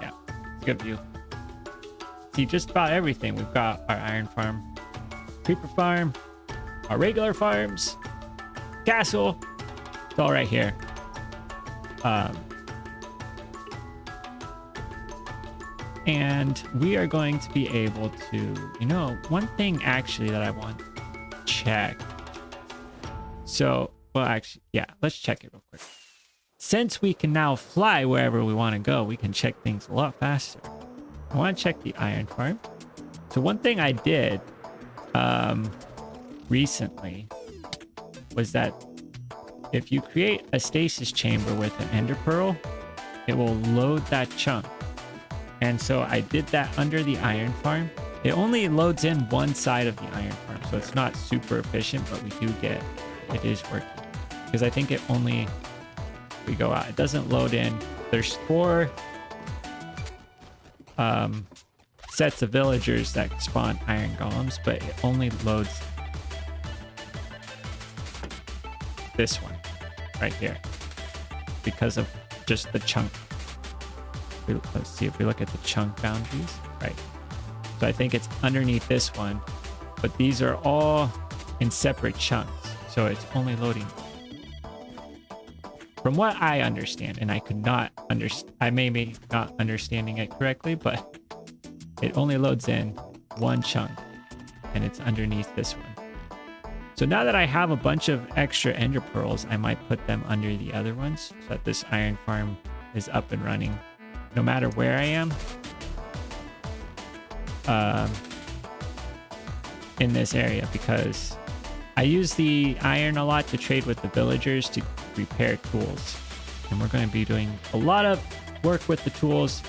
Yeah, it's a good view. See just about everything. We've got our iron farm, creeper farm, our regular farms, castle. It's all right here. And we are going to be able to, one thing actually that I want to check. So, well, actually, yeah, let's check it real quick. Since we can now fly wherever we want to go, we can check things a lot faster. I want to check the iron farm. So one thing I did recently was that if you create a stasis chamber with an ender pearl, it will load that chunk. And so I did that under the iron farm. It only loads in one side of the iron farm, so it's not super efficient, but we do get it is working. Because I think it only, we go out, it doesn't load in. There's 4 sets of villagers that spawn iron golems, but it only loads this one right here because of just the chunk. Let's see if we look at the chunk boundaries. Right. So I think it's underneath this one, but these are all in separate chunks. So it's only loading. From what I understand, and I could not understand, I may be not understanding it correctly, but it only loads in one chunk and it's underneath this one. So now that I have a bunch of extra ender pearls, I might put them under the other ones so that this iron farm is up and running no matter where I am in this area, because I use the iron a lot to trade with the villagers to repair tools. And we're going to be doing a lot of work with the tools.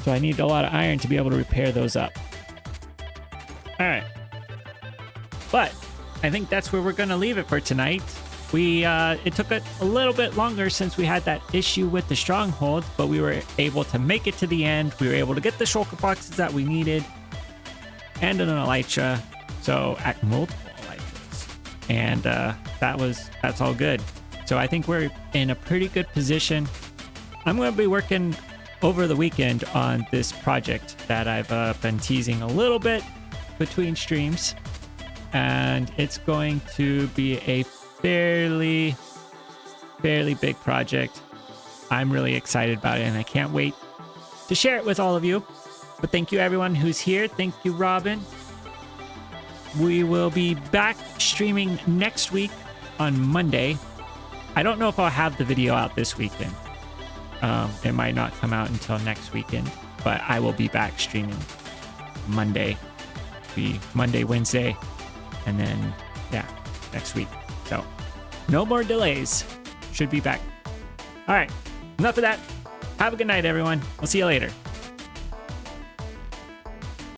So I need a lot of iron to be able to repair those up. All right. But I think that's where we're going to leave it for tonight. It took a little bit longer since we had that issue with the stronghold, but we were able to make it to the end. We were able to get the shulker boxes that we needed and an elytra. So at multiple elytras. And that's all good. So I think we're in a pretty good position. I'm going to be working over the weekend on this project that I've been teasing a little bit between streams. And it's going to be a fairly big project. I'm really excited about it and I can't wait to share it with all of you. But thank you everyone who's here. Thank you, Robin. We will be back streaming next week on Monday. I don't know if I'll have the video out this weekend. It might not come out until next weekend, but I will be back streaming Monday. Be Monday, Wednesday, and then next week. So no more delays. Should be back. All right, enough of that. Have a good night, everyone. We'll see you later.